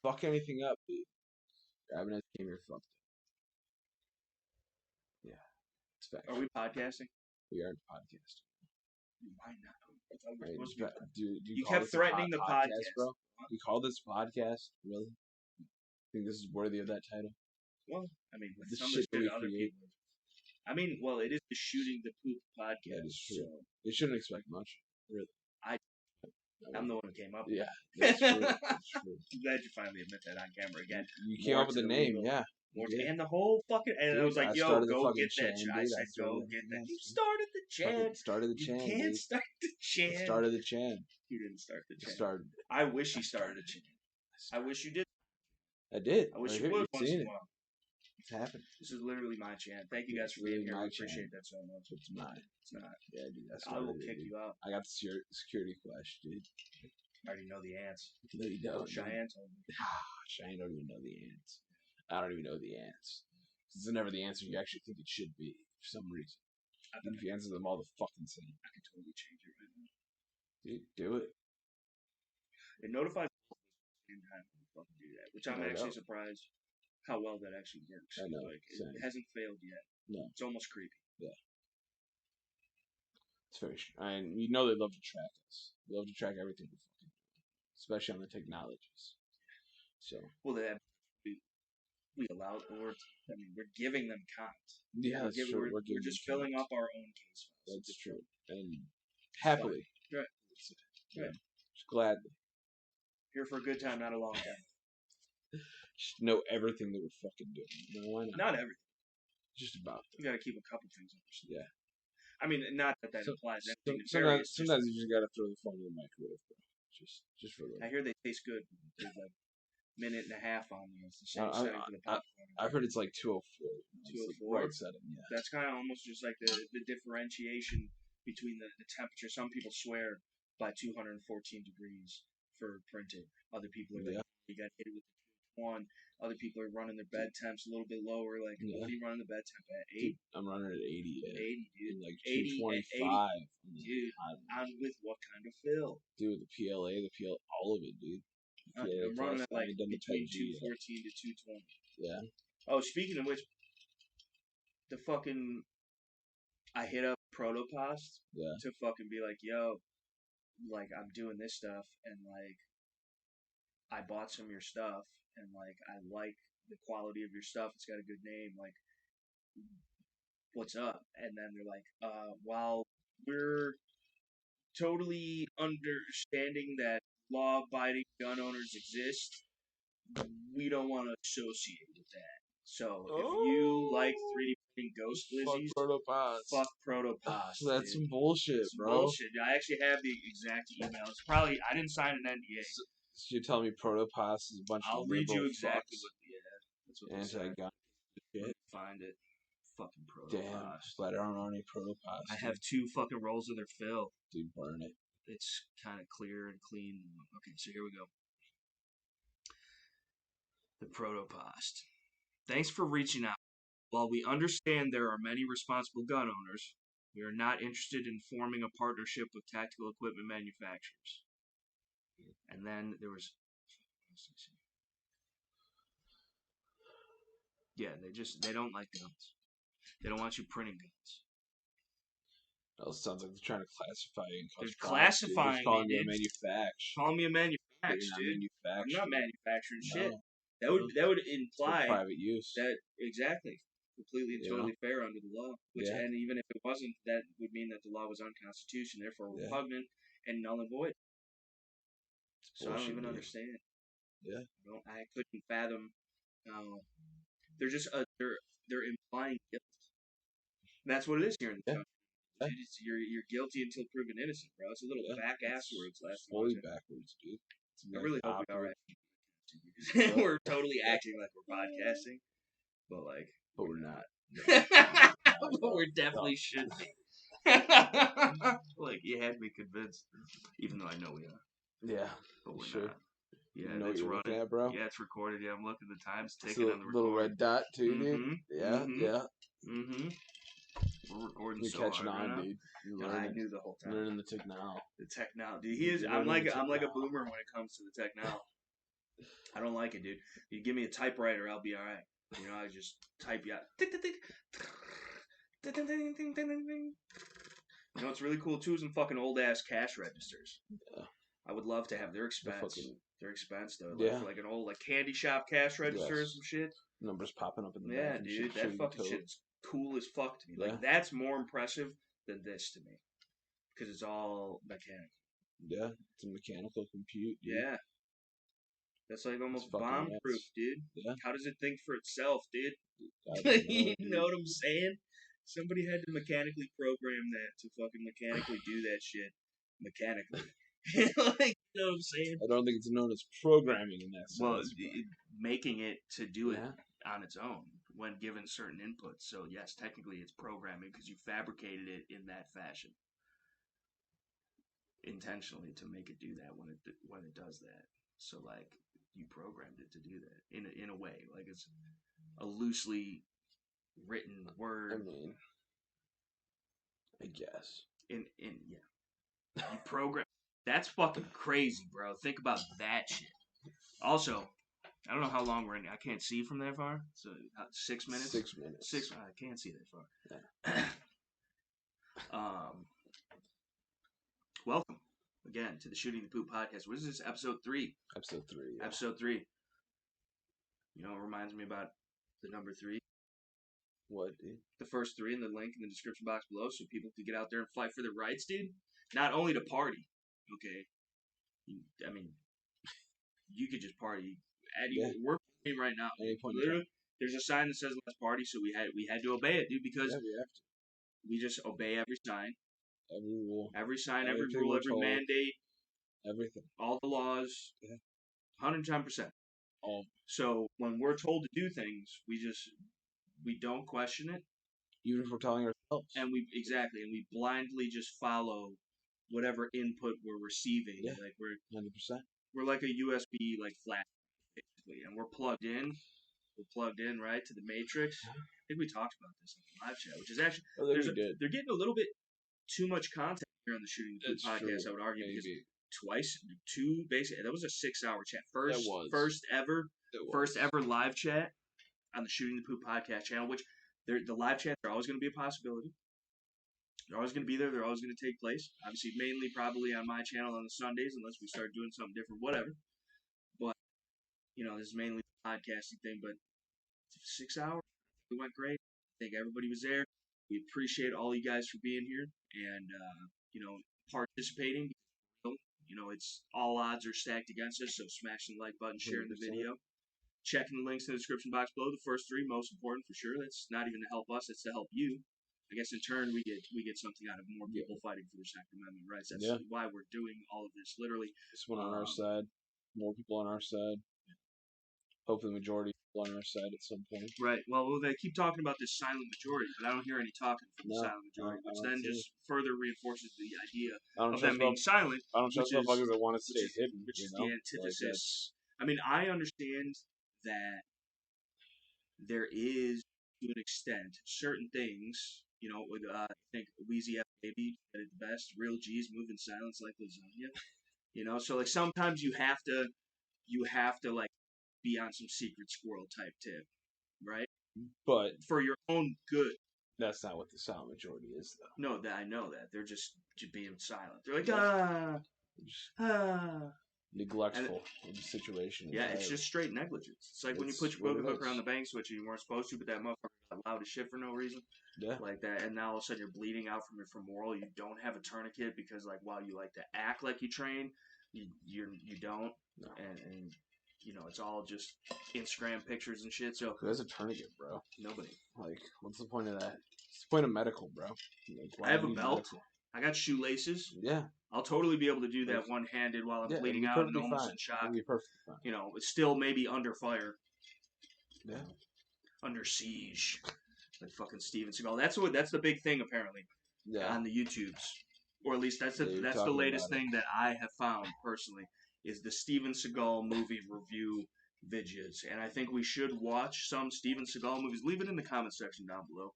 fuck anything up, dude. Grabbing ice cream, you're fucked up. Yeah, it's fact. Are we podcasting? We are podcasting. Why not? I thought we were supposed to be. Do You call kept this a threatening the podcast, bro. You call this podcast, really? Think this is worthy of that title? Well, I mean, with The some shit of the we other create. people. I mean, well, it is the Shooting the Poop podcast. That is true. So You shouldn't expect much, really. I'm the one who came up with it. Yeah, that's true. That's true. I'm glad you finally admit that on camera again. You came up with the name, yeah. And the whole fucking... And I was like, yo, go get that chant. I said, go get that. You started the chant. Started the chant, You can't start the chant. Started the chant. You didn't start the chant. Started. I wish you started a chant. I wish you did. I did. I wish you would once in a while. It's happened. This is literally my chant. Thank you guys for being here. I appreciate that so much. It's mine. It's not. Yeah, dude. I will kick you out. I got the security flash, dude. I already know the ants. No, you don't. Cheyenne told me. Cheyenne don't even know the ants. I don't even know the ants. It's never the answer you actually think it should be for some reason. Even if you answer them all the fucking same. I can totally change it right now. Dude, do it. It notifies me at the same time to fucking do that, which I'm actually surprised how well that actually works. I know. Like, it hasn't failed yet. No. It's almost creepy. Yeah. It's very true. And you know they love to track us. They love to track everything we fucking do, especially on the technologies. So. Well, we allow it, or we're giving them content. Yeah, that's true. We're just filling up our own case files. That's true. And happily. Right. Right. Just gladly. Here for a good time, not a long time. Just know everything that we're fucking doing. You know, why not? Not everything. Just about. You gotta keep a couple things up. Yeah. I mean, not that applies to anything. Sometimes you just gotta throw the phone in the microwave, bro. Just for a little. I hear they taste good. There's like minute and a half on them. It's the same setting for the popcorn. I've heard it's like 204. 204? Right setting, yeah. That's kind of almost just like the differentiation between the temperature. Some people swear by 214 degrees for printing. Other people are like, you got hit with the 201. Other people are running their bed temps a little bit lower. Like, what are you running the bed temp at? 8? Dude, I'm running at 80. Yeah. 80, dude. Like 225. 225. Dude, I'm with what kind of fill? Dude, the PLA, all of it, dude. I'm running at like between 214 to 220. Yeah. Oh, speaking of which, the fucking... I hit up Protopost to fucking be like, yo, like, I'm doing this stuff, and, like, I bought some of your stuff, and, like, I like the quality of your stuff. It's got a good name. Like, what's up? And then they're like, while we're totally understanding that law-abiding gun owners exist, we don't want to associate with that. So, if you like 3D printing ghost glizzies, fuck Protopost. That's some bullshit, some bro. Bullshit. I actually have the exact email. It's probably, I didn't sign an NDA. So you're telling me Protopost is a bunch of I'll read you exactly what that's what anti-gun shit. Find it. Fucking Protopost. Damn, glad I don't know any Protopost. I have 2 fucking rolls of their fill. Dude, burn it. It's kind of clear and clean. Okay, so here we go. The Protopost. Thanks for reaching out. While we understand there are many responsible gun owners, we are not interested in forming a partnership with tactical equipment manufacturers. And then there was... Yeah, they don't like guns. They don't want you printing guns. Well, it sounds like they're trying to classify you. They're classifying calling you a manufacturer. Calling me a manufacturer, dude. I'm not manufacturing shit. That would imply private use. That exactly, completely and totally fair under the law. Which, and even if it wasn't, that would mean that the law was unconstitutional, therefore repugnant and null and void. So I don't even understand. Yeah. I couldn't fathom how they're just they're implying guilt. And that's what it is here in the country. You're guilty until proven innocent, bro. It's a little back afterwards. Fully backwards, dude. I really hope we are acting. We're totally acting like we're podcasting, but we're not. But we definitely should be. Like, you had me convinced, even though I know we are. Yeah, but we're sure. not. Yeah, you know it's what running. At, bro? Yeah, it's recorded. Yeah, I'm looking at the time. It's It's taking on the little red dot too, dude. Yeah, yeah. Mm-hmm. We're recording. You're so catching hard on, right dude. I knew the whole time. Learning the tech now. The tech now, dude. I'm like a boomer when it comes to the tech now. I don't like it, dude. You give me a typewriter, I'll be all right. You know, I just type you out. You know what's really cool too is some fucking old ass cash registers. Yeah. I would love to have their expense. fucking, Their expense though, yeah. like for like an old like candy shop cash register or some shit. Numbers popping up in the Yeah, back and dude, shit. that fucking shit's cool as fuck to me. Yeah. Like that's more impressive than this to me, because it's all mechanical. Yeah, it's a mechanical compute. Dude. Yeah, that's like almost bomb proof, dude. Yeah. How does it think for itself, dude? You know what I'm saying? Somebody had to mechanically program that to fucking mechanically do that shit mechanically. Like, you know what I'm saying? I don't think it's known as programming in that sense. Well, making it to do it on its own when given certain inputs. So yes, technically it's programming because you fabricated it in that fashion intentionally to make it do that when it does that. So like you programmed it to do that in a way, like it's a loosely written word. I mean, I guess. Yeah, you program. That's fucking crazy, bro. Think about that shit. Also, I don't know how long we're in. I can't see from that far. So 6 minutes. 6 minutes. I can't see that far. Yeah. Welcome again to the Shooting the Poop podcast. What is this? Episode 3. Episode 3. Yeah. Episode 3. You know, it reminds me about the number 3. What, dude? The first 3 in the link in the description box below, so people can get out there and fight for their rights, dude. Not only to party, okay. I mean, you could just party. We're partying right now. Literally, there's a sign that says "Let's party," so we had to obey it, dude, because we just obey every sign, every rule, every sign, every rule, every mandate, everything, all the laws, 110%. All. So when we're told to do things, we don't question it, even if we're telling ourselves, and we blindly just follow whatever input we're receiving. Yeah. Like we're 100%. We're like a USB like flash, basically, and we're plugged in. We're plugged in right to the matrix. I think we talked about this in the live chat, which is actually they're getting a little bit too much content here on the Shooting the Poop podcast. I would argue because two basically that was a 6-hour chat. First ever live chat on the Shooting the Poop podcast channel. Which the live chats are always going to be a possibility. They're always going to be there. They're always going to take place. Obviously, mainly probably on my channel on the Sundays, unless we start doing something different, whatever. But, you know, this is mainly the podcasting thing. But 6 hours, it went great. I think everybody was there. We appreciate all you guys for being here and, you know, participating. You know, it's all odds are stacked against us, so smashing the like button, sharing the video. Checking the links in the description box below. The first 3, most important for sure. That's not even to help us, it's to help you. I guess in turn we get something out of more people fighting for their Second Amendment rights. That's why we're doing all of this. Literally, this one on our side, more people on our side. Hopefully, the majority of people on our side at some point. Right. Well, they keep talking about this silent majority, but I don't hear any talking from the silent majority, which then just further reinforces the idea of them being silent. I don't trust motherfuckers that want to stay hidden. Which is the antithesis. I mean, I understand that there is, to an extent, certain things. You know, with I think Wheezy F. Baby said it the best. Real G's move in silence like lasagna. You know, so like sometimes you have to like be on some secret squirrel type tip, right? But for your own good. That's not what the silent majority is, though. No, I know that. They're just being silent. They're like neglectful of the situation. Yeah, it's just straight negligence. It's like when you put your hook around the bank switch and you weren't supposed to, but that motherfucker got loud as shit for no reason. Yeah. Like that, and now all of a sudden you're bleeding out from your femoral. You don't have a tourniquet because, like, while you like to act like you train, you don't. No. And you know, it's all just Instagram pictures and shit. So who has a tourniquet, bro? Nobody. Like, what's the point of that? What's the point of medical, bro? Like, I have a belt. Medical? I got shoelaces. Yeah. I'll totally be able to do that one-handed while I'm bleeding out and almost in shock. It'll be perfectly fine. You know, it's still maybe under fire. Yeah. Under siege. Like fucking Steven Seagal. That's the big thing apparently. Yeah. On the YouTubes. Or at least that's the latest thing that I have found personally is the Steven Seagal movie review videos. And I think we should watch some Steven Seagal movies. Leave it in the comment section down below.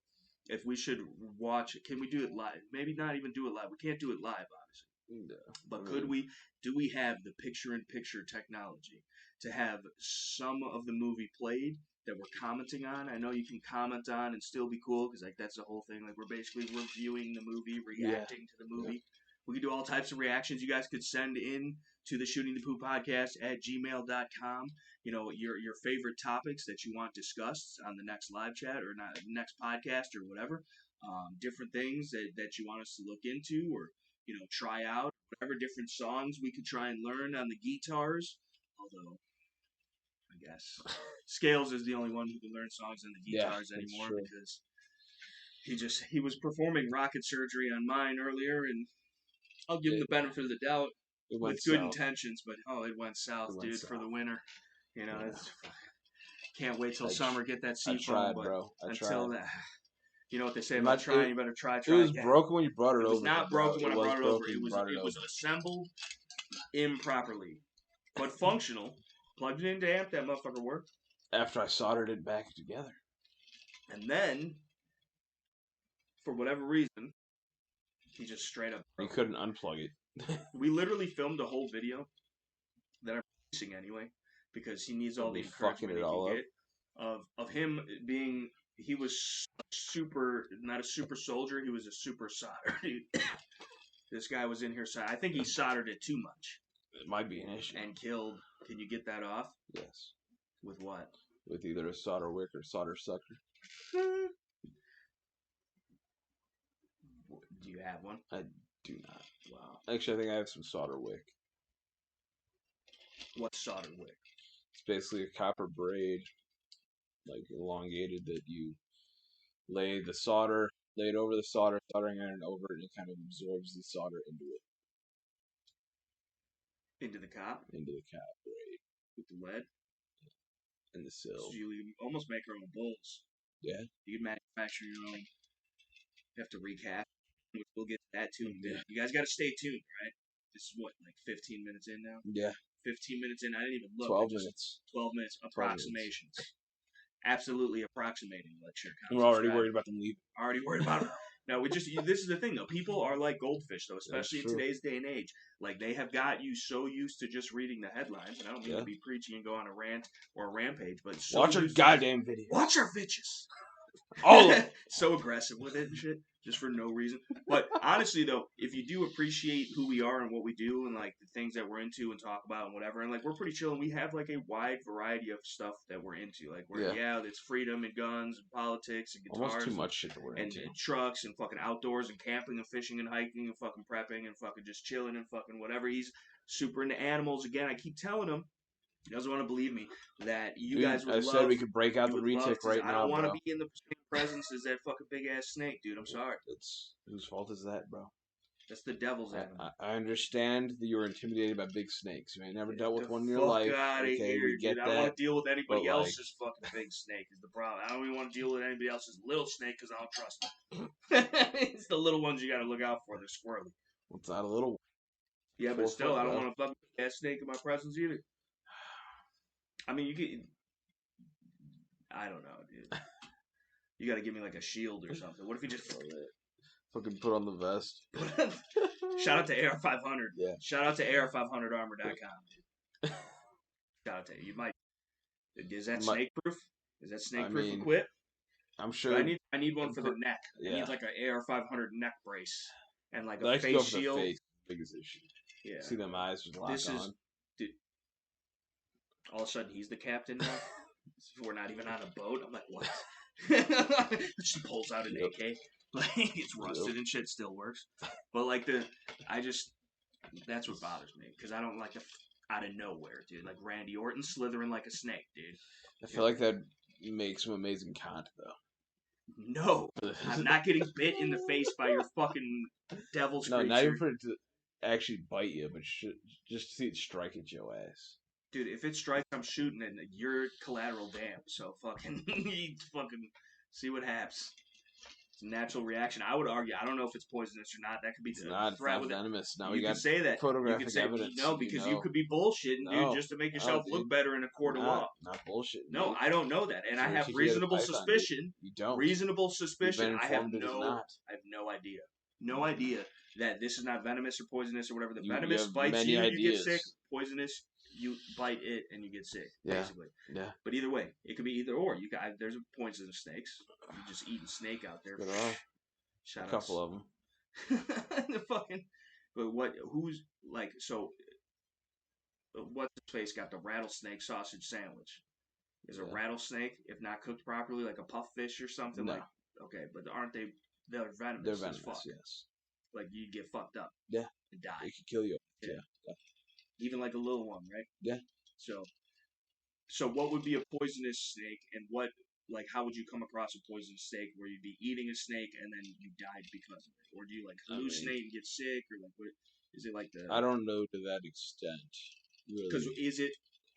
If we should watch it, can we do it live? Maybe not even do it live. We can't do it live, obviously. But do we have the picture-in-picture technology to have some of the movie played that we're commenting on? I know you can comment on and still be cool, because like that's the whole thing. Like we're basically reviewing the movie, reacting to the movie. Yeah. We can do all types of reactions. You guys could send in to the Shootingthepooppodcast at gmail.com. You know, your favorite topics that you want discussed on the next live chat or not next podcast or whatever. Different things that you want us to look into or, you know, try out. Whatever different songs we could try and learn on the guitars. Although, I guess Scales is the only one who can learn songs on the guitars anymore because he was performing rocket surgery on mine earlier, and I'll give him the benefit of the doubt with good intentions, but it went south, dude, for the winter. You know, it's, can't wait till summer, get that seafoam, but bro. Until that, you know what they say about trying, you better try It was again. broken when you brought it over. It was not broken when I brought it over. It was assembled improperly, but functional. Plugged it into amp, that motherfucker worked. After I soldered it back together. And then, for whatever reason, he just straight up broke. You couldn't unplug it. We literally filmed a whole video that I'm releasing anyway, because he needs all the encouragement he can get of him being, he was not a super soldier, he was a super solder, dude. This guy was in here, I think he soldered it too much. It might be an issue. And killed. Can you get that off? Yes. With what? With either a solder wick or solder sucker. Do you have one? I do not. Wow. Actually, I think I have some solder wick. What's solder wick? It's basically a copper braid, like elongated, that you lay the solder, lay it over the soldering iron over it, and it kind of absorbs the solder into it. Into the cap? Into the cap braid. With the lead? And the sill. So you almost make your own bowls. Yeah. You can manufacture your own. You have to recap, which we'll get to that too. Yeah. You guys got to stay tuned, right? This is what, like 15 minutes in now? Yeah. 15 minutes in. I didn't even look. 12 minutes. 12 minutes. Approximations. 12 minutes. Absolutely approximating what share counts. We're already worried about them leaving. Already worried about them. No, this is the thing, though. People are like goldfish, though, especially in today's day and age. Like, they have got you so used to just reading the headlines, and I don't mean to be preachy and go on a rant or a rampage, but so watch your goddamn videos. Watch our bitches. All of so aggressive with it and shit, just for no reason. But honestly, though, if you do appreciate who we are and what we do and, like, the things that we're into and talk about and whatever, and, like, we're pretty chill, and we have, like, a wide variety of stuff that we're into. Like, it's freedom and guns and politics and guitars. Almost too much shit that we're into. And trucks and fucking outdoors and camping and fishing and hiking and fucking prepping and fucking just chilling and fucking whatever. He's super into animals. Again, I keep telling him, he doesn't want to believe me, that you guys would love. I said we could break out the retic right now, I don't want to be in the same presence as that fucking big-ass snake, dude. I'm sorry. Whose fault is that, bro? That's the devil's animal. I understand that you were intimidated by big snakes. You ain't never dealt with one in your life. Out of here, we get that. I don't want to deal with anybody else's fucking big snake is the problem. I don't even want to deal with anybody else's little snake because I don't trust them. It's the little ones you got to look out for. They're squirrely. Well, it's not a little one. Yeah, but still, I don't want a fucking big-ass snake in my presence either. I mean, you get. I don't know, dude. You got to give me like a shield or something. What if you just fucking put on the vest? Shout out to AR500. Yeah. Shout out to AR500armor.com, dude. Shout out to you. Might. Is that snake proof? Is that snake proof equipped? I'm sure. But I need one for the neck. I need like an AR500 neck brace and like a face shield. Face, biggest issue. Yeah. See them eyes just lock on. Dude. All of a sudden, he's the captain now. We're not even on a boat. I'm like, what? She pulls out an AK. Like, it's rusted and shit, still works. But, like, that's what bothers me. Because I don't like out of nowhere, dude. Like, Randy Orton slithering like a snake, dude. I feel like that makes some amazing content, though. No. I'm not getting bit in the face by your fucking devil's creature. No, not even for it to actually bite you, but just to see it strike at your ass. Dude, if it strikes, I'm shooting it. You're collateral damage. So fucking see what happens. It's a natural reaction. I would argue. I don't know if it's poisonous or not. That could be not venomous. Now you can say that. Photographic evidence. No, because you could be bullshitting, dude, just to make yourself look better in a court of law. Not bullshitting. No, I don't know that, and I have reasonable suspicion. You don't. Reasonable suspicion. I have no idea. No idea that this is not venomous or poisonous or whatever. The venomous bites you, you get sick. Poisonous, you bite it and you get sick, basically. Yeah. But either way, it could be either or. You got there's poisonous snakes. You just eating snake out there. A couple of them. The fucking. But who's like so? What's his face got the rattlesnake sausage sandwich? Is a rattlesnake, if not cooked properly, like a puff fish or something? No. Like okay, but aren't they? They're venomous. They're venomous. As fuck. Yes. Like you get fucked up. Yeah. And die. It could kill you. Yeah. Even like a little one, right? Yeah. So what would be a poisonous snake, and what, like, how would you come across a poisonous snake where you'd be eating a snake and then you died because of it, or do you like hallucinate and get sick, or like what is it like the? I don't know to that extent. Really. Because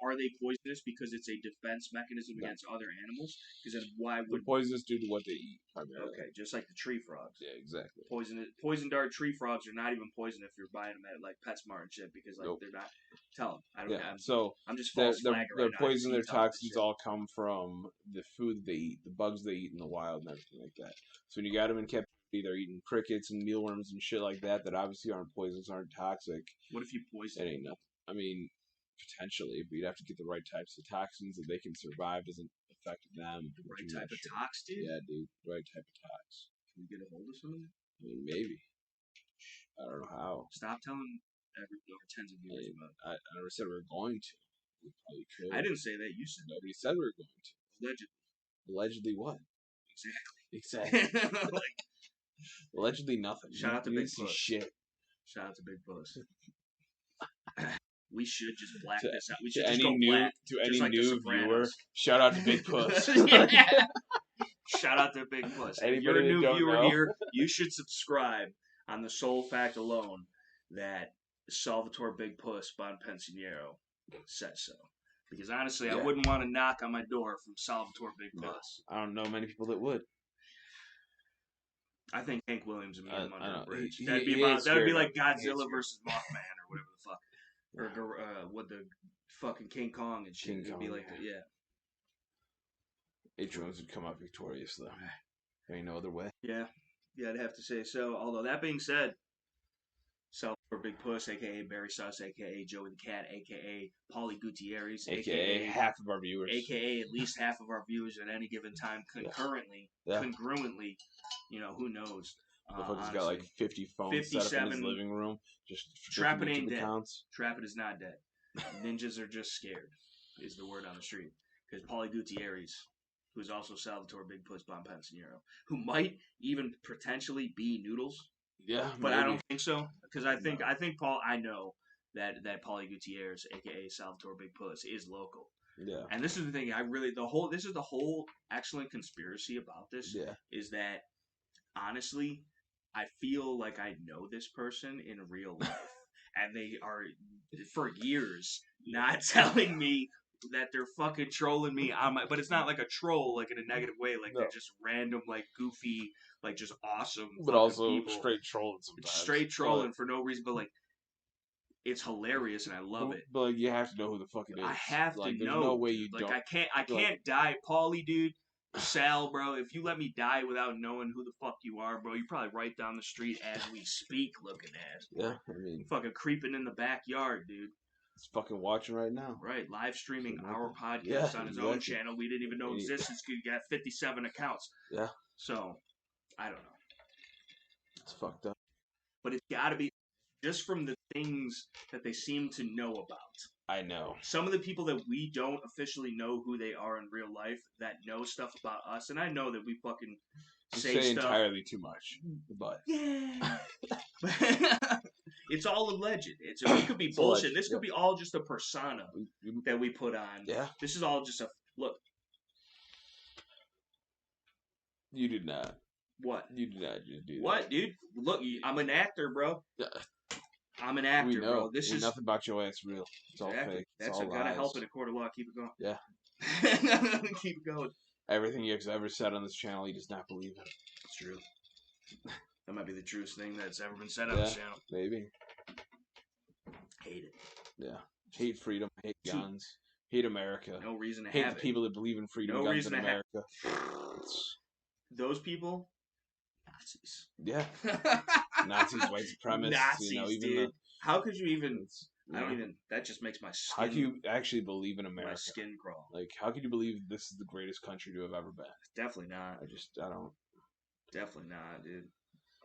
are they poisonous because it's a defense mechanism against other animals? Because then why would... They're poisonous due to what they eat, primarily. Okay, just like the tree frogs. Yeah, exactly. Poison dart tree frogs are not even poison if you're buying them at like PetSmart and shit, because like they're not... Tell them. I don't know. I'm just false flagging right now. Their poison, their toxins all come from the food they eat, the bugs they eat in the wild and everything like that. So when you got them in captivity, they're eating crickets and mealworms and shit like that obviously aren't poisonous, aren't toxic. What if you poison it? Ain't nothing. I mean... Potentially, but you'd have to get the right types of toxins that they can survive. Doesn't affect them. The right type of tox, dude? Yeah, dude. The right type of tox. Can we get a hold of some of that? I mean, maybe. I don't know how. Stop telling our tens of viewers about it. I never said we were going to. We probably could. I didn't say that. You said that. Nobody said we were going to. Allegedly. Allegedly what? Exactly. Allegedly nothing. Shout out to Big Puss. Shit. Shout out to Big Puss. We should just black this out. We should just go black. To any like new viewer, shout out to Big Puss. Shout out to Big Puss. If you're a new viewer here, you should subscribe on the sole fact alone that Salvatore Big Puss Bonpensiero said so. Because honestly, I wouldn't want to knock on my door from Salvatore Big Puss. I don't know many people that would. I think Hank Williams would meet him under a bridge. That'd be like Godzilla versus Mothman or whatever the fuck. Or what the fucking King Kong and shit. It'd be like H-Jones would come out victorious though. There ain't no other way. Yeah, I'd have to say so. Although that being said, Salvatore Big Puss, aka Barry Sus, aka Joey the Cat, aka Paulie Gutierrez, aka half of our viewers, aka at least half of our viewers at any given time, congruently, who knows. He's got like 50 phones set up in his living room. Just Trappin' ain't dead. Trappin' is not dead. Ninjas are just scared, is the word on the street. Because Paulie Gutierrez, who's also Salvatore Big Puss Bonpensiero, who might even potentially be Noodles. Yeah, but maybe. I don't think so. Because I think I know that Paulie Gutierrez, aka Salvatore Big Puss, is local. Yeah. And this is the thing. This is the whole excellent conspiracy about this. Yeah. Is that honestly, I feel like I know this person in real life, and they are for years not telling me that they're fucking trolling me on my. But it's not like a troll, like in a negative way. Like they're just random, like goofy, like just awesome. But also people. Straight trolling sometimes. Straight trolling for no reason, but like. It's hilarious and I love it. But like, you have to know who the fuck it is. I have to know. There's no way you don't. I can't die, Paulie, dude. Sal, bro. If you let me die without knowing who the fuck you are, bro, you're probably right down the street as we speak, looking ass. Yeah, I mean, fucking creeping in the backyard, dude. He's fucking watching right now. Right, live streaming our podcast on his own channel. We didn't even know existed. He got 57 accounts. Yeah. So, I don't know. It's fucked up. But it's got to be. Just from the things that they seem to know about. I know. Some of the people that we don't officially know who they are in real life that know stuff about us, and I know that we fucking say stuff. Entirely too much, but... Yeah. It's all alleged. It could be bullshit. Alleged. This could be all just a persona that we put on. Yeah. This is all just a... Look. You did not. What? You did not just do that. What, dude? Look, I'm an actor, bro. I'm an actor, bro. This is nothing about your ass real. It's all fake. That's gotta help in a court of law. Keep it going. Yeah. Keep it going. Everything you've ever said on this channel, he does not believe in. It's true. That might be the truest thing that's ever been said on this channel. Maybe. Hate it. Yeah. Hate freedom. Hate guns. Hate America. No reason to hate have the people that believe in freedom. No guns reason in to America. Those people, Nazis. Yeah. Nazis, white supremacists. Nazis, even dude. How could you even? I don't know. even. That just makes my skin. How can you actually believe in America? My skin crawl. Like, how can you believe this is the greatest country to have ever been? Definitely not. I don't. Definitely not, dude.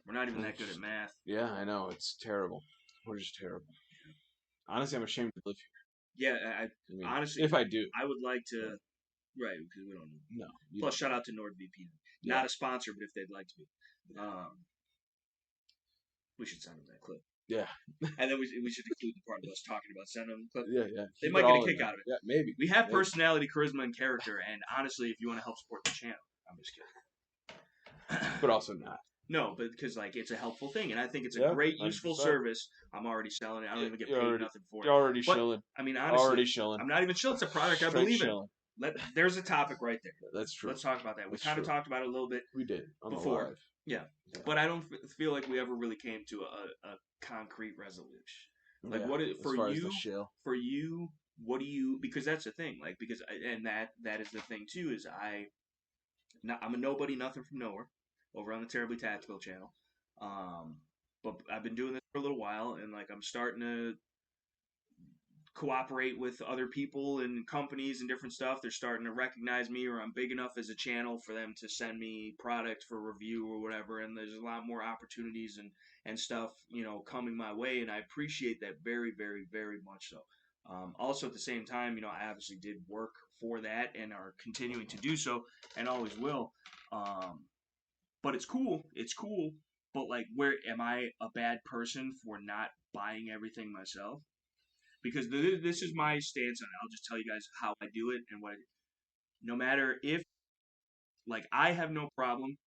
We're not even that good at math. Yeah, I know. It's terrible. We're just terrible. Honestly, I'm ashamed to live here. Yeah, I mean, honestly, if I do, I would like to. Right, because we don't. No. Plus, shout out to NordVPN. Yeah. Not a sponsor, but if they'd like to be, we should send them that clip. Yeah. And then we should include the part of us talking about sending them the clip. Yeah. They might get a kick out of it. Yeah, maybe. We have personality, charisma, and character, and honestly, if you want to help support the channel, I'm just kidding. But also not. No, but because it's a helpful thing, and I think it's a great, useful 100%. Service. I'm already selling it. I don't even get paid nothing for it. You're already shilling. I mean, honestly, I'm not even shilling. It's a product I believe in. There's a topic right there. That's true. Let's talk about that. We kind of talked about it a little bit. We did before. Yeah, but I don't feel like we ever really came to a concrete resolution. Like what for you? What do you? Because that's the thing. Like and that is the thing too. Is I'm a nobody, nothing from nowhere, over on the Terribly Tactical channel. But I've been doing this for a little while, and like I'm starting to cooperate with other people and companies and different stuff. They're starting to recognize me, or I'm big enough as a channel for them to send me product for review or whatever. And there's a lot more opportunities and stuff, coming my way. And I appreciate that very, very, very much so. Also at the same time, I obviously did work for that and are continuing to do so and always will. But it's cool. It's cool. But like, where am I a bad person for not buying everything myself? Because this is my stance on it. I'll just tell you guys how I do it and what I do. No matter if, like, I have no problem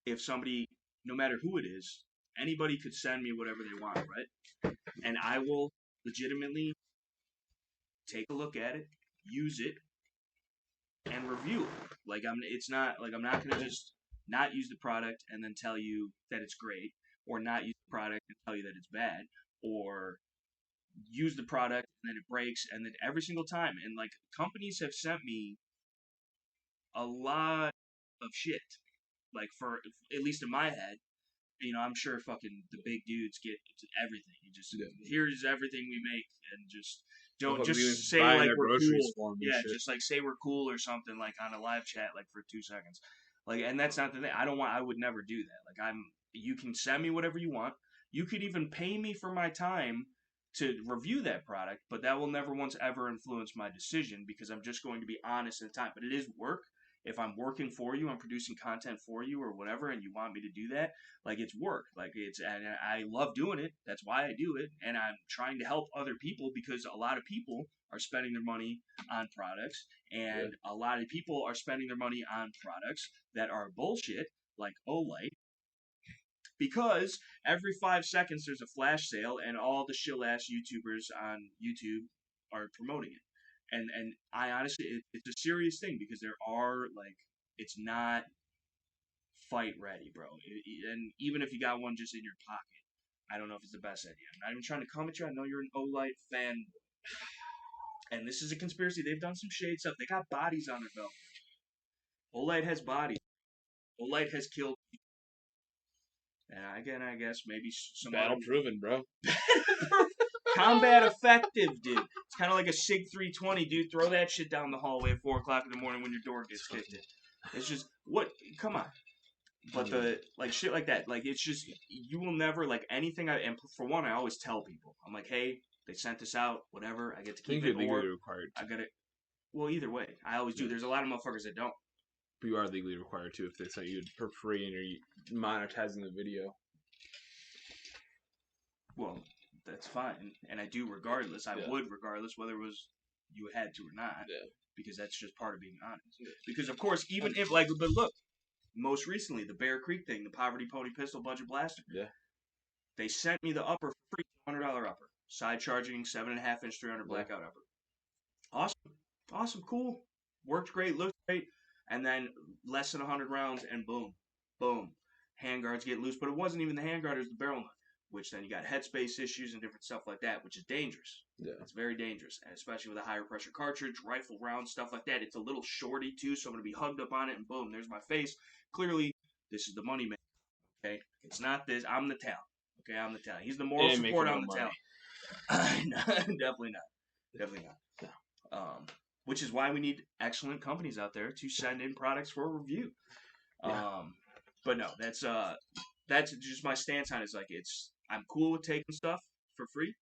if somebody, no matter who it is, anybody could send me whatever they want, right? And I will legitimately take a look at it, use it, and review it. Like, it's not like I'm not gonna just not use the product and then tell you that it's great, or not use the product and tell you that it's bad, or use the product and then it breaks, and then every single time. And like, companies have sent me a lot of shit, like, for at least in my head. I'm sure fucking the big dudes get everything. You just here's everything we make, and just say like we're cool. Yeah, just like say we're cool or something, like on a live chat, like for 2 seconds. Like, and that's not the thing. I would never do that. Like, you can send me whatever you want. You could even pay me for my time to review that product, but that will never once ever influence my decision, because I'm just going to be honest in the time. But it is work. If I'm working for you, I'm producing content for you or whatever, and you want me to do that, like, it's work. Like, and I love doing it. That's why I do it. And I'm trying to help other people, because a lot of people are spending their money on products, and a lot of people are spending their money on products that are bullshit, like O-Light, because every 5 seconds there's a flash sale, and all the shill-ass YouTubers on YouTube are promoting it. And I honestly, it's a serious thing, because there are, like, it's not fight ready, bro. And even if you got one just in your pocket, I don't know if it's the best idea. I'm not even trying to come at you. I know you're an O-Light fan. And this is a conspiracy. They've done some shade stuff. They got bodies on their belt. O-Light has bodies. O-Light has killed people. And again, I guess maybe some battle proven, bro. Combat effective, dude. It's kind of like a SIG 320, dude. Throw that shit down the hallway at 4 o'clock in the morning when your door gets kicked in. It's just, what? Come on. But shit like that, like, it's just, you will never, like, anything. And for one, I always tell people, I'm like, hey, they sent this out, whatever. I get to keep it. Legally required. I got it. Well, either way, I always do. There's a lot of motherfuckers that don't. But you are legally required to, if they sent you for free and you're monetizing the video. Well, that's fine, and I do regardless. I would regardless, whether it was you had to or not, because that's just part of being honest. Because of course, even if, like, but look, most recently the Bear Creek thing, the Poverty Pony Pistol Budget Blaster. Yeah. They sent me the upper for free, $100 upper, side charging, 7.5 inch 300 blackout upper. Awesome, cool, worked great, looked great, and then less than 100 rounds, and boom, handguards get loose. But it wasn't even the handguard; it was the barrel nut. Which then you got headspace issues and different stuff like that, which is dangerous. Yeah. It's very dangerous, and especially with a higher pressure cartridge, rifle round, stuff like that. It's a little shorty too, so I'm going to be hugged up on it, and boom, there's my face. Clearly, This is the money man. Okay, it's not this. I'm the talent. Okay, I'm the talent. He's the moral support. I'm the talent. Definitely not. Definitely not. Which is why we need excellent companies out there to send in products for review. Yeah. But no, that's just my stance on it. Is like I'm cool with taking stuff for free,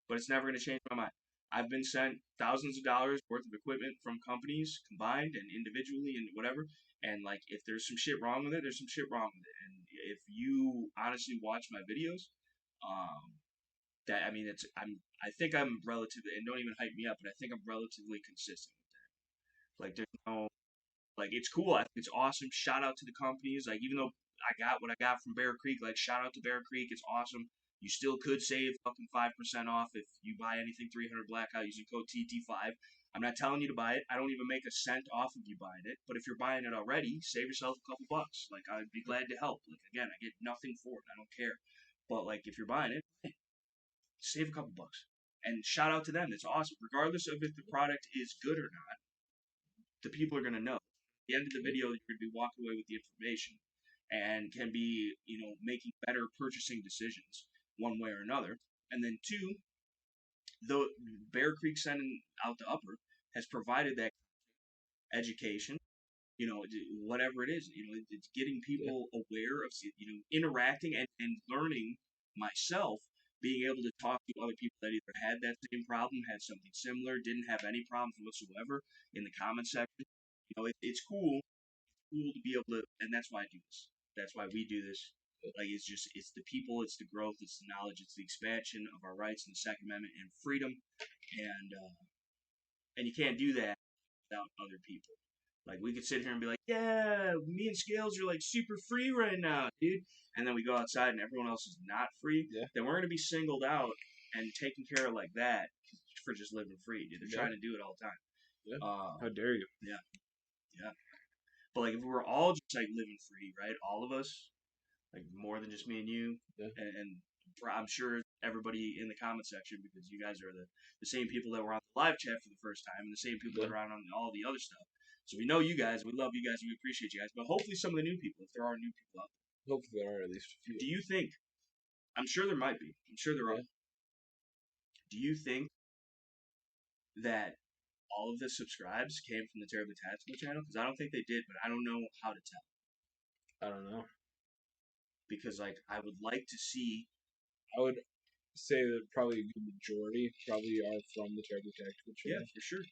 but it's never going to change my mind. I've been sent thousands of dollars worth of equipment from companies combined and individually and whatever. And like, if there's some shit wrong with it, there's some shit wrong with it. And if you honestly watch my videos, I think I'm relatively, and don't even hype me up, but I think I'm relatively consistent with that. Like, there's no, like, it's cool. I think it's awesome. Shout out to the companies. Like, even though I got what I got from Bear Creek, like, shout out to Bear Creek. It's awesome. You still could save fucking 5% off if you buy anything 300 Blackout using code TT5. I'm not telling you to buy it. I don't even make a cent off of you buying it. But if you're buying it already, save yourself a couple bucks. Like, I'd be glad to help. Like, again, I get nothing for it. I don't care. But, like, if you're buying it, save a couple bucks. And shout out to them. It's awesome. Regardless of if the product is good or not, the people are going to know. At the end of the video, you're going to be walking away with the information and can be, making better purchasing decisions one way or another. And then two, the Bear Creek sending out the upper has provided that education, whatever it is, it's getting people aware of, interacting and learning myself, being able to talk to other people that either had that same problem, had something similar, didn't have any problems whatsoever in the comment section. It's cool to be able to, and that's why I do this. That's why we do this. Like, it's the people, it's the growth, it's the knowledge, it's the expansion of our rights in the Second Amendment and freedom, and you can't do that without other people. Like, we could sit here and be like, yeah, me and Scales are like super free right now, dude. And then we go outside and everyone else is not free. Yeah. Then we're going to be singled out and taken care of like that for just living free, dude. They're trying to do it all the time. Yeah. How dare you? Yeah. Yeah. But like, if we were all just like living free, right? All of us, like more than just me and you, and I'm sure everybody in the comment section, because you guys are the same people that were on the live chat for the first time and the same people that are on all the other stuff. So we know you guys, we love you guys, we appreciate you guys, but hopefully some of the new people, if there are new people out there. Hopefully there are at least a few. Do you think, I'm sure there might be, I'm sure there are. Do you think that all of the subscribes came from the Terribly Tactical channel? Because I don't think they did, but I don't know how to tell. I don't know. Because, like, I would like to see. I would say that probably a good majority probably are from the Terribly Tactical channel. Yeah, for sure.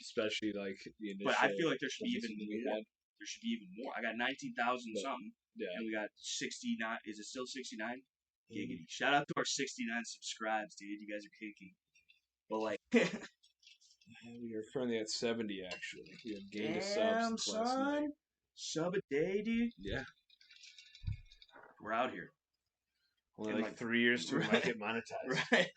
Especially, like, the initial. But I feel like there should be even more. There should be even more. I got 19,000 something. Yeah. And we got 69. Is it still 69? Giggity. Shout out to our 69 subscribes, dude. You guys are kinky. But, like. We are currently at 70, actually. We have gained a sub since last night. Sub a day, dude? Yeah. We're out here. Only like 3 years till we might get monetized. Right.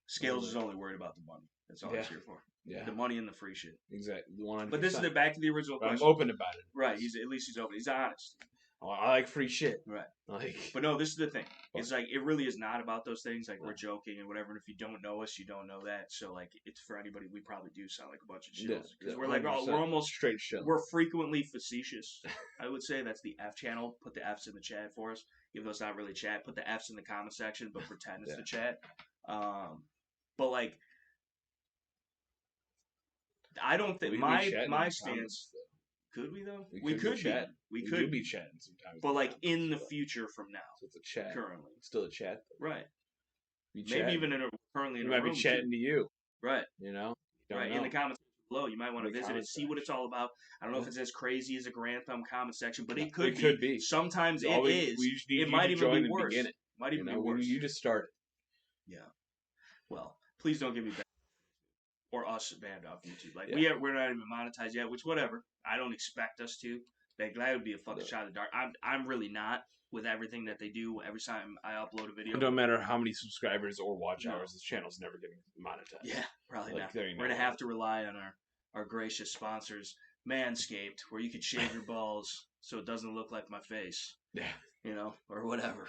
Scales is only worried about the money. That's all he's here for. Yeah. The money and the free shit. Exactly. 100%. But this is back to the original question. I'm open about it. Right. At least he's open. He's honest. Oh, I like free shit. Right. Like. But no, this is the thing. It's like, it really is not about those things. Like, we're joking and whatever. And if you don't know us, you don't know that. So, like, it's for anybody. We probably do sound like a bunch of shills. Because we're like, we're almost straight shill. We're frequently facetious. I would say that's the F channel. Put the F's in the chat for us. Even though it's not really chat. Put the F's in the comment section, but pretend it's the chat. But, like, I don't think my stance. Could we though? We could be. We could be chatting sometimes. But like in the future from now. So it's a chat. Currently. It's still a chat. Right. Maybe even currently in a room. We might be chatting to you. Right. You know? Right. In the comments below, you might want to visit it, see what it's all about. I don't know if it's as crazy as a Grantham comment section, but it could be. It could be. Sometimes it is. It might even be worse. Might even be worse. You just started. Yeah. Well, please don't give me bad. Or us banned off YouTube. Like, we're not even monetized yet, which, whatever. I don't expect us to. Like, that would be a fucking shot in the dark. I'm really not with everything that they do every time I upload a video. It don't matter how many subscribers or watch hours, this channel's never getting monetized. Yeah, probably not. We're going to have to rely on our gracious sponsors, Manscaped, where you can shave your balls so it doesn't look like my face. Yeah. Or whatever.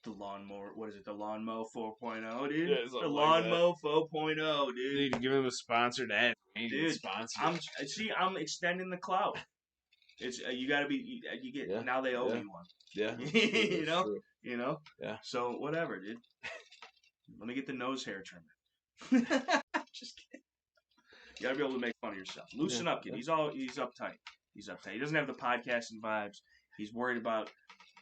the lawnmower. What is it? The lawnmower 4.0, dude. Yeah, the lawnmower 4.0, dude. You need to give him a sponsored ad. Dude, I'm extending the clout. It's you gotta be you get now they owe you one. Yeah, you know, true. you know. Yeah. So whatever, dude. Let me get the nose hair trimmer. Just kidding. You gotta be able to make fun of yourself. Loosen up, kid. He's uptight. He's uptight. He doesn't have the podcasting vibes. He's worried about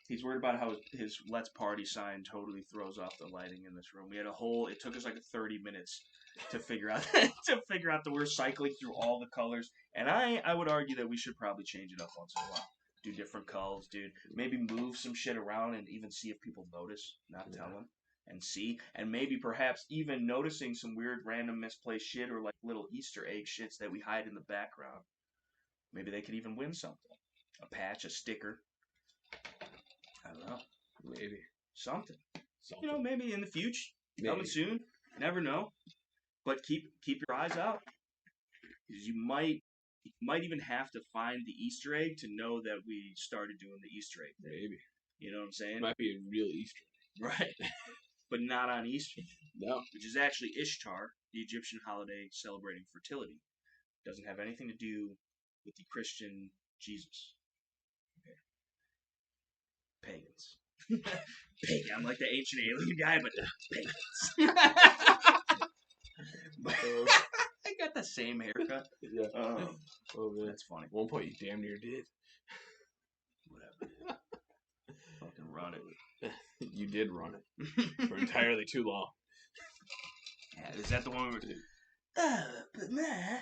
how his Let's Party sign totally throws off the lighting in this room. We had it took us like 30 minutes to figure out that we're cycling through all the colors. And I would argue that we should probably change it up once in a while. Do different colors, dude. Maybe move some shit around and even see if people notice, not tell them. And see, and maybe perhaps even noticing some weird random misplaced shit or like little Easter egg shits that we hide in the background. Maybe they could even win something. A patch, a sticker. I don't know. Maybe. Something. You know, maybe in the future. Coming soon. Never know. But keep your eyes out. Because you might even have to find the Easter egg to know that we started doing the Easter egg thing. Maybe. You know what I'm saying? It might be a real Easter egg. Right. But not on Easter. No. Which is actually I.S.R.A, the Egyptian holiday celebrating fertility. Doesn't have anything to do with the Christian Jesus. Okay. Pagans. Pagan. I'm like the ancient alien guy, but pagans. I got the same haircut. Yeah. Oh, man. That's funny. At one point, you damn near did. Whatever. Fucking run it. You did run it for entirely too long. Yeah, is that the one we were doing? But man.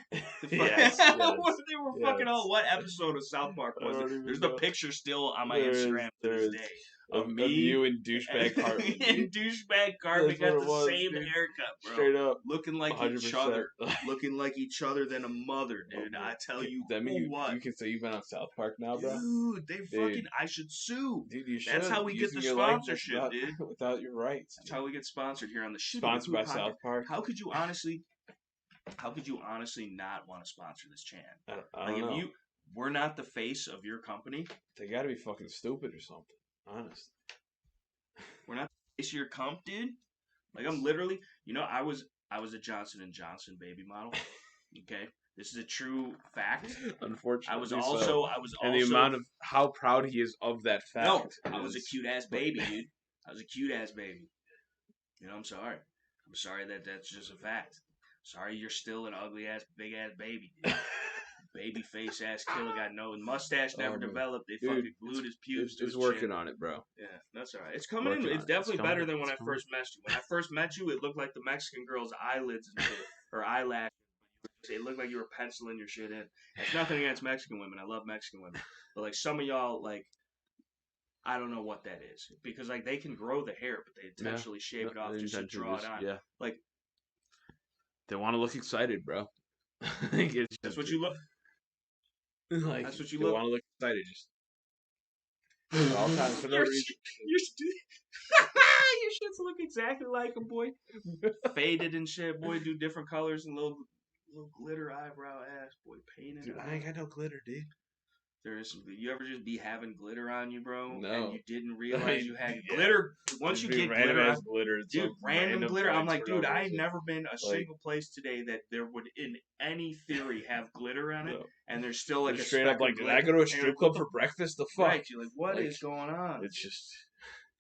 Yes. They were fucking all. What episode of South Park was it? There's the picture still on my Instagram to this day. Of me, you and douchebag Cartman. And douchebag Cartman got the same haircut, bro. Straight up. Looking like 100%. each other. Looking like each other than a mother, dude. I tell you what. You can say you've been on South Park now, bro? Dude, I should sue. Dude, you should. That's how we get the sponsorship, dude. Without your rights. That's how we get sponsored here on the Shootingthepooppodcast. Sponsored by South Park. How could you honestly not want to sponsor this channel? I don't know. We're not the face of your company. They gotta be fucking stupid or something. Honest. We're not the face of your comp, dude. Like I'm literally, I was a Johnson & Johnson baby model. Okay, this is a true fact. Unfortunately, I was also, and the amount of how proud he is of that fact. No, I was a cute ass baby, dude. I was a cute ass baby. I'm sorry. I'm sorry that's just a fact. Sorry, you're still an ugly ass, big ass baby, dude. Baby face ass killer, got no mustache, never developed. They fucking glued his pubes to his chin. It's working on it, bro. Yeah, that's all right. It's coming in. It's definitely better than when I first met you. When I first met you, it looked like the Mexican girl's eyelids and shit, or eyelashes. It looked like you were penciling your shit in. It's nothing against Mexican women. I love Mexican women, but like some of y'all, like I don't know what that is because like they can grow the hair, but they intentionally shave it off just to draw it on. Yeah, like they want to look excited, bro. That's what you look. Like, that's what you want to look excited, just all time for no reason. Your shits look exactly like him, boy. Faded and shit, boy. Do different colors and little glitter eyebrow ass, boy. Painted. Dude, I ain't got no glitter, dude. There is some. You ever just be having glitter on you, bro? No. And you didn't realize you had glitter. Once you get glitter, dude, random glitter. I'm like, dude, I've never been a single place today that there would, in any theory, have glitter on it, and there's still like a straight up like, did I go to a strip club for breakfast? The fuck? Right, you're like, what is going on? It's just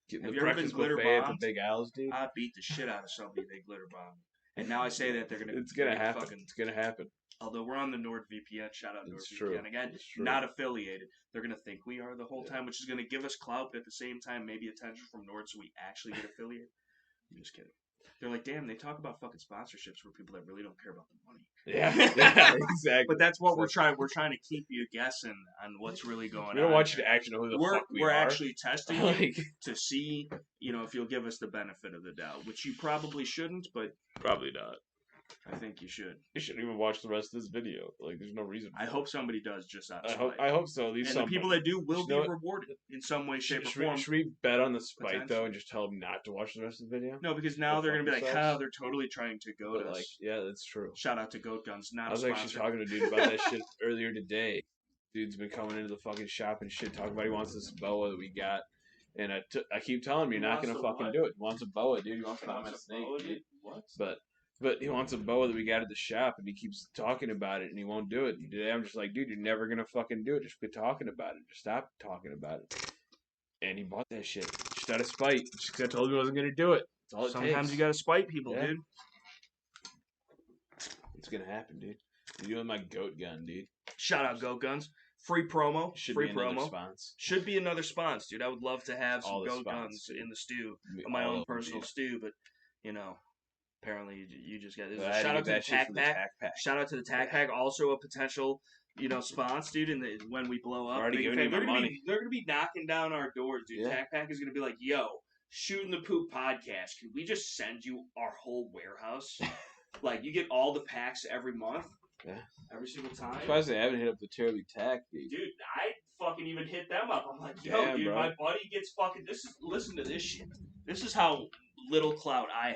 getting have the you ever been breakfast glitter buffet bombed? at the Big Al's, dude. I beat the shit out of somebody they glitter bombed. And now I say that they're gonna. It's gonna happen. It's gonna happen. Although we're on the NordVPN, shout out NordVPN again, not affiliated. They're gonna think we are the whole time, which is gonna give us clout, but at the same time, maybe attention from Nord, so we actually get affiliated. I'm just kidding. They're like, damn, they talk about fucking sponsorships for people that really don't care about the money. Yeah, exactly. But that's what we're trying. We're trying to keep you guessing on what's really going on. We don't want you to actually know who the fuck we are. We're actually testing you to see, if you'll give us the benefit of the doubt, which you probably shouldn't, but probably not. I think you should. You shouldn't even watch the rest of this video. Like, there's no reason. I hope somebody does just out of spite. I hope so. At least the people that do will be rewarded in some way, shape, or form. Should we bet on the spite, though, and just tell them not to watch the rest of the video? No, because now they're going to be like, they're totally trying to goat us. Like, yeah, that's true. Shout out to Goat Guns. Not I was actually talking to a dude about that shit earlier today. Dude's been coming into the fucking shop and shit, talking about he wants this boa that we got. And I keep telling him, you're not going to fucking do it. He wants a boa, dude. He wants to buy my snake, dude. What? But he wants a boa that we got at the shop, and he keeps talking about it, and he won't do it. And today I'm just like, dude, you're never going to fucking do it. Just quit talking about it. Just stop talking about it. And he bought that shit just out of spite. Just 'cause I told him I wasn't going to do it. That's all it Sometimes takes. you got to spite people, dude. It's going to happen, dude. You're doing my goat gun, dude. Shout out Goat Guns. Free promo. Free promo. Sponsor. Should be another sponsor, dude. I would love to have some Goat Guns dude. in the stew. My own personal stew, but, you know, apparently you just got this. Shout out to the Tack Pack. Shout out to the Tack Pack. Also a potential, you know, sponsor, dude. And when we blow up, they're gonna be knocking down our doors, dude. Yeah. Tack Pack is gonna be like, yo, Shooting the Poop podcast. Can we just send you our whole warehouse? Like, you get all the packs every month. Yeah. Every single time. I'm surprised they haven't hit up the Terriblytacticalchannel, dude. Dude, I fucking even hit them up. I'm like, yo, dude, bro. My buddy gets fucking. Listen to this shit. This is how little clout I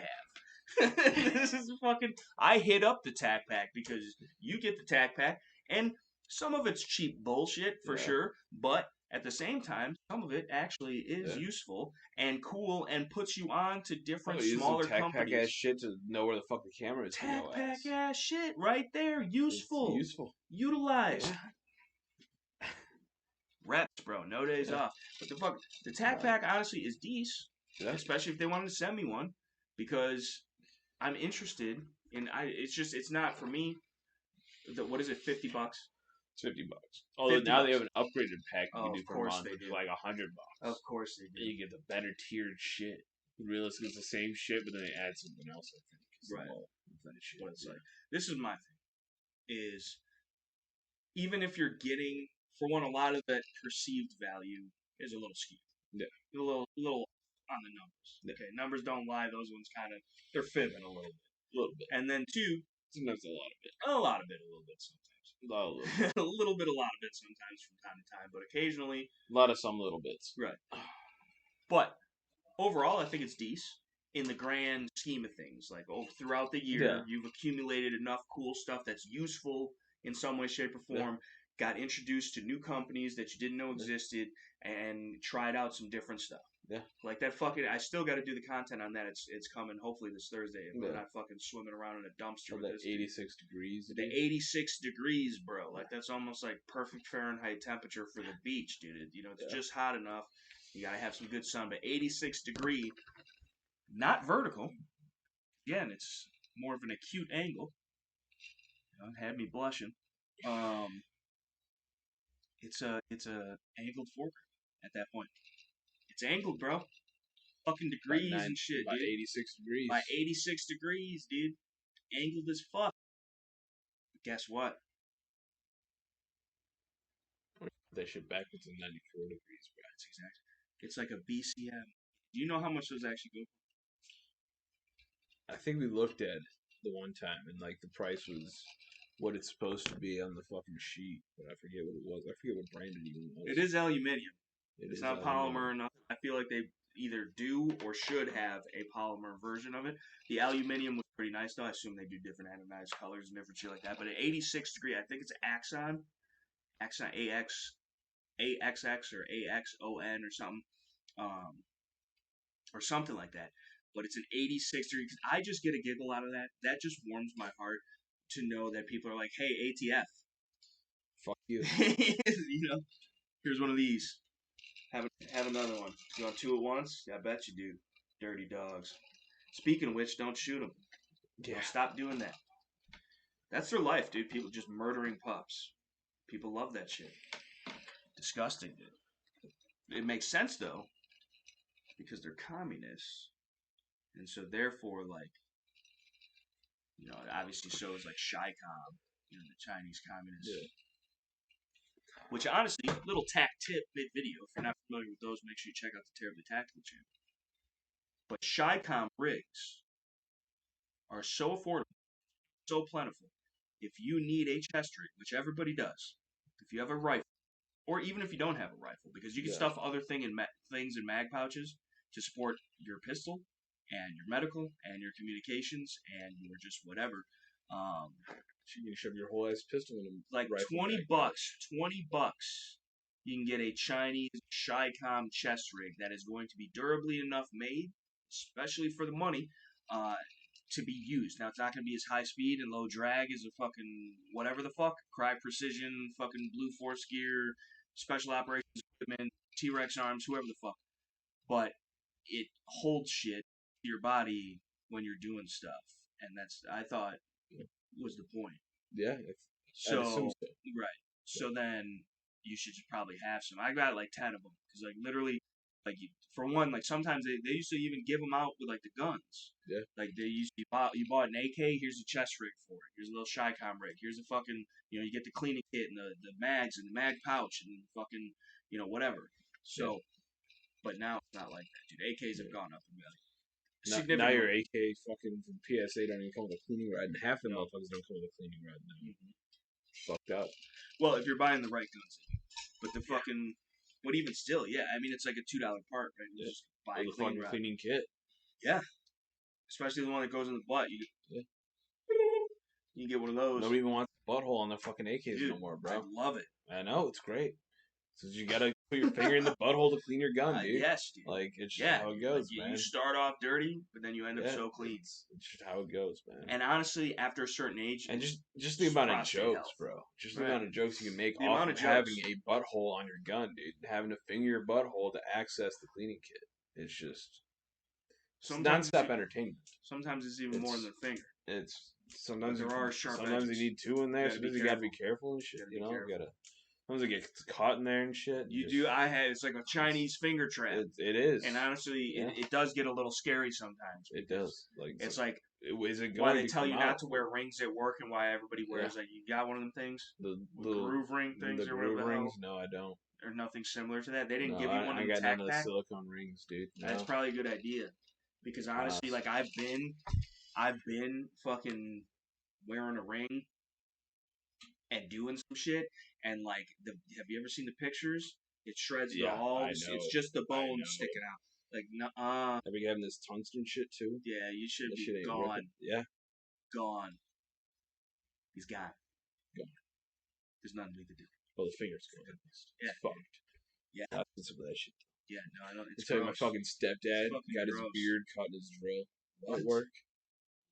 have. This is fucking. I hit up the Tack Pack because you get the Tack Pack, and some of it's cheap bullshit for sure, but at the same time, some of it actually is useful and cool and puts you on to different smaller companies. Tack Pack ass shit to know where the fuck the camera is. Tack Pack ass shit right there. Useful. It's useful. Utilized. Yeah. Reps, bro. No days off. But the Tack Pack honestly is decent, especially if they wanted to send me one, because I'm interested in. It's not for me. What is it? $50? It's $50. Although now they have an upgraded pack you can do for a month, which is like $100. Of course they do. You get the better tiered shit. Realistically, it's the same shit, but then they add something else, I think. Right. But it's like, this is my thing. Is even if you're getting, for one, a lot of that perceived value is a little skewed. Yeah. A little on the numbers. Yeah. Okay, numbers don't lie. Those ones kind of, they're fibbing a little bit. And then two, sometimes a lot of it. A lot of it, a little bit sometimes. A little bit, a lot of it sometimes from time to time, but occasionally. A lot of some little bits. Right. But overall, I think it's decent in the grand scheme of things. Like, throughout the year, you've accumulated enough cool stuff that's useful in some way, shape, or form. Got introduced to new companies that you didn't know existed, and tried out some different stuff. Yeah. Like that fucking, I still got to do the content on that. It's coming hopefully this Thursday. If we're not fucking swimming around in a dumpster with this. 86 degrees. The 86 degrees, bro. Like that's almost like perfect Fahrenheit temperature for the beach, dude. You know, it's just hot enough. You got to have some good sun. But 86 degree, not vertical. Again, it's more of an acute angle. You know, it had me blushing. It's a angled foreground at that point. It's angled, bro. Fucking degrees and shit, by dude. 86 degrees. By 86 degrees, dude. Angled as fuck. But guess what? That shit backwards in 94 degrees, bro. That's exactly. It's like a BCM. Do you know how much those actually go for? I think we looked at it the one time, and like the price was what it's supposed to be on the fucking sheet, but I forget what it was. I forget what brand it even was. It is aluminium. It's not polymer enough. I feel like they either do or should have a polymer version of it. The aluminium was pretty nice, though. I assume they do different anodized colors and different shit like that. But at 86 degree, I think it's Axon AXX or AXON or something like that. But it's an 86 degree. I just get a giggle out of that. That just warms my heart to know that people are like, hey, ATF. Fuck you. You know, here's one of these. Have another one. You want two at once? Yeah, I bet you do. Dirty dogs. Speaking of which, don't shoot them. Yeah. Don't stop doing that. That's their life, dude. People just murdering pups. People love that shit. Disgusting, dude. It makes sense, though, because they're communists. And so, therefore, like, you know, it obviously shows, like, Chi-Com, you know, the Chinese communists. Yeah. Which, honestly, little tack tip mid-video. If you're not familiar with those, make sure you check out the Terriblytacticalchannel. But Chi-Com rigs are so affordable, so plentiful. If you need a chest rig, which everybody does, if you have a rifle, or even if you don't have a rifle, because you can stuff other things in mag pouches to support your pistol and your medical and your communications and your just whatever. You can shove your whole ass pistol in a like rifle $20. $20 you can get a Chinese Shycom chest rig that is going to be durably enough made, especially for the money, to be used. Now, it's not going to be as high speed and low drag as a fucking whatever the fuck, Cry Precision, fucking Blue Force gear, Special Operations Equipment, T-Rex arms, whoever the fuck. But it holds shit to your body when you're doing stuff. And that's, I thought, was the point. Yeah. So, so. right. So then you should probably have some. I got like 10 of them. Because, like, literally, like, for one, like, sometimes they used to even give them out with, like, the guns. Yeah. Like, you bought an AK, here's a chest rig for it. Here's a little Shycom rig. Here's a fucking, you get the cleaning kit and the mags and the mag pouch and fucking, whatever. So, but now it's not like that, dude. AKs have gone up in value. Now your AK fucking from PSA don't even come with a cleaning rod, and half the motherfuckers don't come with a cleaning rod now. Mm-hmm. Fucked up. Well, if you're buying the right guns, but the fucking, but even still, yeah. I mean, it's like a $2 part, right? You just buy a fucking cleaning kit. Yeah, especially the one that goes in the butt. You get one of those. Nobody even wants a butthole on their fucking AKs no more, bro. I love it. I know, it's great. So you gotta put your finger in the butthole to clean your gun, dude. Yes, dude. Like, it's just how it goes, man. You start off dirty, but then you end up so clean. It's just how it goes, man. And honestly, after a certain age... And just the amount of jokes, bro. Just the amount of jokes you can make off of having a butthole on your gun, dude. Having to finger your butthole to access the cleaning kit. It's just... non-stop entertainment. Sometimes it's even more than a finger. It's... Sometimes there are sharp Sometimes edges. you need two in there. Sometimes you gotta be careful and shit. You gotta... Sometimes it gets caught in there and shit. It's like a Chinese finger trap. It is. And honestly, it does get a little scary sometimes. It does. Like, it's like, is it going why they tell you not to wear rings at work and why everybody wears, like, you got one of them things? The groove ring things or whatever. Groove rings? No, I don't. Or nothing similar to that? They didn't give you one in the I got tack none of the pack? silicone rings, dude. No. That's probably a good idea. Because honestly, like, I've been fucking wearing a ring and doing some shit, and like, have you ever seen the pictures? It shreds the hulls. It's just the bone sticking out. Like, nuh-uh. Have you having this tungsten shit too? Yeah, you should be gone. Yeah, gone. He's gone. Gone. There's nothing we could do. Well, the finger's gone. Yeah, it's fucked. Yeah, that's some of that shit. Yeah, no, I don't. It's my fucking stepdad got his beard cut in his drill at work.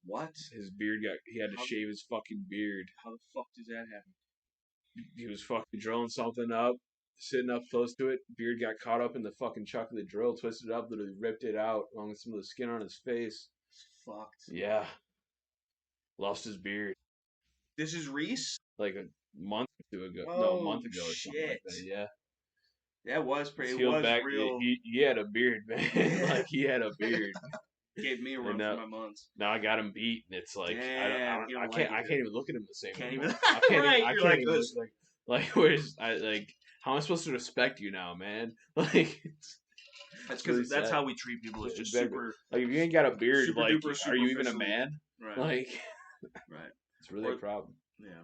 What? His beard he had to shave his fucking beard. How the fuck does that happen? He was fucking drilling something up, sitting up close to it. Beard got caught up in the fucking chuck of the drill, twisted it up, literally ripped it out along with some of the skin on his face. Fucked. Yeah. Lost his beard. This is Reese? Like a month or two ago. Oh, no, a month ago or something like that. Yeah. That was pretty. It was back, real. He had a beard, man. Like, he had a beard. Gave me a run for my months. Now I got him beat, and it's like, damn, I can't even look at him the same way. I can't even. Like, where's how am I supposed to respect you now, man? Like, that's because that's how we treat people. It's just super. Like, if you ain't got a beard, like, are you even a man? Right. Like, right. It's really a problem. Yeah.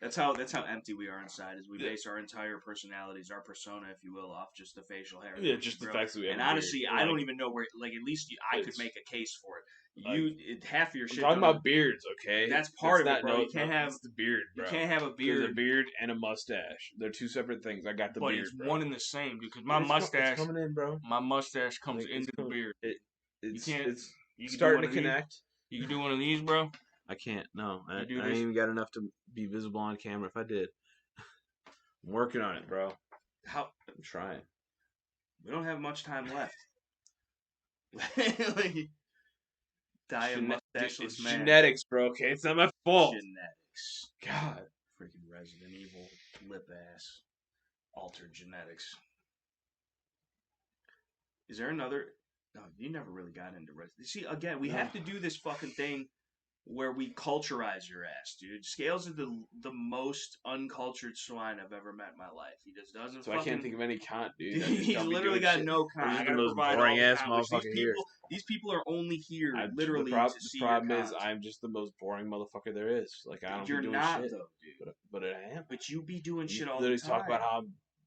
That's how empty we are inside. Is we base our entire personalities, our persona, if you will, off just the facial hair. Yeah, just the fact that we have. And honestly, I don't even know where. Like, at least I could make a case for it. Half of your shit. I'm talking about beards, okay? That's part of it, bro. You can't have the beard, bro. You can't have a beard. There's a beard and a mustache. They're two separate things. I got the beard, it's one and the same, because my mustache coming in, bro. My mustache comes into the beard. It's You starting to connect. You can do one of these, bro. I can't. No, I ain't even got enough to be visible on camera. If I did, I'm working on it, bro. I'm trying. We don't have much time left. Die a mustacheless man. Genetics, bro. Okay, it's not my fault. Genetics. God, freaking Resident Evil lip ass. Altered genetics. Is there another? No, you never really got into Resident. See, again, we have to do this fucking thing where we culturize your ass, dude. Scales is the most uncultured swine I've ever met in my life. He just doesn't. So I can't think of any con, dude. He's literally got no con. He's the most boring ass motherfucker here. These people are only here literally to see the problem is I'm just the most boring motherfucker there is. Like, I don't be doing shit. Though, dude. But I am. But you be doing shit all the time. Literally talk about how,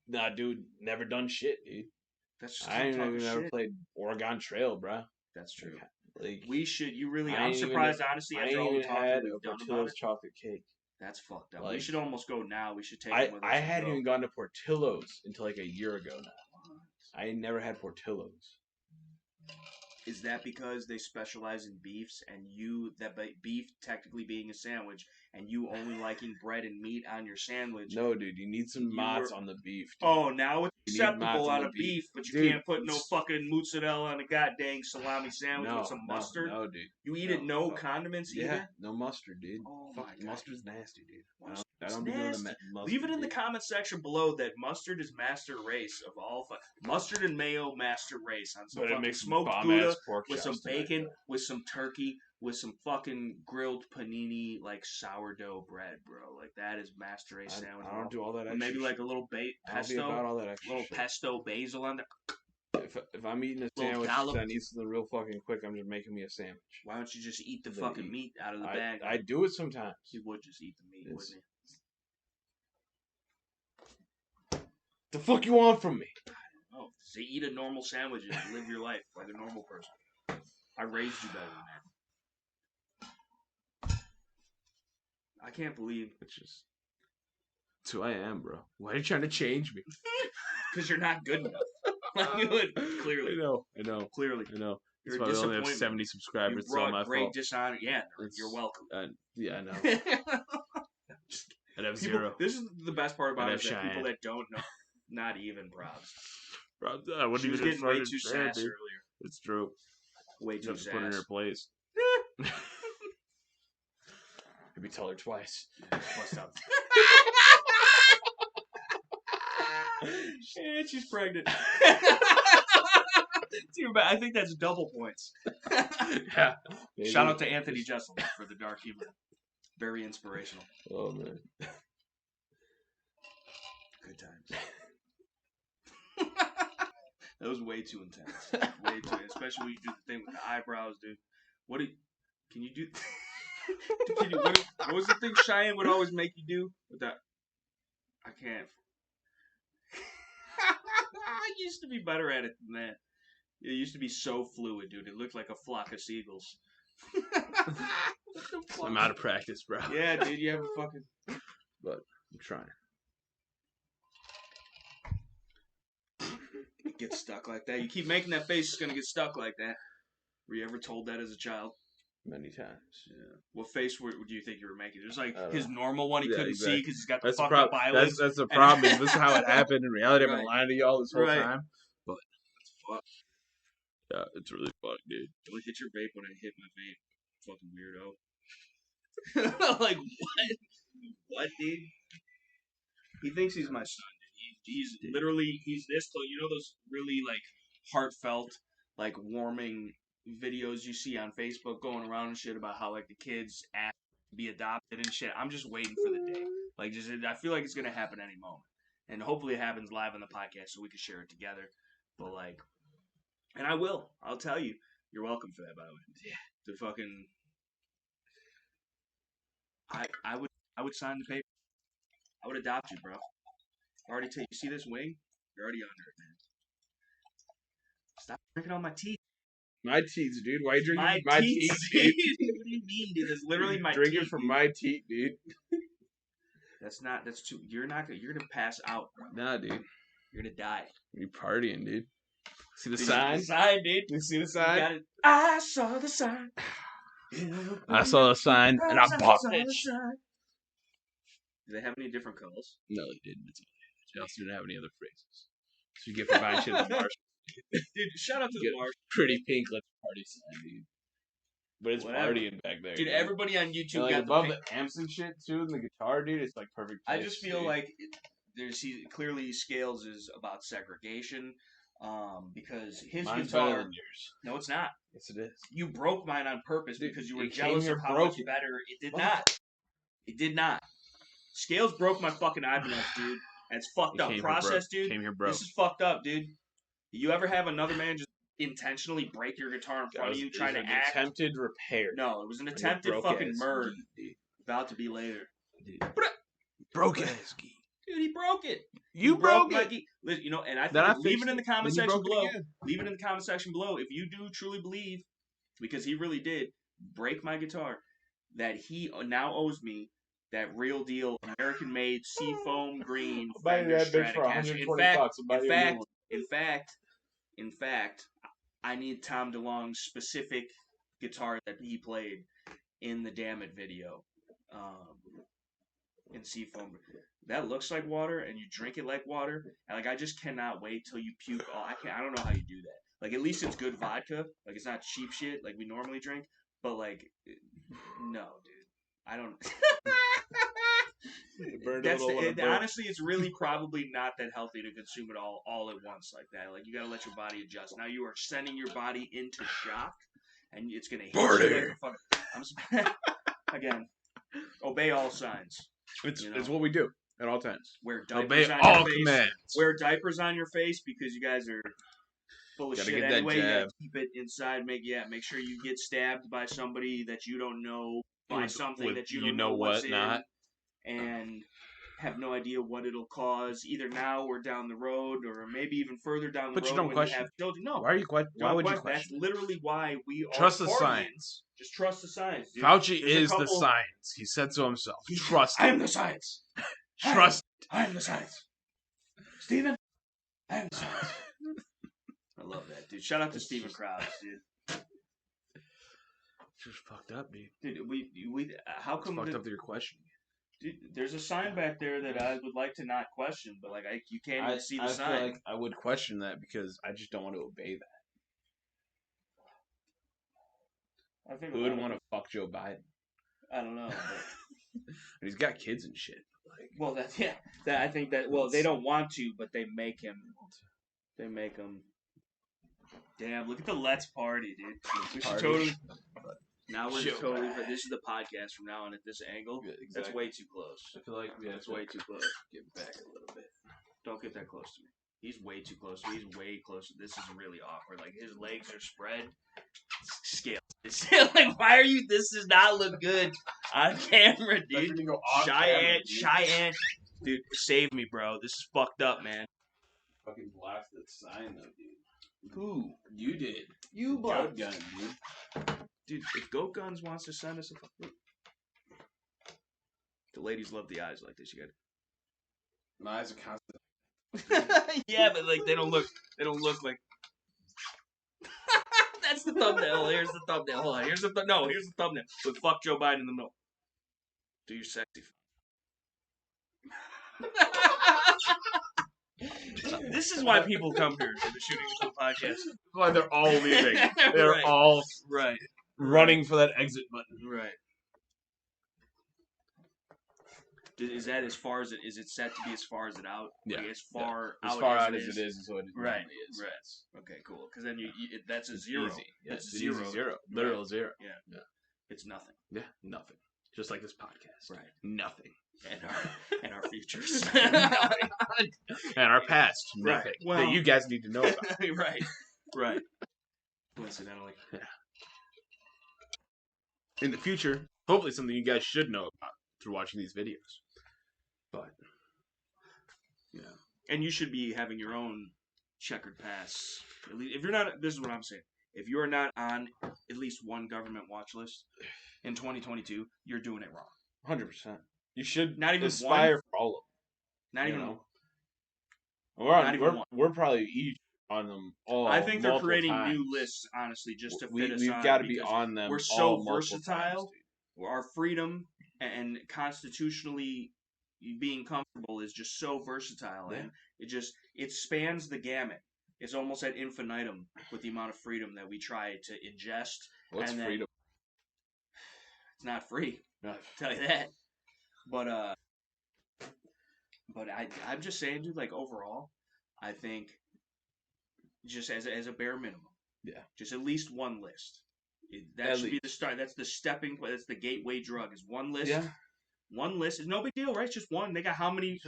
nah, dude, never done shit, dude. That's just I ain't even never played Oregon Trail, bro. That's true. Like, we should. You really? I'm surprised, honestly. After all we talked, we've done about it. Chocolate cake. That's fucked up. Like, we should almost go now. We should take them with us. I hadn't even gone to Portillo's until like a year ago now. I never had Portillo's. Is that because they specialize in beefs and beef technically being a sandwich and you only liking bread and meat on your sandwich? No, dude, you need some mozz on the beef. Dude. Oh, now it's acceptable on a beef, but you can't put no fucking mozzarella on a goddamn salami sandwich with some mustard. No, dude. You eat it no condiments either? Yeah, no mustard, dude. Oh my God. Mustard's nasty, dude. I don't be doing the mustard. Leave it in the comment section below that mustard is master race of all. Mustard and mayo master race on some fucking smoked Gouda with some bacon, with some turkey, with some fucking grilled panini like sourdough bread, bro. Like that is master race sandwich. I don't do all that extra. Maybe like a little pesto, about all that extra little pesto basil on there. If I'm eating a sandwich that needs something real fucking quick, I'm just making me a sandwich. Why don't you just eat the fucking meat out of the bag? I do it sometimes. You would just eat the meat, wouldn't you? The fuck you want from me? Oh, say eat a normal sandwich and live your life like a normal person. I raised you better than that. I can't believe it's just. That's who I am, bro. Why are you trying to change me? Because you're not good enough. Clearly. I know. Clearly. I know. You're That's why we only have 70 subscribers. It's all my fault. Dishonor. Yeah, you're welcome. Yeah, I know. I'd have zero. This is the best part about it, that people that don't know, not even props. I wouldn't even getting way too sass earlier. It's true. Way too sass. Put her in her place. Maybe tell her twice. Bust up. And she's pregnant. I think that's double points. Yeah. Shout out to Anthony Jesselman for the dark humor. Very inspirational. Oh man. Good times. That was way too intense. Way too, especially when you do the thing with the eyebrows, dude. Can you do? What was the thing Cheyenne would always make you do with that? I can't. I used to be better at it than that. It used to be so fluid, dude. It looked like a flock of seagulls. I'm out of practice, bro. Yeah, dude, you have a fucking... But I'm trying. It gets stuck like that. You keep making that face, it's gonna get stuck like that. Were you ever told that as a child? Many times. Yeah. What face do you think you were making? There's like his normal one he couldn't see because he's got the that's fucked up eyelids. That's the problem. This is how it happened. In reality, I've been lying to y'all this whole time. But it's fucked. Yeah, it's really fucked, dude. Don't hit your vape when I hit my vape. Fucking weirdo. Like, what? What, dude? He thinks he's my son, dude. He's literally, he's this close. You know those really, like, heartfelt, like, warming videos you see on Facebook going around and shit about how, like, the kids ask to be adopted and shit? I'm just waiting for the day. Like, I feel like it's going to happen any moment. And hopefully it happens live on the podcast so we can share it together. But, like, and I will. I'll tell you. You're welcome for that, by the way. Yeah. The fucking... I would sign the paper. I would adopt you, bro. Already you see this wing? You're already under it, man. Stop drinking on my teeth. My teeth, dude. Why are you drinking my teeth? Dude? What do you mean, dude? It's literally my teeth. Drinking from my teeth, dude. That's too... You're gonna pass out, bro. Nah, dude. You're gonna die. You partying, dude. See the sign? The sign, dude. You see the sign? I saw the sign. I saw the sign, and I bought it. Do they have any different colors? No, they didn't. They also didn't have any other phrases. So you get for buying shit at the Marshall. Dude, shout out to the Marshall. Pretty pink, let's party sign, dude. But it's partying back there. Dude, everybody on YouTube got above the amps and shit, too, and the guitar, dude. It's like perfect. I just feel like clearly Scales is about segregation. Because his Mine's guitar... better than yours. No, it's not. Yes, it is. You broke mine on purpose because you were jealous of how much better... It did not. It did not. Scales broke my fucking eyebrows, dude. That's fucked up. Process, dude. Came here broke. This is fucked up, dude. You ever have another man just intentionally break your guitar in front of you trying to act? Attempted repair. No, it was an attempted fucking murder. About to be later. Dude. Broke it. Dude, he broke it. You broke it. You know, and I think leave it in the comment section below. Leave it in the comment section below if you do truly believe, because he really did break my guitar, that he now owes me that real deal American-made seafoam green Buy Fender that bitch for Stratocaster. $120. In fact, I need Tom DeLonge's specific guitar that he played in the Damn It video. In seafoam. That looks like water, and you drink it like water. And like, I just cannot wait till you puke. I don't know how you do that. Like, at least it's good vodka. Like, it's not cheap shit like we normally drink. But like, no, dude, I don't. Honestly, it's really probably not that healthy to consume it all at once like that. Like, you gotta let your body adjust. Now you are sending your body into shock, and it's gonna hit you like a fucking. Again, obey all signs. It's what we do at all times. Wear diapers on your face. Commands. Wear diapers on your face because you guys are full of shit anyway. You gotta keep it inside. Make sure you get stabbed by somebody that you don't know, by something that you don't know what's in, and have no idea what it'll cause, either now or down the road, or maybe even further down the road. But you don't question. No. Why would you question? That's literally why we trust the science. Just trust the science, dude. Fauci is the science. He said so himself. Trust I am the science. Trust. I am the science. Steven, I am the science. I love that, dude. Shout out to Steven Krause, dude. Just fucked up, dude. Dude, we how come fucked up that you're questioning? Dude, there's a sign back there that I would like to not question, but like you can't even see the sign. I feel like I would question that because I just don't want to obey that. I think who would want to fuck Joe Biden? I don't know. But he's got kids and shit. Like, well, I think that. Well, they don't want to, but they make him. They make him. Damn! Look at the Let's Party, dude. We should totally. Now we're just totally. But this is the podcast from now on at this angle. Yeah, exactly. That's way too close. I feel like that's way too close. Get back a little bit. Don't get that close to me. He's way too close to me. He's way closer. This is really awkward. Like, his legs are spread. Scale. Like, why are you? This does not look good on camera, dude. Cheyenne. Dude, save me, bro. This is fucked up, man. Fucking blast that sign, though, dude. Who? You did. You blocked. Gun, dude. Dude, if Goat Guns wants to send us a fucking... The ladies love the eyes like this. You got. My eyes are constant. Yeah, but like they don't look like. That's the thumbnail. Here's the thumbnail. Hold on. Here's the thumbnail with "fuck Joe Biden" in the middle. Do your sexy. This is why people come here to the Shooting the Poop podcast. That's why they're all leaving. They're all running for that exit button. Right. Is that as far as it is? It set to be as far as it out? Yeah. Like as far out as it is, is what it right. is. Right. Okay, cool. Because then that's a zero. Easy. Yeah, that's zero. Zero. Literal right. Zero. Yeah. It's nothing. Yeah. Nothing. Just like this podcast. Right. Nothing. And our futures. And our past. Nothing. Right. Well, that you guys need to know about. Right. Coincidentally. Yeah. In the future, hopefully something you guys should know about through watching these videos. But yeah, and you should be having your own checkered pass. At least, if you're not, this is what I'm saying. If you are not on at least one government watch list in 2022, you're doing it wrong. 100%. You should not even aspire one, for all of them. Not even one. We're probably each on them all. I think they're creating times. new lists, honestly, just to fit us on. We've got to be on them. We're so versatile. Times, our freedom and constitutionally being comfortable is just so versatile, and it spans the gamut. It's almost at infinitum with the amount of freedom that we try to ingest. What's freedom? It's not free. I'll tell you that. But I'm just saying, dude. Like overall, I think just as a bare minimum, just at least one list. That should be the start. That's the stepping. That's the gateway drug. Is one list. Yeah. One list is no big deal, right? It's just one. They got how many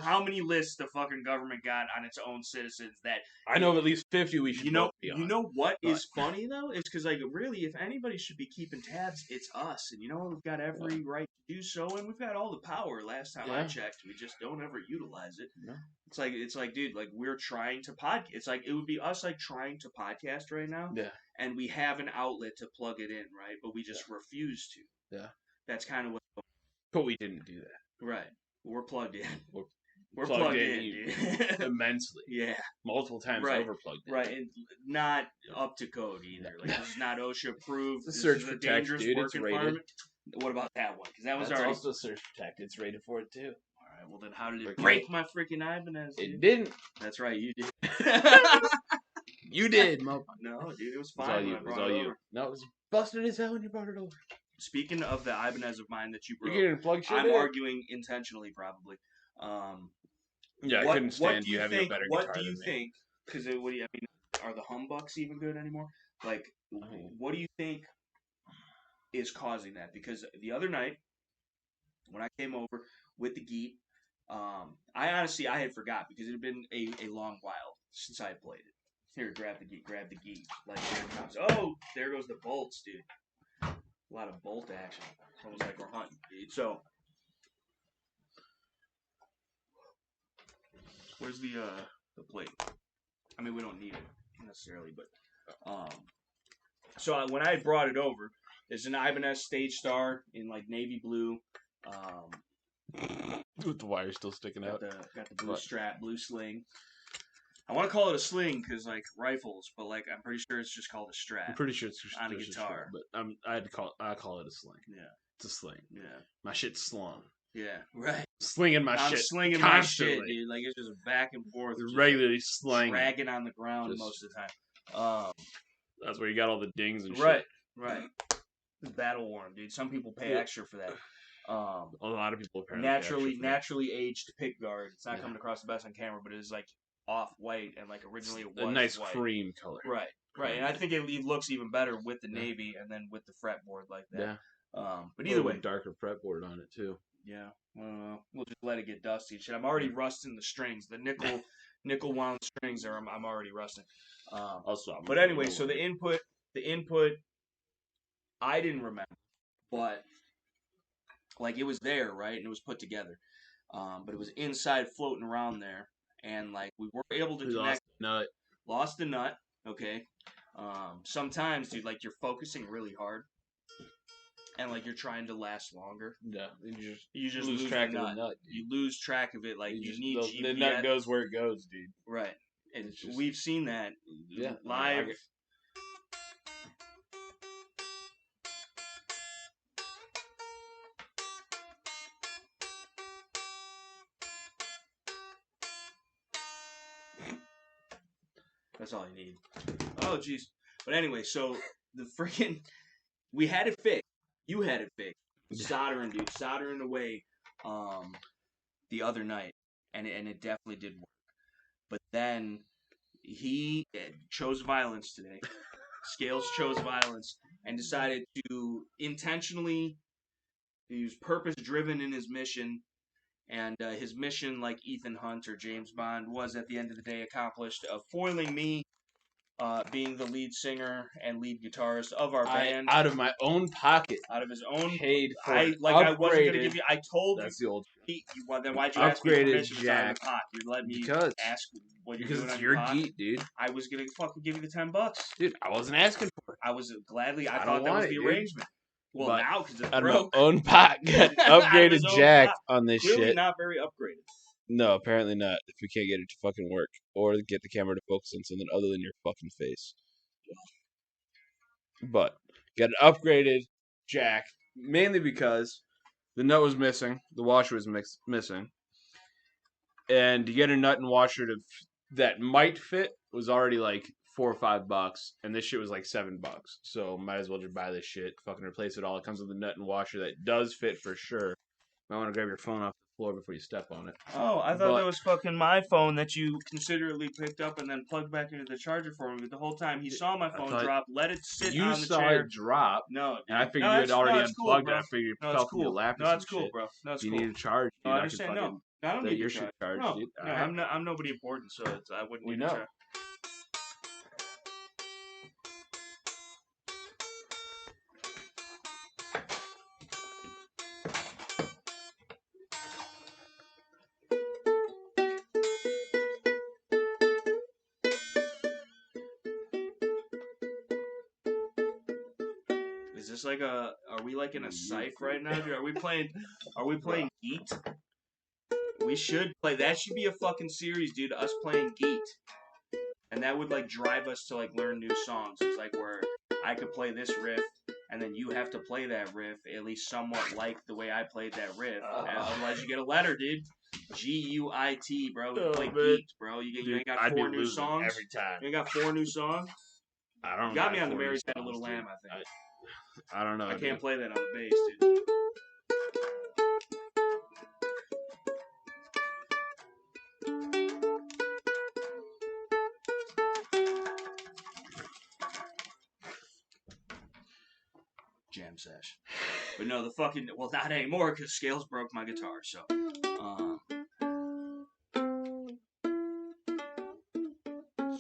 lists the fucking government got on its own citizens that I know of at least 50 we should be on. You know what is funny though? Is because like really, if anybody should be keeping tabs, it's us. And you know what? We've got every right to do so, and we've got all the power. Last time I checked, we just don't ever utilize it. No. It's like, dude, like we're trying to podcast. It's like it would be us like trying to podcast right now. Yeah. And we have an outlet to plug it in, right? But we just refuse to. Yeah. That's kind of what. But we didn't do that. Right. We're plugged in. We're plugged in, dude. Immensely. Yeah. Multiple times over plugged in. Right, and not up to code either. Like, this is not OSHA approved. It's a this search is a protect, dangerous dude. work It's rated. environment. What about that one? Because that was That's already... also search protect. It's rated for it, too. All right, well, then how did it break my freaking Ibanez, dude? It didn't. That's right, you did. You did, motherfucker. No, dude, it was fine. It was all you. No, it was busted as hell when you brought it over. Speaking of the Ibanez of mine that you broke, you're getting plug shit I'm in? arguing intentionally, probably. Yeah, I couldn't stand you having a better guitar than me. What do you think? Because are the humbucks even good anymore? Like, what do you think is causing that? Because the other night, when I came over with the Geet, I had forgot because it had been a long while since I had played it. Here, grab the Geet. Like, here it comes. Oh, there goes the bolts, dude. A lot of bolt action. It's almost like we're hunting, dude. So, where's the plate? I mean, we don't need it necessarily, but so when I brought it over, there's an Ibanez Stage Star in like navy blue, with the wire still sticking out. Got the blue strap, blue sling. I want to call it a sling because like rifles, but like I'm pretty sure it's just called a strap. I'm pretty sure it's just on a guitar, but I call it a sling. Yeah, it's a sling. Yeah, my shit's slung. Yeah, right. Slinging my shit. Slinging constantly. my shit, dude. Like it's just back and forth. Regularly slinging. Dragging on the ground most of the time. That's where you got all the dings and shit. Right. It's battle worn, dude. Some people pay extra for that. A lot of people apparently naturally aged pick guard. It's not coming across the best on camera, but it is like off white and like originally it was a nice white. Cream color. Right. And I think it looks even better with the navy and then with the fretboard like that. Yeah. But either way, darker fretboard on it too. Yeah. We'll just let it get dusty and shit. I'm already rusting the strings. The nickel wound strings I'm already rusting. But anyway, so the input I didn't remember, but like it was there, right? And it was put together. But it was inside floating around there. And like we were able to connect. Lost the nut. Okay. Sometimes, dude, like you're focusing really hard. And like you're trying to last longer. Yeah. You just lose track of the nut. You lose track of it. Like you need GPS. The nut goes where it goes, dude. Right. And we've seen that live. That's all you need. Oh, jeez. But anyway, so the freaking... We had it fixed. You had it fixed. Soldering, dude. Soldering away the other night. And it definitely did work. But then he chose violence today. Scales chose violence. And decided to intentionally... He was purpose-driven in his mission. And his mission, like Ethan Hunt or James Bond, was at the end of the day accomplished of foiling me, being the lead singer and lead guitarist of our band. Out of my own pocket. Out of his own. Paid for I wasn't going to give you. I told that's you. That's the old. Then why'd you ask me permission Jack. to sign the pot? You let me ask what you're doing on it's your your pot? Geet, dude. I was going to fucking give you the $10. Dude, I wasn't asking for it. I was gladly. I thought that was the arrangement. Well, but now because it's out broke. Of my own pot, got upgraded jack on this Clearly shit. Not very upgraded. No, apparently not. If we can't get it to fucking work, or get the camera to focus on something other than your fucking face. But got an upgraded jack, mainly because the nut was missing, the washer was missing, and to get a nut and washer that might fit was already like $4 or $5, and this shit was like $7. So might as well just buy this shit, fucking replace it all. It comes with a nut and washer that does fit for sure. I want to grab your phone off the floor before you step on it. Oh, I thought that was fucking my phone that you considerately picked up and then plugged back into the charger for me. But the whole time he saw my phone drop, let it sit on the chair. You saw it drop. No, and I figured you had already unplugged it. I figured you fell from your lap. No, it's cool, bro. No, it's cool. You need a charge. No, I understand. No, I don't need your shit charged. No, dude. no, I'm nobody important, so I wouldn't need a charge. this like a? Are we like in a cypher right now, dude? Are we playing Geet? We should play. That should be a fucking series, dude. Us playing Geet, and that would like drive us to like learn new songs. It's like where I could play this riff, and then you have to play that riff at least somewhat like the way I played that riff. Otherwise, you get a letter, dude. G.U.A.T, bro. You play Geet, bro. You ain't got 4 new songs every time. You ain't got 4 new songs. I don't. You got me on the Mary's Had a Little Lamb, I think. I don't know. I can't play that on the bass, dude. Jam sesh. But no, well, not anymore because Scales broke my guitar, so.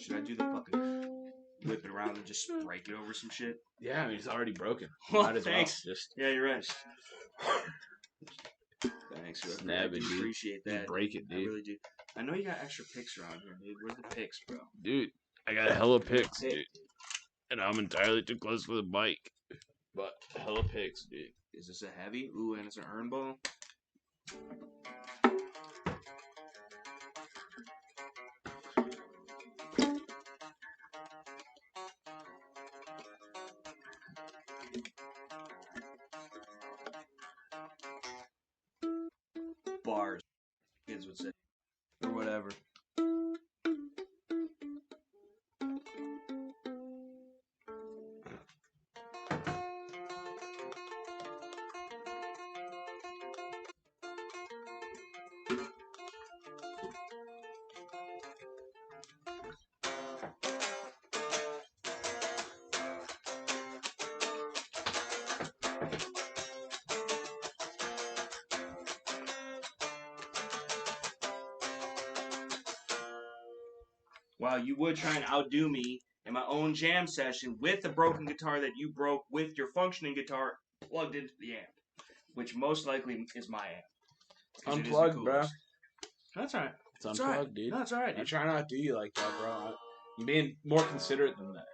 Should I do the fucking whip it around and just break it over some shit? Yeah, I mean, it's already broken. Well, thanks. Well. Yeah, you're right. Thanks, Snap it, dude. Appreciate that. You break it, dude. I really do. I know you got extra picks around here, dude. Where's the picks, bro? Dude, I got hella picks, dude. And I'm entirely too close to the mic. But hella picks, dude. Is this a heavy? Ooh, and it's an urn ball. Bars, kids would say, or whatever. Wow, you would try and outdo me in my own jam session with the broken guitar that you broke with your functioning guitar plugged into the amp, which most likely is my amp. Unplugged, bro. That's alright. It's unplugged, right. Dude. No, it's alright. I try not to do you like that, bro. You're being more considerate than that.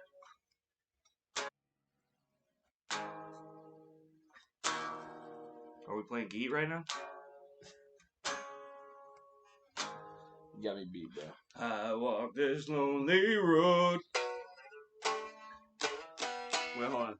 Are we playing Geet right now? You got me beat, bro. I walk this lonely road. Wait, hold on.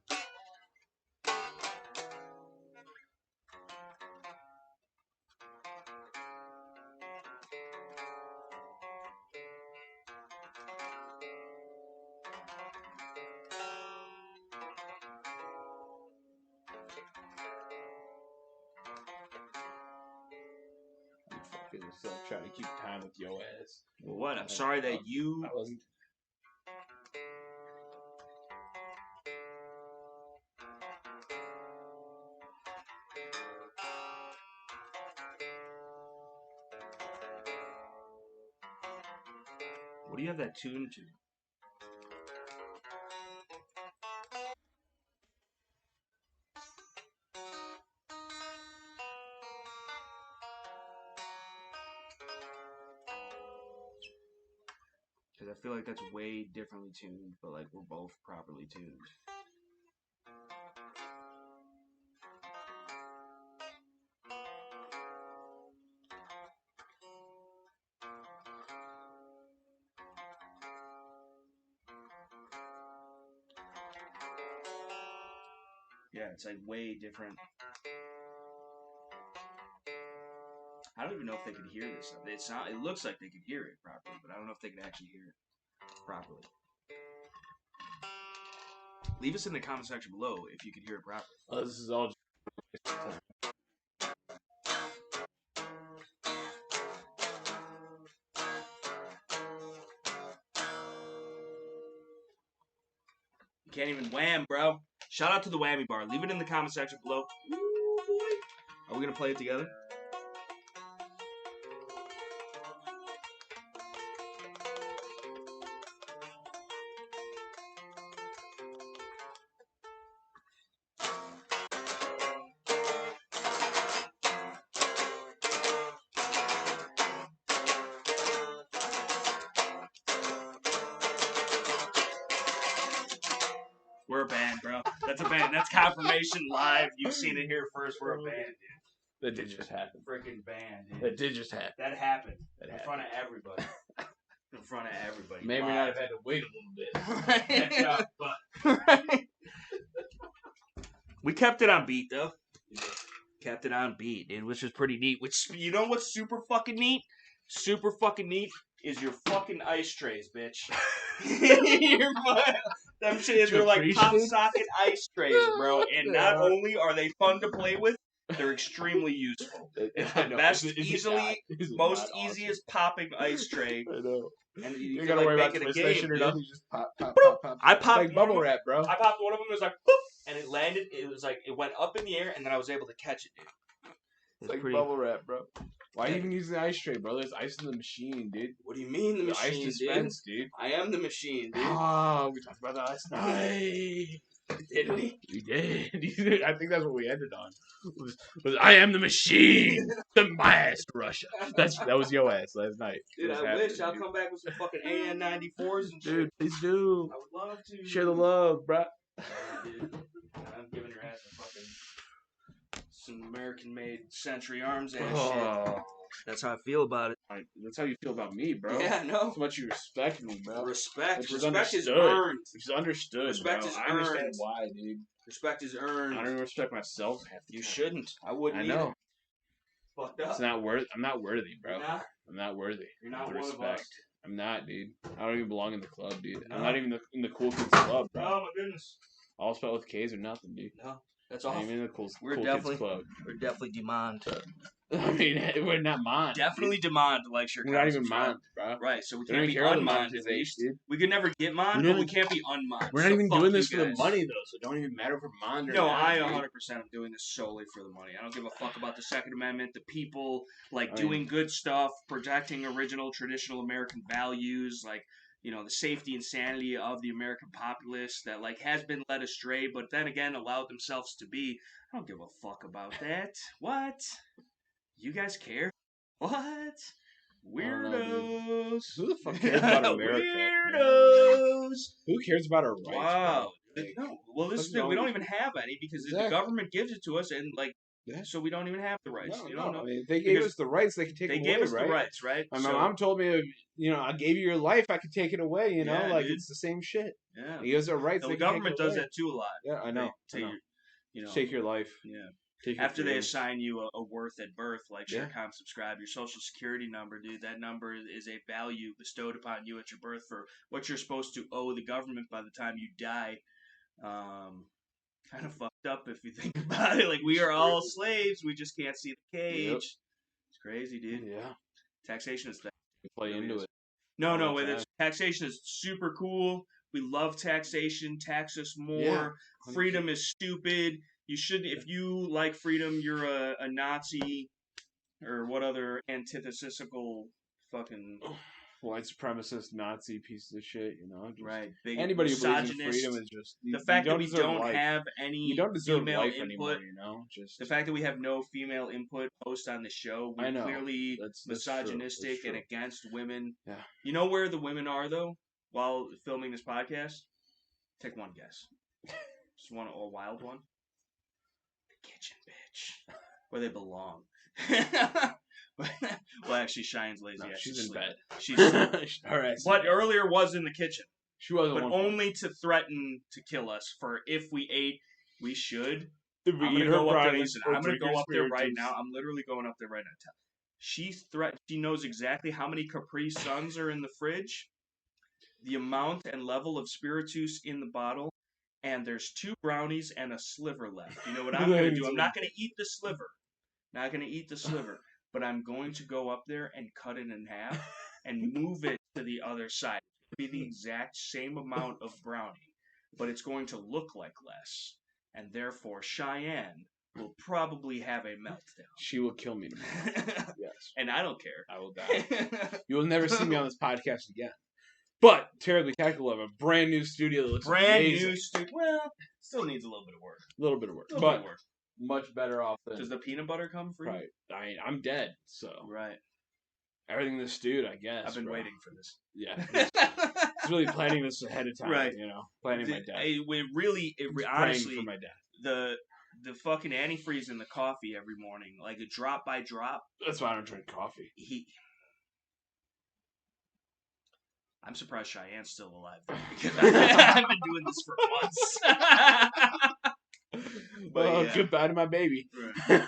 Trying to keep time with your ass. Well, what? I'm sorry that you. I wasn't. What do you have that tuned to? Because I feel like that's way differently tuned, but like we're both properly tuned. Yeah, it's like way different. I don't even know if they could hear this. It looks like they could hear it properly, but I don't know if they could actually hear it properly. Leave us in the comment section below if you could hear it properly. Oh, this is all. You can't even wham, bro. Shout out to the whammy bar. Leave it in the comment section below. Ooh, boy. Are we gonna play it together? We're a band, bro. That's a band. That's confirmation live. You've seen it here first. We're a band, dude. That did just happen. Freaking band, dude. That did just happen. That happened. In front of everybody. In front of everybody. Maybe live. not have had to wait a little bit. Catch up, but we kept it on beat, though. Kept it on beat, dude, which is pretty neat. Which, you know what's super fucking neat? Super fucking neat is your fucking ice trays, bitch. Them shit, they're like pop socket ice trays, bro. And not only are they fun to play with, they're extremely useful. It's the best, most easiest popping ice tray. I know. And you gotta like, worry make about it a game, or nothing. You just pop. I popped like bubble wrap, bro. I popped one of them. It was like, boop, and it landed. It was like it went up in the air, and then I was able to catch it, dude. It's like bubble wrap, bro. Why even use the ice tray, bro? There's ice in the machine, dude. What do you mean the machine, ice dispense, dude? I am the machine, dude. Oh, we talked about that last night. Did we? We did. I think that's what we ended on. Was I am the machine. The mass Russia. That was your ass last night. Dude, I wish I'll come back with some fucking AN94s and shit. Dude, please do. I would love to. Share the love, bro. Dude. I'm giving your ass some American-made Century Arms ass shit. That's how I feel about it. That's how you feel about me, bro. Yeah, I know. That's how much you respect me, bro. Respect is understood. earned. Which is understood, Respect bro. is I understand earned. why, dude. Respect is earned. I don't even respect myself half the You time. shouldn't. I wouldn't. I know. Either. Fucked up. It's not worth. I'm not worthy, bro. I'm not worthy. You're not the one respect. of us. I'm not, dude. I don't even belong in the club, dude. No. I'm not even in the cool kids club, bro. Oh my goodness. All spelled with K's or nothing, dude. No, that's awful. I'm in the cool We're kids club. We're definitely demand. I mean, we're not mine. Definitely demand like your. We're not even mine, bro. Right, so we can't be unmanned at least. Dude. We could never get mine, but we can't be unmanned. We're not even doing this for the money, though, so it don't even matter if we're mine or not. No, I 100% am doing this solely for the money. I don't give a fuck about the Second Amendment, the people, doing good stuff, protecting original traditional American values, the safety and sanity of the American populace that, has been led astray, but then again allowed themselves to be. I don't give a fuck about that. What? You guys care? What? Weirdos. Who the fuck cares about America? Weirdos. Who cares about our rights? Wow. No. Well, this is we don't even have any because the government gives it to us, and so we don't even have the rights. No. I mean, if they gave us the rights, they could take it away, right? They gave us the rights, right? My mom told me, I gave you your life, I could take it away. Yeah, it's the same shit. Yeah. He gives our rights. The government does that too a lot. Yeah, I know. Take your life. Yeah. After they assign you a worth at birth, ShareCom subscribe, your social security number, dude, that number is a value bestowed upon you at your birth for what you're supposed to owe the government by the time you die. Kind of fucked up if you think about it. We are all slaves, we just can't see the cage. Yep. It's crazy, dude. Yeah. Taxation is that. Play into it. No, taxation is super cool. We love taxation. Tax us more. Yeah, freedom is stupid. You should, if you like freedom, you're a Nazi, or what other antithesical fucking white supremacist Nazi pieces of shit, right. Big anybody who believes in freedom is just the fact that we don't have any you don't deserve female life input. Anymore, just the fact that we have no female input post on the show. We're clearly misogynistic and against women. Yeah. You know where the women are though while filming this podcast? Take one guess. Just one, a wild one. Kitchen, bitch, where they belong. Well, actually, Cheyenne's lazy. No, she's in bed. She's all right. But earlier was in the kitchen. She was, but only to threaten to kill us. For if we ate, we should. I'm gonna go up there. Listen, I'm gonna go up there right now. I'm literally going up there right now. She knows exactly how many Capri Suns are in the fridge, the amount and level of spiritus in the bottle. And there's 2 brownies and a sliver left. You know what I'm going to do? I'm not going to eat the sliver. But I'm going to go up there and cut it in half and move it to the other side. It'll be the exact same amount of brownie, but it's going to look like less. And therefore, Cheyenne will probably have a meltdown. She will kill me tomorrow. Yes. And I don't care. I will die. You will never see me on this podcast again. But Terribly Tactical have a brand new studio that looks amazing. New studio. Well, still needs a little bit of work. A little bit of work. Much better off than... Does the peanut butter come free? Right. I'm dead, so... Right. Everything this dude, I guess. I've been waiting for this. Yeah. He's really planning this ahead of time, right? Planning my death. Honestly, for my death. The fucking antifreeze in the coffee every morning, like a drop by drop. That's why I don't drink coffee. I'm surprised Cheyenne's still alive because I've been doing this for months. Well, goodbye to my baby. Right.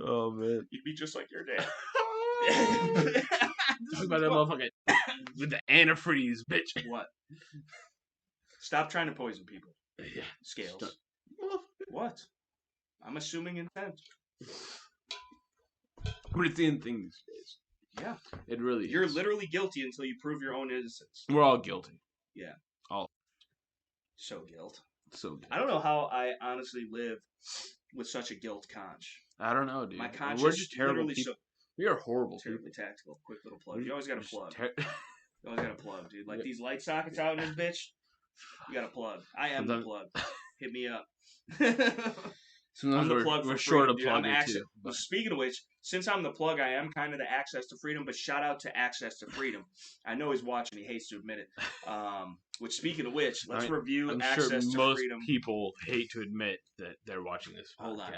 Oh man, you'd be just like your dad. Talk about that motherfucker with the antifreeze, bitch. What? Stop trying to poison people. Yeah. Scales. What? I'm assuming intent. But it's the end thing these days. Yeah. It really is. You're literally guilty until you prove your own innocence. We're all guilty. Yeah. All. So guilt. So guilt. I don't know how I honestly live with such a guilt conch. I don't know, dude. My conscience we're just terrible people. We are horrible Terribly people. tactical. Quick little plug. You always got to plug. You always got to plug, dude. Like these light sockets out in this bitch, you got to plug. I am the plug. Hit me up. Sometimes we're short of plugging too. But speaking of which, since I'm the plug, I am kind of the access to freedom. But shout out to Access to Freedom. I know he's watching. He hates to admit it. Which, speaking of which, let's review Access to most Freedom. People hate to admit that they're watching this podcast. Hold on.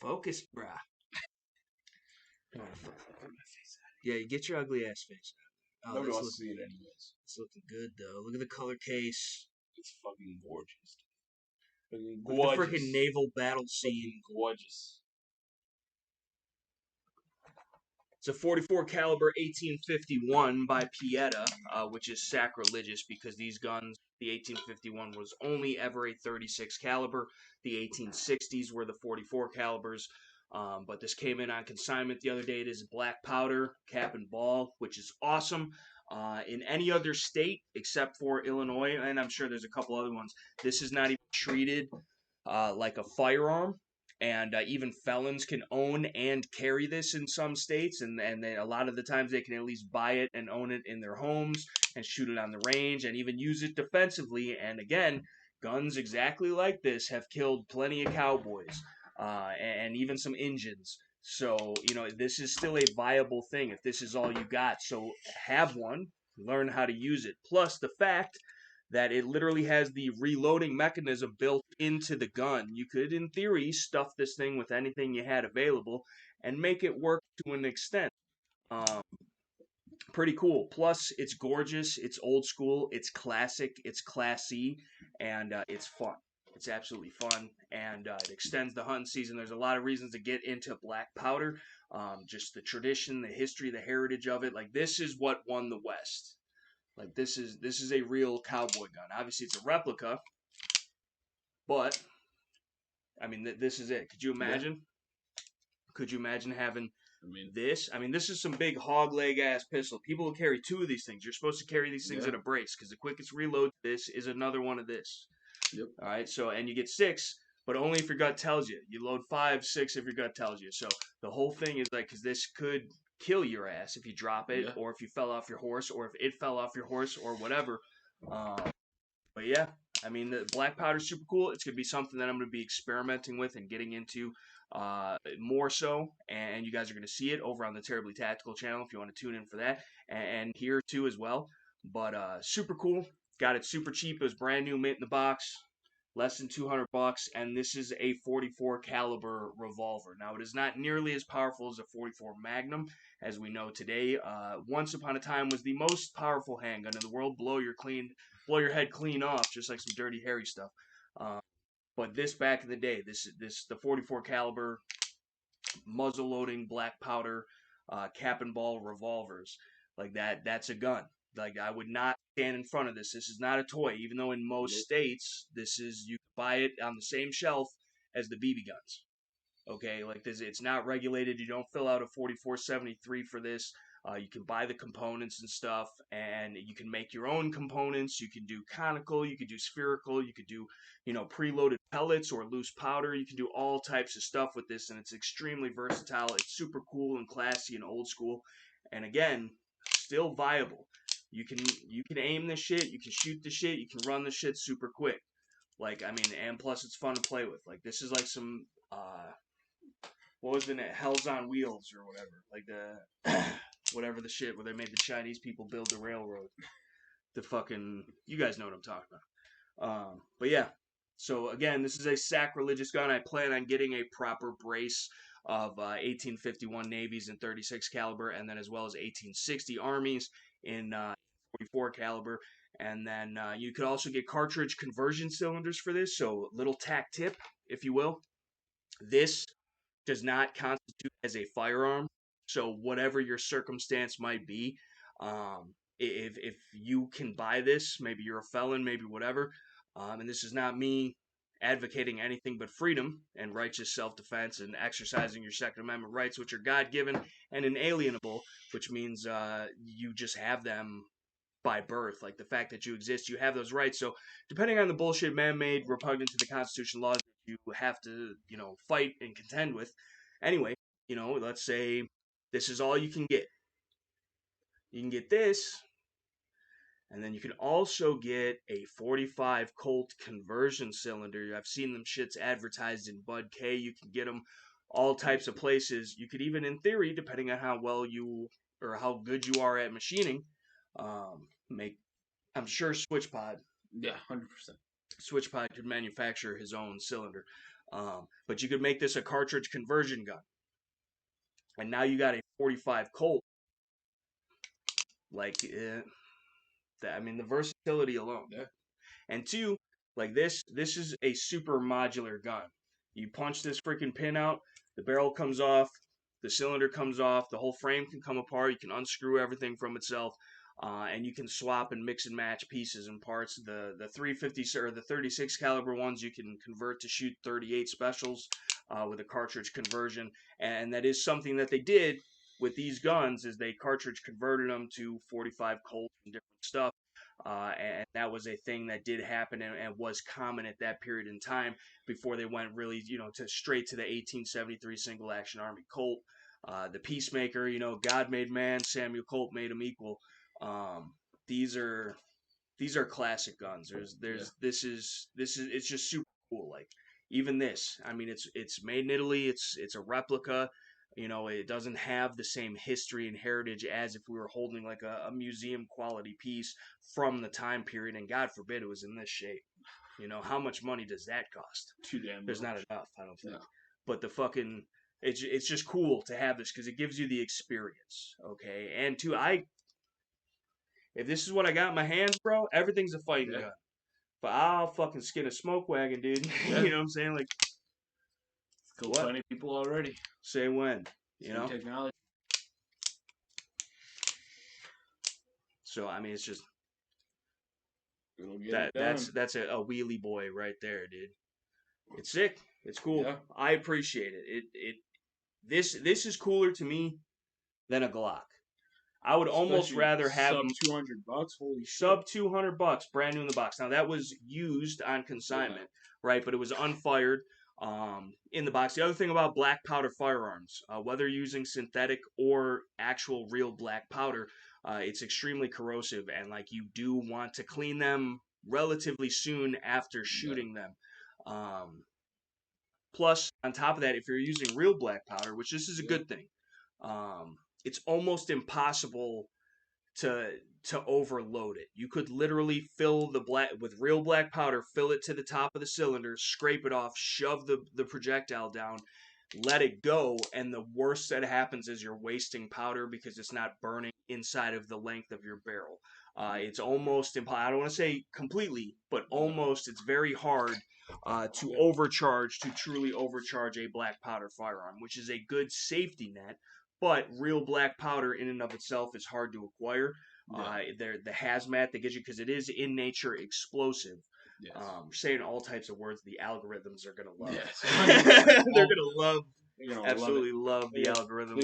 Focus, brah. Yeah, you get your ugly ass face out. Nobody wants to see it anyways. It's looking good though. Look at the color case. It's fucking gorgeous. Look at the freaking naval battle scene. Gorgeous. It's a 44 caliber 1851 by Pieta, which is sacrilegious because these guns, the 1851 was only ever a 36 caliber. The 1860s were the 44 calibers. But this came in on consignment the other day. It is black powder, cap and ball, which is awesome. In any other state except for Illinois, and I'm sure there's a couple other ones, this is not even treated like a firearm. And even felons can own and carry this in some states, and they, a lot of the times they can at least buy it and own it in their homes and shoot it on the range and even use it defensively. And again, guns exactly like this have killed plenty of cowboys and even some Injuns. So, this is still a viable thing if this is all you got. So have one, learn how to use it. Plus the fact that it literally has the reloading mechanism built into the gun. You could, in theory, stuff this thing with anything you had available and make it work to an extent. Pretty cool. Plus, it's gorgeous, it's old school, it's classic, it's classy, and it's fun. It's absolutely fun, and it extends the hunting season. There's a lot of reasons to get into black powder. Just the tradition, the history, the heritage of it. Like, this is what won the West. Like, this is a real cowboy gun. Obviously, it's a replica, but I mean, this is it. Could you imagine? Yeah. Could you imagine having this? I mean, this is some big hog leg ass pistol. People will carry 2 of these things. You're supposed to carry these things in a brace because the quickest reload to this is another one of this. Yep. All right. So, and you get 6, but only if your gut tells you. You load 5, 6 if your gut tells you. So the whole thing is like, because this could kill your ass if you drop it, or if you fell off your horse, or if it fell off your horse, or whatever. But yeah, I mean, the black powder is super cool. It's going to be something that I'm going to be experimenting with and getting into more so. And you guys are going to see it over on the Terribly Tactical channel if you want to tune in for that. And here too as well. But super cool. Got it super cheap. It was brand new, mint in the box. Less than $200, and this is a 44 caliber revolver. Now, it is not nearly as powerful as a 44 Magnum, as we know today. Once upon a time was the most powerful handgun in the world. Blow your head clean off, just like some Dirty Harry stuff. But this back in the day, the 44 caliber muzzle loading black powder cap and ball revolvers, like that's a gun. Like, I would not stand in front of this. This is not a toy, even though in most states, you can buy it on the same shelf as the BB guns. Okay, like this, it's not regulated. You don't fill out a 4473 for this. You can buy the components and stuff, and you can make your own components. You can do conical, you can do spherical, you could do, preloaded pellets or loose powder. You can do all types of stuff with this, and it's extremely versatile. It's super cool and classy and old school, and again, still viable. You can aim this shit, you can shoot the shit, you can run the shit super quick. Like, I mean, and plus it's fun to play with. Like, this is like some what was it, Hell's on Wheels or whatever. Like the whatever the shit where they made the Chinese people build the railroad. The fucking, you guys know what I'm talking about. But yeah. So again, this is a sacrilegious gun. I plan on getting a proper brace of 1851 Navies in 36 caliber, and then as well as 1860 Armies in 44 caliber. And then you could also get cartridge conversion cylinders for this, so little tack tip, if you will. This does not constitute as a firearm, so whatever your circumstance might be, if you can buy this, maybe you're a felon, maybe whatever, and this is not me advocating anything but freedom and righteous self-defense and exercising your Second Amendment rights, which are God-given and inalienable, which means you just have them by birth. Like, the fact that you exist, you have those rights. So depending on the bullshit man-made, repugnant to the Constitution laws you have to, fight and contend with. Anyway, let's say this is all you can get. You can get this, and then you can also get a 45 Colt conversion cylinder. I've seen them shits advertised in Bud K. You can get them all types of places. You could even, in theory, depending on how well you or how good you are at machining, make. I'm sure SwitchPod. Yeah, 100%. SwitchPod could manufacture his own cylinder, but you could make this a cartridge conversion gun, and now you got a 45 Colt. Like, I mean, the versatility alone. Yeah. And two, like this is a super modular gun. You punch this freaking pin out, the barrel comes off, the cylinder comes off, the whole frame can come apart. You can unscrew everything from itself, and you can swap and mix and match pieces and parts. The 350 or the 36 caliber ones you can convert to shoot 38 specials with a cartridge conversion, and that is something that they did with these guns, is they cartridge converted them to 45 Colts and different stuff. And that was a thing that did happen and was common at that period in time before they went really, to straight to the 1873 single action Army Colt. The Peacemaker, God made man, Samuel Colt made him equal. These are classic guns. This is it's just super cool. Like, even this, I mean, it's made in Italy. It's a replica. It doesn't have the same history and heritage as if we were holding like a museum quality piece from the time period, and God forbid it was in this shape. How much money does that cost? Too damn There's much. not enough, I don't think. No. But the fucking, it's just cool to have this because it gives you the experience, okay? And two, if this is what I got in my hands, bro, everything's a fighting gun. But I'll fucking skin a smoke wagon, dude. Yeah. You know what I'm saying? Like, killed 20 people already. Say when, Technology. So I mean, it's just that's a wheelie boy right there, dude. It's sick. It's cool. Yeah. I appreciate it. This is cooler to me than a Glock. I would almost rather have sub $200. Holy shit. Sub $200, brand new in the box. Now that was used on consignment, right? But it was unfired in the box. The other thing about black powder firearms, whether using synthetic or actual real black powder, it's extremely corrosive, and like, you do want to clean them relatively soon after shooting them. Plus, on top of that, if you're using real black powder, which this is a good thing, it's almost impossible to overload it. You could literally fill the black with real black powder, fill it to the top of the cylinder, scrape it off, shove the projectile down, let it go, and the worst that happens is you're wasting powder because it's not burning inside of the length of your barrel. It's almost impossible. I don't want to say completely, but almost. It's very hard to truly overcharge a black powder firearm, which is a good safety net. But real black powder in and of itself is hard to acquire. The hazmat that gives you, because it is in nature explosive. Yes. Saying all types of words the algorithms are gonna love. Yes. They're gonna love. Absolutely love the algorithm.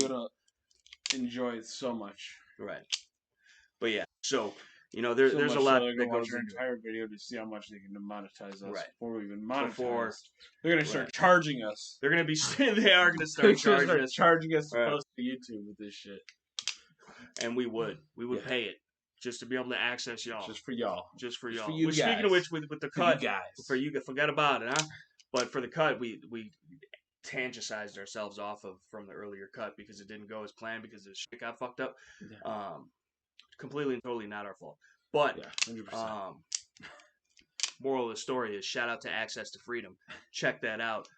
enjoy it so much. Right. But yeah, so there's a lot that goes into entire video to see how much they can monetize us. Right. Before we even monetize, they're gonna start charging us. They're gonna be. They are gonna start charging us. Charging us to post to YouTube with this shit. And we would pay it just to be able to access y'all. Just for y'all. For you guys. Speaking of which, with the cut, for you forget about it, huh? But for the cut, we tangentized ourselves off from the earlier cut because it didn't go as planned because the shit got fucked up. Yeah. Completely and totally not our fault. But 100%. Moral of the story is shout out to Access to Freedom. Check that out.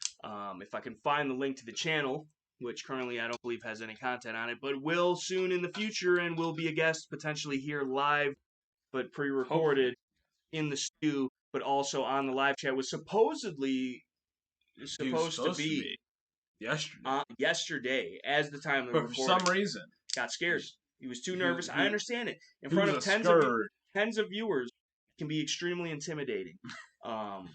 If I can find the link to the channel, which currently I don't believe has any content on it, but will soon in the future and will be a guest potentially here live, but pre-recorded in the stew, but also on the live chat, was supposed to be yesterday as the time of the recording. For some reason. Got scared. He was too nervous. I understand it. In front of tens of viewers can be extremely intimidating. All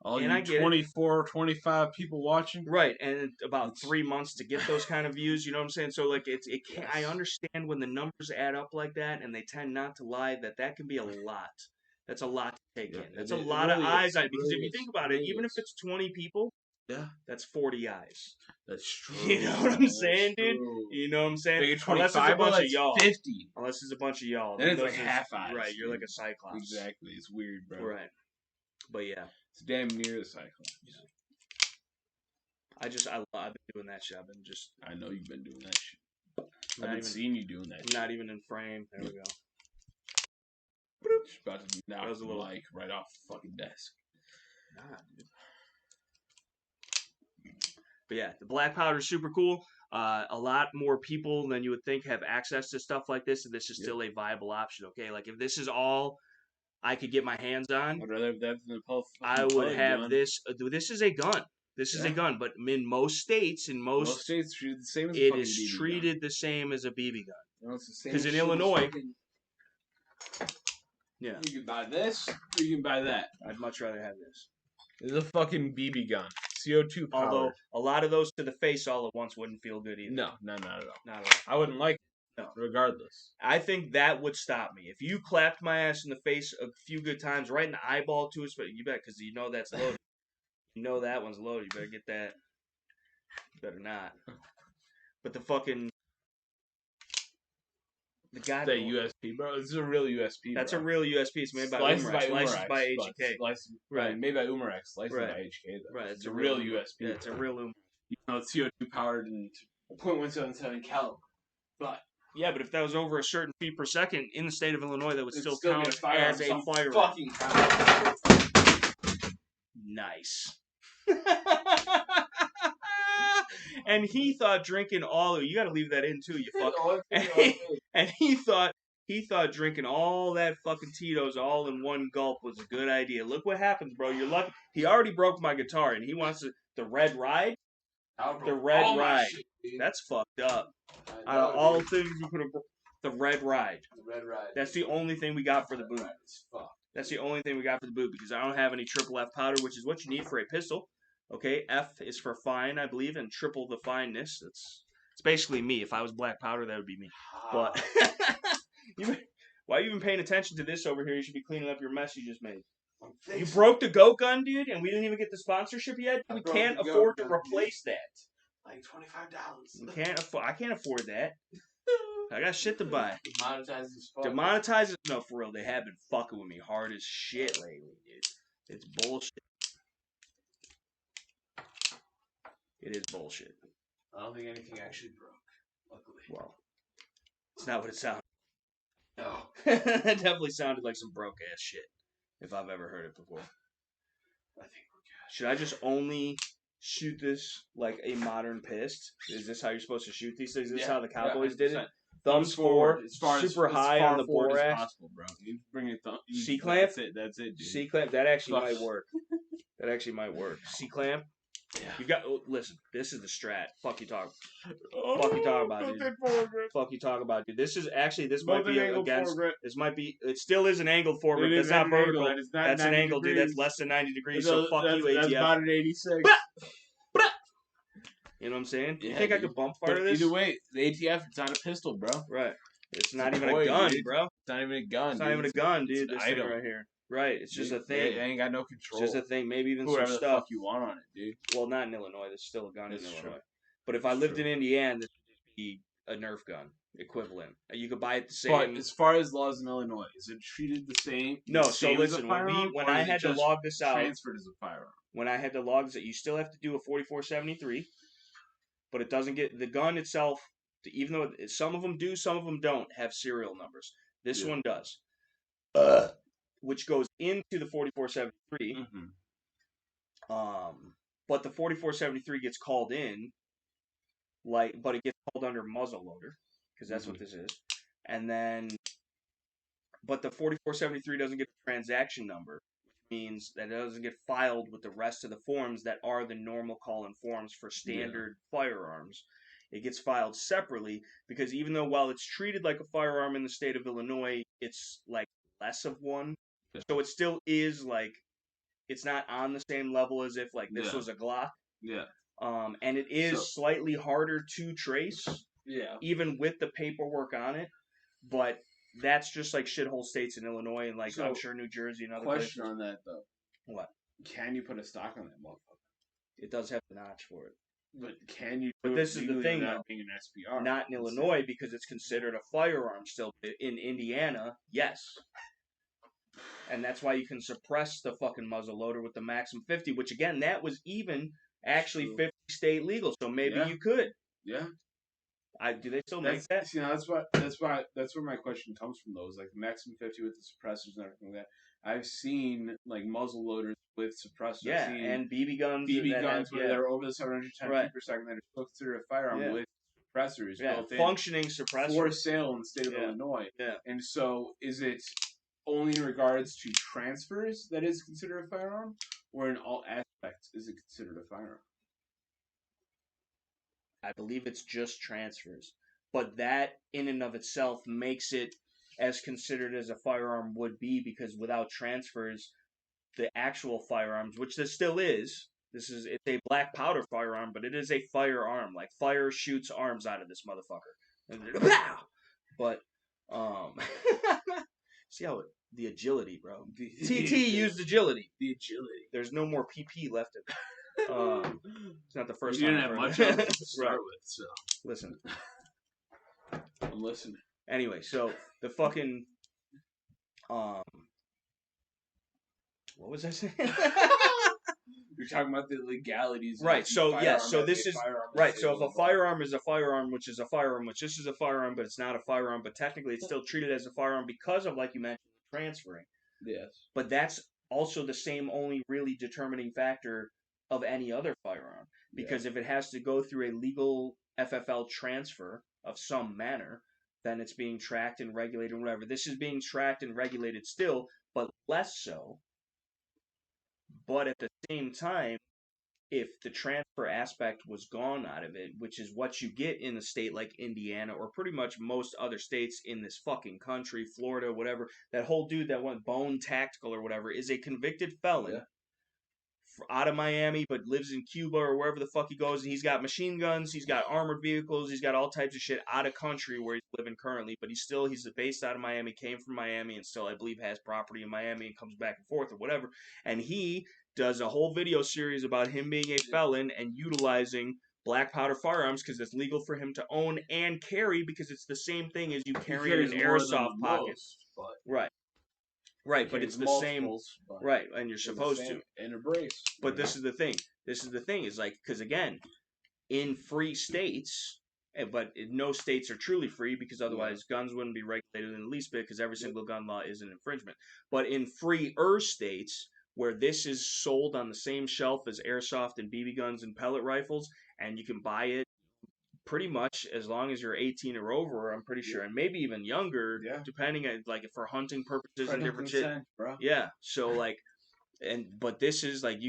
and you 24, 25 people watching. Right, and about 3 months to get those kind of views, you know what I'm saying? So, like, it can, I understand when the numbers add up like that, and they tend not to lie, that can be a lot. That's a lot to take in. That's a lot of eyes on it, because if you think about it, even if it's 20 people, that's 40 eyes. That's true. You know what I'm saying, dude? You know what I'm saying? Unless it's a bunch of y'all. 50. Unless it's a bunch of y'all. Then it's like half eyes. Right, you're like a cyclops. Exactly. It's weird, bro. Right. But yeah. It's damn near the cyclops. Yeah. I've been doing that shit. I know you've been doing that shit. I've been seeing you doing that shit. Not even in frame. There we go. Just about to be knocked right off the fucking desk. Nah, dude. But yeah, the black powder is super cool. A lot more people than you would think have access to stuff like this, and this is still a viable option. Okay, like if this is all I could get my hands on, I'd rather have that than a I would have gun. This. This is a gun. This is a gun, but in most states, most states, treated the same as it is BB treated gun. The same as a BB gun. Because in Illinois, you can buy this or you can buy that. I'd much rather have this. This is a fucking BB gun. CO2 powered. Although a lot of those to the face all at once wouldn't feel good either. No, not at all. Not at all. I wouldn't like it. No. Regardless. I think that would stop me. If you clapped my ass in the face a few good times, right in the eyeball too, you bet, because you know that's loaded. You know that one's loaded. You better get that. You better not. But the fucking... The guy that USP, bro. This is a real USP. That's a real USP. It's made by UMRX. Licensed by HK. Right. Made by UMRX. Licensed by HK, though. Right. It's a real USP. Yeah, it's a real UMRX. You know, it's CO2 powered and 0.177 caliber. But if that was over a certain feet per second in the state of Illinois, that would still count as a firearm. Fucking firearm. Nice. And he thought drinking all... You got to leave that in, too, you fuck. And he thought drinking all that fucking Tito's all in one gulp was a good idea. Look what happens, bro. You're lucky. He already broke my guitar, and he wants the Red Ride. The Red Ride. Shit, that's fucked up. Out of all things you could have... The Red Ride. The Red Ride. That's the only thing we got for the boot. That's the only thing we got for the boot, because I don't have any triple F powder, which is what you need for a pistol. Okay, F is for fine, I believe, and triple the fineness. It's basically me. If I was black powder, that would be me. But why are you even paying attention to this over here? You should be cleaning up your mess you just made. You broke the GO gun, dude, and we didn't even get the sponsorship yet? We can't afford to replace that. Like $25. We can't I can't afford that. I got shit to buy. Demonetized as fuck. Demonetized? No, for real. They have been fucking with me hard as shit lately, dude. It's bullshit. It is bullshit. I don't think anything actually broke, luckily. Well, it's not what it sounded. No. It definitely sounded like some broke ass shit, if I've ever heard it before. I think we're good. Should I just only shoot this like a modern pist? Is this how you're supposed to shoot these things? Is this how the Cowboys did it? Thumbs forward, super high on the borax. Possible, bro. You bring your thumb. C-clamp? That's it, dude. C-clamp? That actually might work. That actually might work. C-clamp? Yeah. You got listen. This is the strat. Fuck you talk. Fuck you talk about, dude. Fuck you talk about, dude. This is actually might be against. This might be. It still is an angled foregrip. That's not vertical. That's an angle, dude. That's less than 90 degrees. So fuck you, ATF. That's about an 86. You know what I'm saying? Yeah, you think I could bump fire this? Either way, the ATF, it's not a pistol, bro. Right. It's not even a gun, bro. It's not even a gun. It's not even a gun, dude. This thing item. right here. Right. It's just a thing. It ain't got no control. It's just a thing. Maybe even Put whatever some the stuff. fuck you want on it, dude. Well, not in Illinois. There's still a gun in Illinois. True. But if I lived in Indiana, this would be a Nerf gun equivalent. You could buy it the same. But as far as laws in Illinois, is it treated the same? No. So listen, when I had to log this out, transferred as a firearm. When I had to log this out, you still have to do a 4473, but it doesn't get the gun itself. Even though some of them do, some of them don't have serial numbers. This one does, which goes into the 4473. But the 4473 gets called in, but it gets called under muzzleloader because that's what this is. And then, but the 4473 doesn't get a transaction number, which means that it doesn't get filed with the rest of the forms that are the normal call-in forms for standard firearms. It gets filed separately because even though while it's treated like a firearm in the state of Illinois, it's like less of one. So it still is like, it's not on the same level as if like this was a Glock. Yeah. And it is slightly harder to trace. Yeah. Even with the paperwork on it. But that's just like shithole states in Illinois and like I'm sure New Jersey and other places. Question on that though. What? Can you put a stock on that motherfucker? It does have the notch for it. But can you? But this is the thing, though. Being an SPR, not in Illinois because it's considered a firearm still. In Indiana, yes. And that's why you can suppress the fucking muzzle loader with the Maxim 50, which again, that was even actually 50 state legal. So maybe you could. Yeah. Do they still make that? See, that's where my question comes from. Though, is like the Maxim 50 with the suppressors and everything like that. I've seen like muzzle loaders with suppressors. Yeah, and BB guns. BB guns where they're over the 710 feet per second that are still considered a firearm with suppressors. Yeah, functioning suppressors. For sale in the state of Illinois. Yeah. And so, is it only in regards to transfers that is considered a firearm, or in all aspects is it considered a firearm? I believe it's just transfers, but that in and of itself makes it as considered as a firearm would be, because without transfers, the actual firearms, which this still is, it's a black powder firearm, but it is a firearm. Like fire shoots arms out of this motherfucker. But see how the agility, bro. TT used agility. The agility. There's no more PP left of it. It's not the first time. You didn't have much else to start with, so listen. I'm listening. Anyway, so the fucking what was I saying? You're talking about the legalities, right? So so this is right. So if a firearm is a firearm, which is a firearm, which this is a firearm, but it's not a firearm, but technically it's still treated as a firearm because of, like you mentioned, transferring. Yes. But that's also the same only really determining factor of any other firearm, because if it has to go through a legal FFL transfer of some manner, then it's being tracked and regulated and whatever. This is being tracked and regulated still, but less so. But at the same time, if the transfer aspect was gone out of it, which is what you get in a state like Indiana or pretty much most other states in this fucking country, Florida, whatever, that whole dude that went Bone Tactical or whatever is a convicted felon out of Miami, but lives in Cuba or wherever the fuck he goes, and he's got machine guns, he's got armored vehicles, he's got all types of shit out of country where he's living currently, but he's based out of Miami, came from Miami, and still, I believe, has property in Miami and comes back and forth or whatever, and he does a whole video series about him being a felon and utilizing black powder firearms because it's legal for him to own and carry, because it's the same thing as you carry an airsoft pocket. Right. Right, but it's the same. Right, and you're supposed to. And a brace. But this is the thing. Is like, because again, in free states, but no states are truly free, because otherwise guns wouldn't be regulated in the least bit, because every single gun law is an infringement. But in freer states, where this is sold on the same shelf as airsoft and BB guns and pellet rifles, and you can buy it pretty much as long as you're 18 or over, I'm pretty sure, and maybe even younger, depending on, like, for hunting purposes and different shit. Bro. Yeah, so like, but this is like,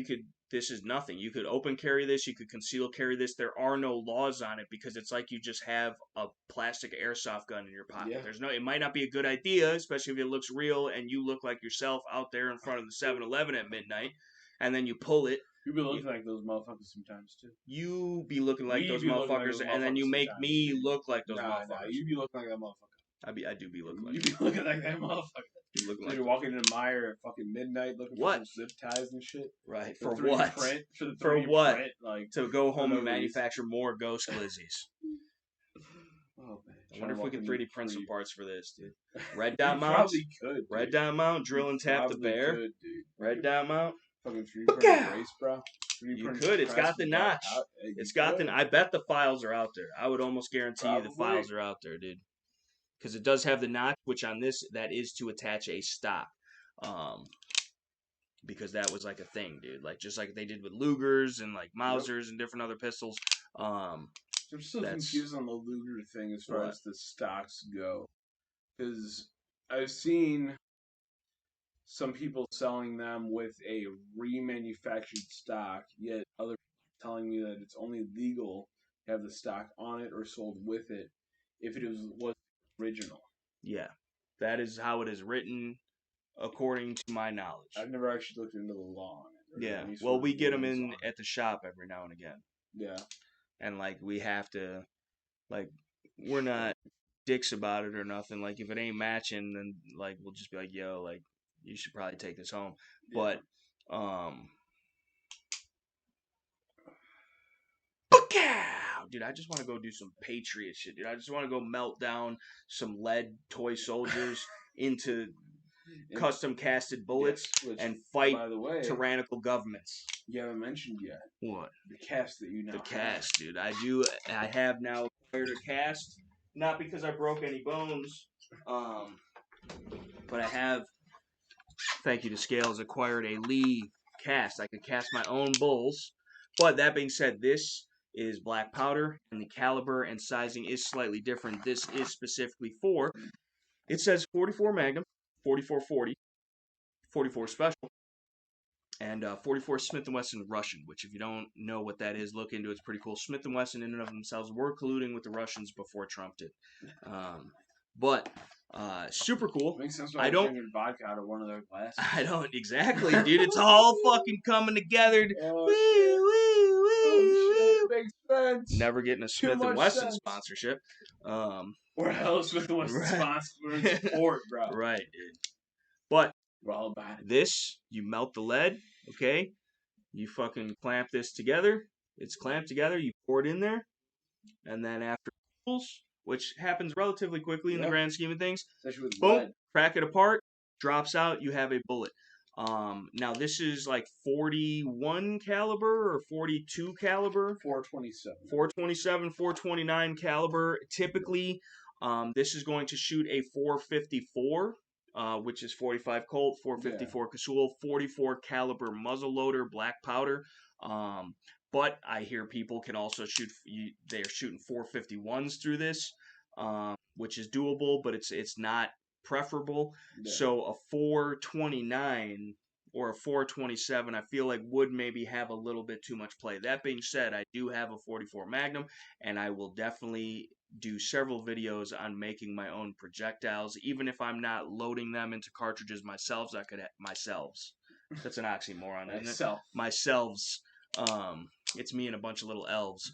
this is nothing. You could open carry this, you could conceal carry this. There are no laws on it, because it's like you just have a plastic airsoft gun in your pocket. Yeah. It might not be a good idea, especially if it looks real and you look like yourself out there in front of the 7-Eleven at midnight, and then you pull it. You be looking like those motherfuckers sometimes too. You be looking like We those be looking like motherfuckers, those and then you make sometimes, me dude. look like those Nah, motherfuckers. you be looking like that motherfucker. I do be looking like You be looking like that motherfucker. Like you're walking in a mire at fucking midnight looking for some zip ties and shit. Right. For what? Print, for the 3D for what? Print, like, to go home and manufacture more ghost glizzies. Oh man. I wonder if we could 3D print some parts for this, dude. Red dot dot mount. Probably could. Dude. Red dot mount. Drill and tap the bear. Could, dude. Red dot mount. Fucking 3D print brace, bro. You could. It's got the notch. It's got the. I bet the files are out there. I would almost guarantee you the files are out there, dude. Because it does have the notch, which on this that is to attach a stock. Because that was like a thing, dude. Like just like they did with Lugers and like Mausers and different other pistols. I'm still confused on the Luger thing as far as the stocks go, because I've seen some people selling them with a remanufactured stock, yet other people telling me that it's only legal to have the stock on it or sold with it if it was original. Yeah, that is how it is written, according to my knowledge. I've never actually looked into the law on it. Yeah, well, we get them in at the shop every now and again. Yeah. And, like, we have to, like, we're not dicks about it or nothing. Like, if it ain't matching, then, like, we'll just be like, yo, like, you should probably take this home. Yeah. But, dude, I just want to go do some Patriot shit, dude. I just want to go melt down some lead toy soldiers into custom casted bullets and fight tyrannical governments. You haven't mentioned yet. What? The cast that you now have. The cast, dude. I have now acquired a cast. Not because I broke any bones, but I have, thank you to Scales, acquired a Lee cast. I can cast my own bulls. But that being said, this is black powder, and the caliber and sizing is slightly different. This is specifically for, it says 44 Magnum, 44-40, 44 Special, and 44 Smith & Wesson Russian, which if you don't know what that is, look into it. It's pretty cool. Smith & Wesson in and of themselves were colluding with the Russians before Trump did. But super cool. Makes sense why they're drinking vodka out of one of their glasses. I don't exactly, dude. It's all fucking coming together. Makes sense. Never getting a Smith & Wesson sponsorship. Or hell, Smith & Wesson sponsor. We're in support, bro. Right, dude. But we're all about it. This, you melt the lead, okay? You fucking clamp this together. It's clamped together. You pour it in there. And then after it cools, which happens relatively quickly in the grand scheme of things, boom, crack it apart, drops out, you have a bullet. Now this is like 41 caliber or 42 caliber? 427. 427, 429 caliber. Typically, this is going to shoot a 454. Which is 45 Colt, 454 Casull, 44 caliber muzzle loader, black powder. But I hear people can also shoot. They're shooting 451s through this, which is doable, but it's not preferable. Yeah. So a 429 or a 427, I feel like would maybe have a little bit too much play. That being said, I do have a 44 Magnum, and I will definitely do several videos on making my own projectiles, even if I'm not loading them into cartridges myself. Myselves. That's an oxymoron, isn't it? Myselves. It's me and a bunch of little elves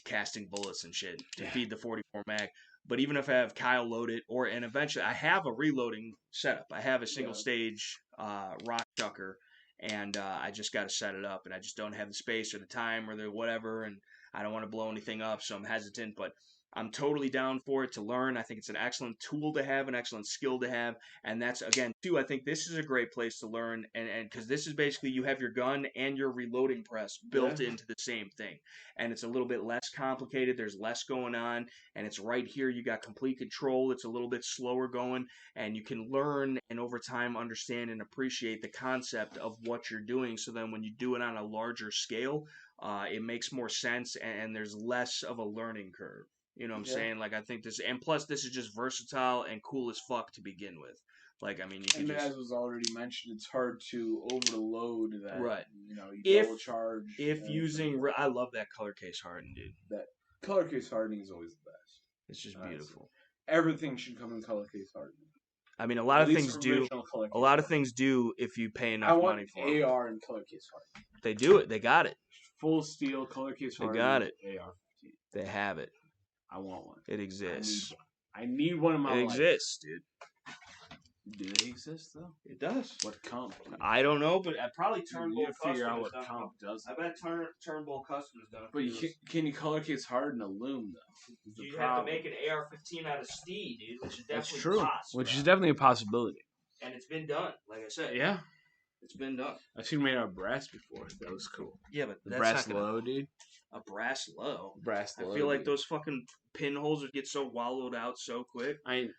casting bullets and shit to feed the 44 mag. But even if I have Kyle load it, and eventually I have a reloading setup. I have a single stage rock chucker, and I just got to set it up, and I just don't have the space or the time or the whatever, and I don't want to blow anything up, so I'm hesitant, but I'm totally down for it to learn. I think it's an excellent tool to have, an excellent skill to have, and that's, again, too, I think this is a great place to learn, and because this is basically you have your gun and your reloading press built into the same thing, and it's a little bit less complicated. There's less going on, and it's right here. You got complete control. It's a little bit slower going, and you can learn and over time understand and appreciate the concept of what you're doing, so then when you do it on a larger scale, it makes more sense, and there's less of a learning curve. You know what I'm saying? Like, I think this, and plus this is just versatile and cool as fuck to begin with. Like, I mean, you can as was already mentioned, it's hard to overload that. Right. You know, you double charge. If using, I love that color case hardening, dude. That color case hardening is always the best. It's just beautiful. Everything should come in color case hardening. I mean, a lot of things do. A lot of things do if you pay enough money for them. AR and color case hardened. They do it. They got it. Full steel color case hardened. They got it. AR-15. They have it. I want one. It exists. I need one in my life. It exists, dude. Do they exist though? It does. What comp? Dude? I don't know, but I probably Turnbull Customs. Figure out what comp does. I bet Turnbull Customs does. But can you color case harden a loom though? You have to make an AR-15 out of steel, dude, which is definitely possible. Which is definitely a possibility. And it's been done, like I said. Yeah. It's been done. I've seen made out of brass before. That was cool. Yeah, but the brass low, dude. A brass low. Brass low. I feel like those fucking pinholes would get so wallowed out so quick. They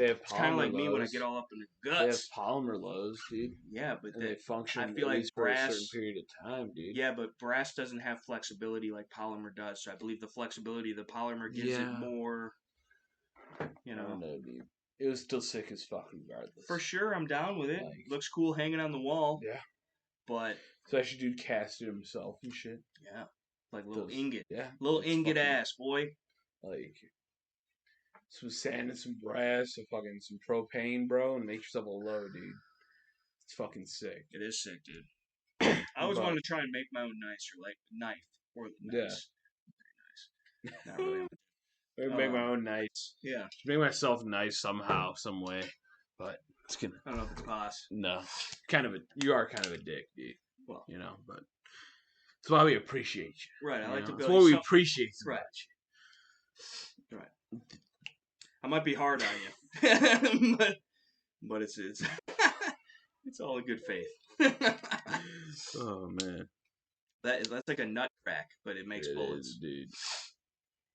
have it's kind of like me when I get all up in the guts. They have polymer lows, dude. Yeah, but they function. I feel at like least brass for a certain period of time, dude. Yeah, but brass doesn't have flexibility like polymer does. So I believe the flexibility of the polymer gives it more. You know. I don't know, dude. It was still sick as fuck regardless. For sure, I'm down with it. Looks cool hanging on the wall. Yeah. But especially dude cast it himself and shit. Yeah. Like little ingot. Yeah. Little ingot ass, boy. Like some sand and some brass, some propane, bro, and make yourself a low, dude. It's fucking sick. It is sick, dude. I always wanted to try and make my own knife or nice. Yeah. Not really. Make my own knives. Yeah. Make myself nice somehow, some way. But it's gonna. I don't know if it's possible. No. You are kind of a dick, dude. Well, you know, but that's why we appreciate you. Right. I like to build. That's why we appreciate you. Right. Right. I might be hard on you, but it's it's all in good faith. Oh man. That's like a nut crack, but it makes bullets, is, dude.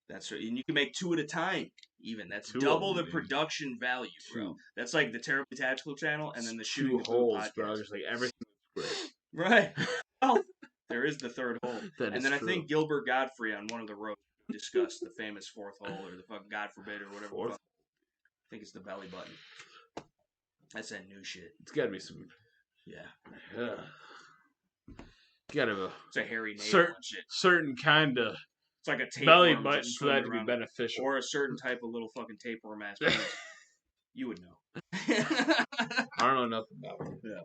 That's right, and you can make 2 at a time. Even that's double the production value, bro. That's like the Terribly Tactical channel, and then the Shooting the Poop podcast. Bro. Just like everything was great. Right. Well, there is the third hole, and then I think Gilbert Godfrey on one of the roads discussed the famous 4th hole, or the fucking God forbid, or whatever. I think it's the belly button. That's that new shit. It's gotta be some. Yeah. Gotta it's a hairy nail and shit. Certain kind of. It's like a tapeworm belly button for that to be beneficial, or a certain type of little fucking tapeworm ass. You would know. I don't know nothing about it. Yeah.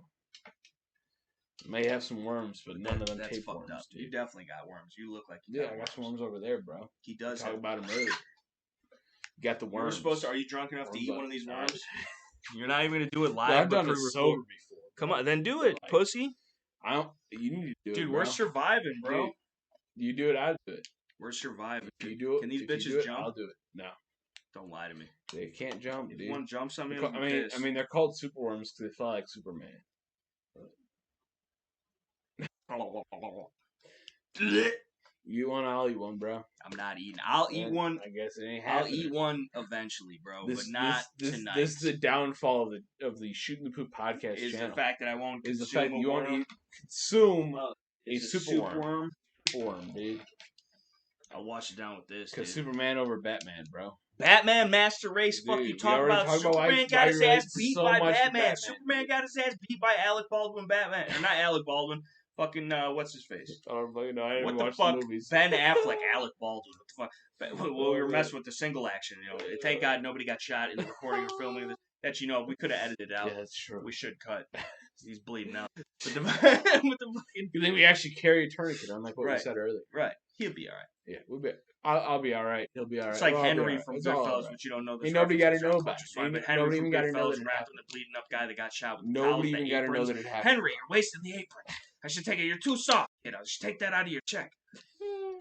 May have some worms, but none of them tapeworms. Dude. You definitely got worms. You look like you got worms. Some worms over there, bro. He does. Talk about him earlier. You got the worms. We're supposed to. Are you drunk enough to eat one of these worms? You're not even gonna do it live. I've done it sober before. Come on, then do it, pussy. I don't. You need to do it, dude. We're surviving, bro. Dude, you do it, I do it. We're surviving. If you do it. Can these bitches jump? I'll do it. No. Don't lie to me. They can't jump, dude. If one jumps on me, I mean, they're called superworms because they fly like Superman. You want? I'll eat one, bro. I'm not eating. I'll eat one. I guess it ain't happening. I'll eat one eventually, bro, but not tonight. This is the downfall of the Shooting the Poop podcast is channel. The fact that I won't. Is the fact that you won't consume a superworm. Superworm, dude. I'll wash it down with this. Because Superman over Batman, bro. Batman Master Race. Dude, fuck you talk about Superman got his ass beat by Batman. Superman got his ass beat by Alec Baldwin. Batman, or not Alec Baldwin. Fucking what's his face? I don't fucking know. I didn't watch the the movies. Ben Affleck, Alec Baldwin. What the fuck? Well, we were messing with the single action. You know, thank God nobody got shot in the recording or filming of this. That we could have edited out. Yeah, that's true. We should cut. He's bleeding out. But with the fucking. You think we actually carry a tourniquet, unlike what we said earlier? Right. He'll be all right. Yeah, we'll be. I'll be all right. He'll be all right. It's like Henry from Goodfellas, but you don't know this. Ain't nobody got to know about it. But Henry from Goodfellas wrapping the bleeding up guy that got shot with nobody even got to know that it happened. Henry, you're wasting the apron. I should take it. You're too soft. I should take that out of your check. You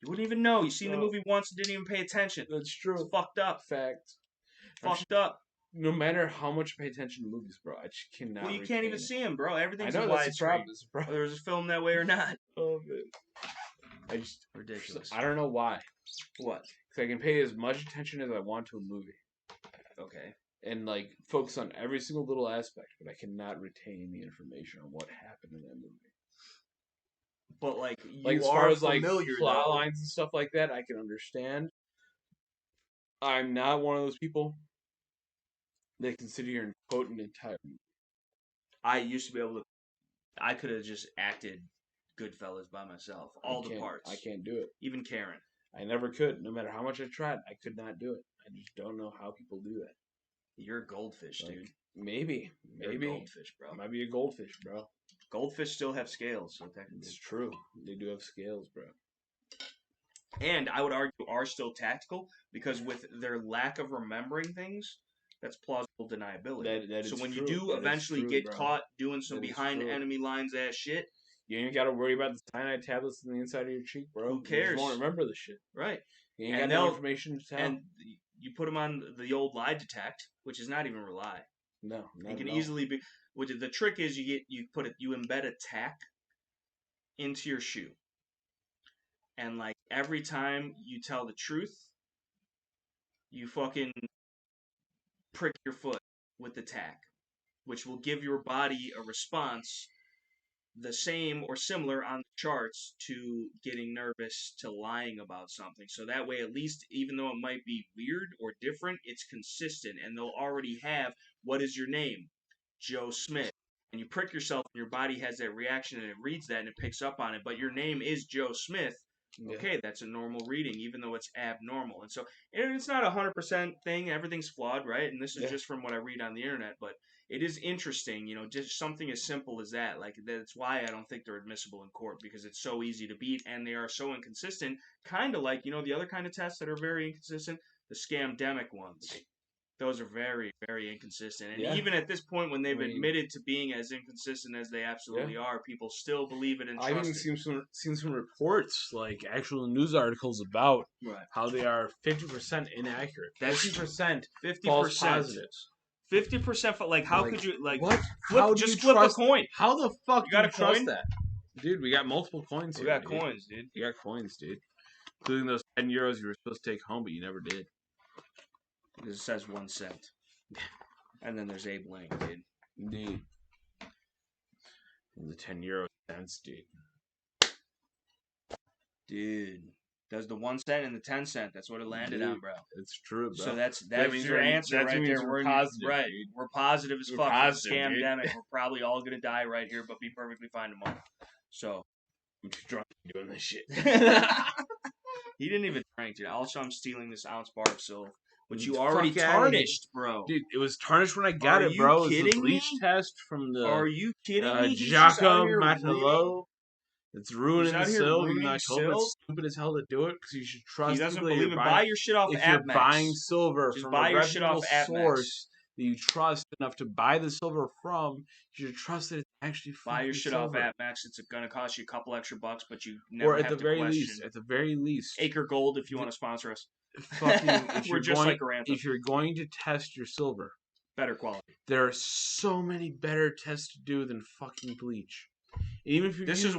wouldn't even know. You seen the movie once and didn't even pay attention. That's true. It's fucked up. Fact. Fucked up. No matter how much I pay attention to movies, bro, I just cannot. Well, you can't even see them, bro. Everything's in widescreen. Whether there's a film that way or not. Oh man. I just ridiculous. I don't know why. What? Because I can pay as much attention as I want to a movie. Okay. And focus on every single little aspect, but I cannot retain the information on what happened in that movie. But you as far as plot lines and stuff like that, I can understand. I'm not one of those people that can sit here and quote an entire movie. I used to be able to. I could have just acted Goodfellas by myself, all the parts. I can't do it. Even Karen. I never could. No matter how much I tried, I could not do it. I just don't know how people do that. You're a goldfish, dude. Maybe. You're a goldfish, bro. Might be a goldfish, bro. Goldfish still have scales, so technically. It's true. They do have scales, bro. And I would argue are still tactical because with their lack of remembering things, that's plausible deniability. That so when true. you do that eventually get caught doing some behind enemy lines ass shit, you ain't got to worry about the cyanide tablets in the inside of your cheek, bro. Who cares? You just won't remember the shit. Right. You ain't got no information to tell. And you put them on the old lie detect, which is not even a lie. No, not it can easily be. Which the trick is you embed a tack into your shoe, and like every time you tell the truth, you fucking prick your foot with the tack, which will give your body a response the same or similar on the charts to getting nervous to lying about something. So that way, at least, even though it might be weird or different, it's consistent, and they'll already have, what is your name? Joe Smith. And you prick yourself, and your body has that reaction, and it reads that, and it picks up on it. But your name is Joe Smith. Okay, that's a normal reading, even though it's abnormal. And so, and it's not a 100% thing. Everything's flawed, right? And this is just from what I read on the internet. But it is interesting, just something as simple as that. Like, that's why I don't think they're admissible in court, because it's so easy to beat, and they are so inconsistent. Kind of like, the other kind of tests that are very inconsistent? The scamdemic ones. Those are very, very inconsistent. And even at this point, when they've admitted to being as inconsistent as they absolutely are, people still believe it and trust it. I've even seen some reports, like actual news articles about how they are 50% inaccurate. 50% false positives. 50% like how could you what? Flip a coin. How the fuck do you trust that? Dude, we got multiple coins here. We got coins, dude. You got coins, dude. Including those 10 euros you were supposed to take home, but you never did. It says 1 cent. And then there's Abe Lang, dude. Indeed. And the 10 euro cents, dude. Dude. There's the 1 cent and the 10 cent. That's what it landed on, bro. It's true, bro. So that's your answer right there. We're positive, right. Dude. We're positive as fuck. Scamdemic. We're probably all going to die right here, but be perfectly fine tomorrow. So. I'm too drunk doing this shit. He didn't even drink, dude. Also, I'm stealing this ounce bar of silver. Which you already tarnished, bro. Dude, it was tarnished when I got it, bro. Are you kidding me? It was a bleach test from the... Are you kidding me? Giacomo Matalo. It's ruining the silver. Ruining I told him it's stupid as hell to do it, because you should trust He doesn't believe it. Buy your shit off AppMax. If you're buying silver from a reputable source that you trust enough to buy the silver from, you should trust that it's actually buy your shit silver. Off AppMax. It's going to cost you a couple extra bucks, but you never have to question. At the very least. Acre Gold, if you want to sponsor us. If you're going to test your silver, better quality. There are so many better tests to do than fucking bleach. Even if this is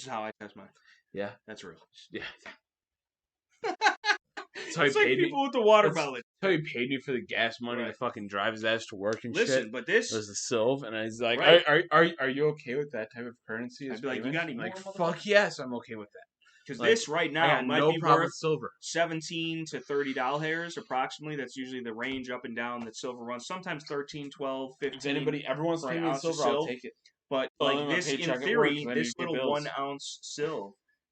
how I test mine. Yeah, that's real. Yeah. It's like people with the watermelon. That's how he paid me for the gas money to fucking drive his ass to work and shit. Listen, but this was the Sylv, and I was like, "Are you okay with that type of currency?" I'd be like, "You got any more?" Like, fuck yes, I'm okay with that. Because this right now might be worth $17 to $30 approximately. That's usually the range up and down that silver runs. Sometimes 13, 12, 15. If anybody ever wants to pay me in silver, I'll take it. But like this, in theory, this little 1 ounce silver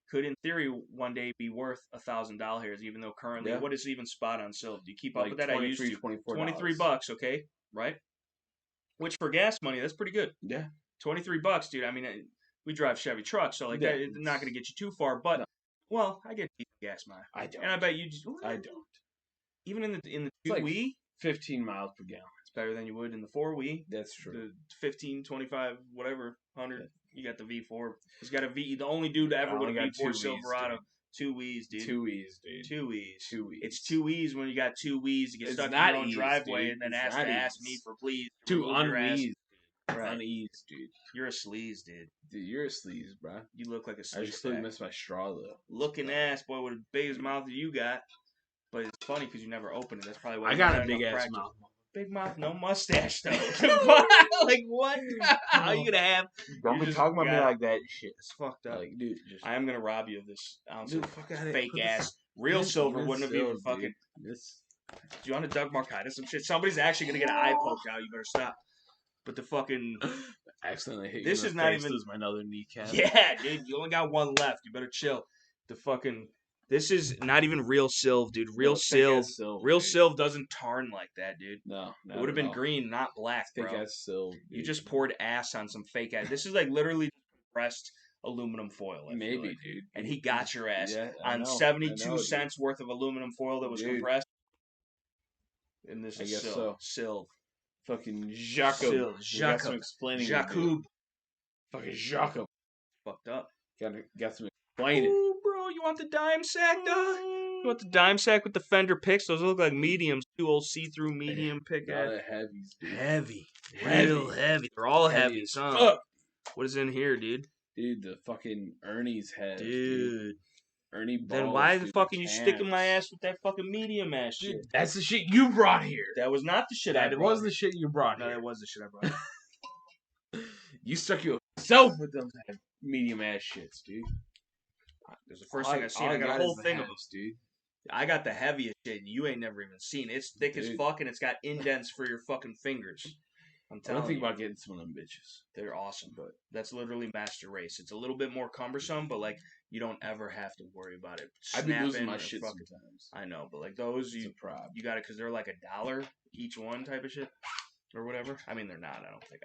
could, in theory, one day be worth $1,000. Even though currently, what is even spot on silver? Do you keep up with that? I used to $23, okay, right? Which for gas money, that's pretty good. Yeah, $23, dude. I mean. We drive Chevy trucks, so like that, it's not going to get you too far. But well, I get gas mile. I don't, and I bet you just. I don't. Even in the 2 like wee, 15 miles per gallon. It's better than you would in the 4 wee. That's true. The 15, 25, whatever, 100. You got the V4. He's got a V. The only dude to ever win a V4 Silverado. 2 wees, dude. 2 wees, dude. 2 wees. 2 wees. It's 2 wees when you got 2 wees to get stuck in your own driveway and then ask me for please. 2 unwees. Right. Unease, dude. You're a sleaze, dude. Dude, you're a sleaze, bro. You look like a sleaze. I just really miss my straw, though. Looking ass, boy, with the biggest mouth that you got. But it's funny because you never open it. That's probably why I got a big ass mouth. Big mouth, no mustache, though. Like, what? How are you going to have? Don't be talking about me like that shit. It's fucked up. Like, dude, I am going to rob you of this ounce of fake ass. Real silver wouldn't have even fucking. Do you want to Doug Marcaida some shit? Somebody's actually going to get an eye poked out. You better stop. But the fucking accidentally hit this you is not even lose my another kneecap. Yeah, dude, you only got one left. You better chill. The fucking This is not even real Silv, dude. Real Silv doesn't tarn like that, dude. No, it would have been green, not black, bro. Fake ass Silv. You just poured ass on some fake ass. This is like literally compressed aluminum foil. Maybe, dude. And he got your ass on know, 72 cents worth of aluminum foil that was compressed. And this is Silv. Fucking Jacob. Got some explaining to do. Fucking Jacob. Fucked up. Got some explaining. Ooh, bro, you want the dime sack, dog? You want the dime sack with the fender picks? Those look like mediums. 2 old see-through medium pick. A lot of heavies, dude. Heavy. Real heavy. They're all heavy, son. Fuck. What is in here, dude? Dude, the fucking Ernie's head. Dude. Ernie balls. Then why the fuck are you sticking my ass with that fucking medium ass shit? Dude, that's the shit you brought here. That was not the shit I brought. That was the shit you brought here. No, that was the shit I brought here. You stuck yourself with those medium ass shits, dude. There's the first thing I seen. I got a whole thing of them, dude. I got the heaviest shit you ain't never even seen. It's thick as fuck and it's got indents for your fucking fingers. I'm telling you. I think about getting some of them bitches. They're awesome, but that's literally master race. It's a little bit more cumbersome, but like you don't ever have to worry about it. I've been losing my shit sometimes. I know, but like those, you got it because they're like $1 each one type of shit or whatever. I mean, they're not. I don't think.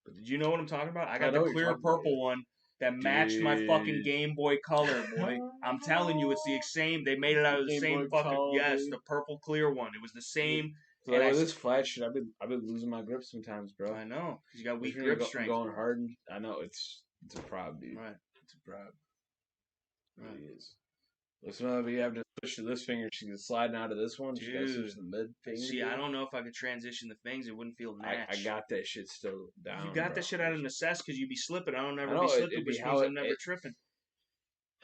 But did you know what I'm talking about? I got the clear purple one that matched my fucking Game Boy Color, boy. I'm telling you, it's the same. They made it out of the same fucking color, yes, the purple clear one. It was the same. So like, with this flat shit, I've been losing my grip sometimes, bro. I know, because you got weak grip strength. Going hard. I know it's a problem, dude. Right, it's a problem. Right. It is. Listen, we have to switch to this finger. She's sliding out of this one. She gotta switch to the mid finger. See, I don't know if I could transition the things. It wouldn't feel natural. I got that shit still down. You got that shit out of necessity because you be slipping. I don't ever be slipping, which means I'm never tripping.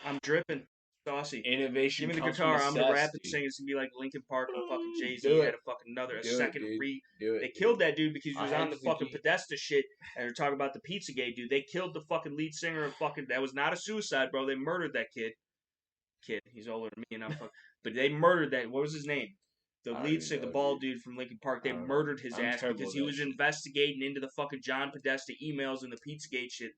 I'm dripping. Saucy. Innovation. Give me the guitar. I'm gonna rap and sing. It's gonna be like Linkin Park and fucking Jay-Z had a second re. They killed that dude because he was on the fucking Podesta shit, and they're talking about the Pizzagate dude. They killed the fucking lead singer of fucking. That was not a suicide, bro. They murdered that kid. He's older than me, and I'm fucking. But they murdered that. What was his name? The lead singer, the bald dude from Linkin Park. They murdered his ass because he was investigating into the fucking John Podesta emails and the Pizzagate shit.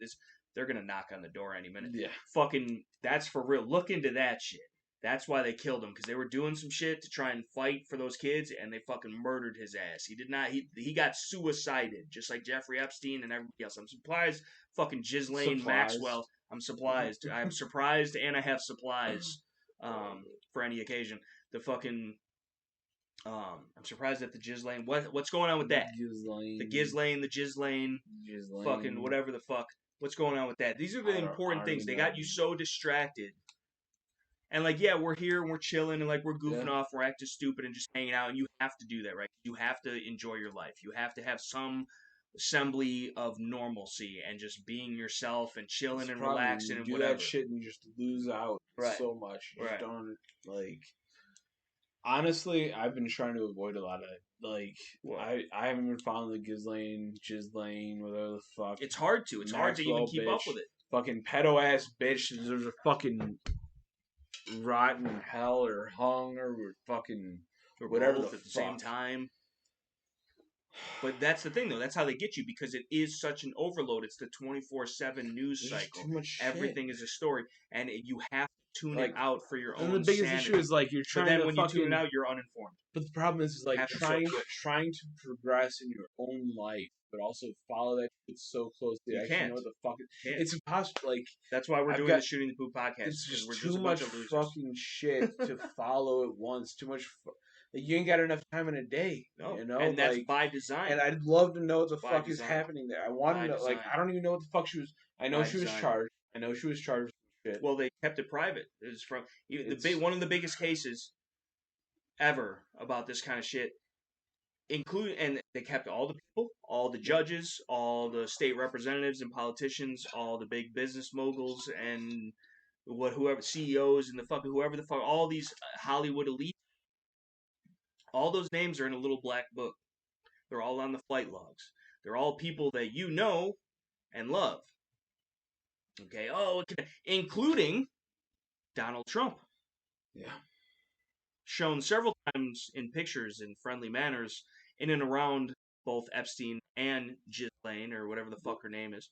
They're gonna knock on the door any minute. Yeah. Fucking, that's for real. Look into that shit. That's why they killed him, because they were doing some shit to try and fight for those kids, and they fucking murdered his ass. He did not. He got suicided, just like Jeffrey Epstein and everybody else. I'm surprised. Fucking Ghislaine Maxwell. I'm surprised. I'm surprised, and I have supplies for any occasion. The fucking. I'm surprised at the Ghislaine. What's going on with that? The Ghislaine. Fucking whatever the fuck. What's going on with that? These are the important things. They got you so distracted. And like, yeah, we're here and we're chilling and like we're goofing off, we're acting stupid and just hanging out, and you have to do that, right? You have to enjoy your life. You have to have some assembly of normalcy and just being yourself and chilling and relaxing and whatever. Do that shit and you just lose out so much. You just don't like. Honestly, I've been trying to avoid a lot of I haven't been following the Ghislaine, whatever the fuck. It's hard to. It's hard to even keep up with it. Fucking pedo ass bitch. There's a fucking rotten hell or hung or fucking whatever at the same time. But that's the thing, though. That's how they get you, because it is such an overload. It's the 24/7 news cycle. Too much Everything is a story, and you have to tune it out for your own. And the biggest issue is like you're trying. But then when you tune it out, you're uninformed. But the problem is like trying to progress in your own life, but also follow that shit so closely. You can't know what the fuck. It's impossible. Like that's why we're doing the Shooting the Poop podcast. It's just too much fucking shit to follow at once. Too much. You ain't got enough time in a day, you know, and that's by design. And I'd love to know what the fuck is happening there. I want to know, like, I don't even know what the fuck she was. I know she was charged. I know she was charged with shit. Well, they kept it private. It's from one of the biggest cases ever about this kind of shit. And they kept all the people, all the judges, all the state representatives and politicians, all the big business moguls, and whoever CEOs and the fucking whoever the fuck, all these Hollywood elite. All those names are in a little black book. They're all on the flight logs. They're all people that you know and love. Okay, including Donald Trump. Yeah. Shown several times in pictures in friendly manners in and around both Epstein and Ghislaine, or whatever the fuck her name is.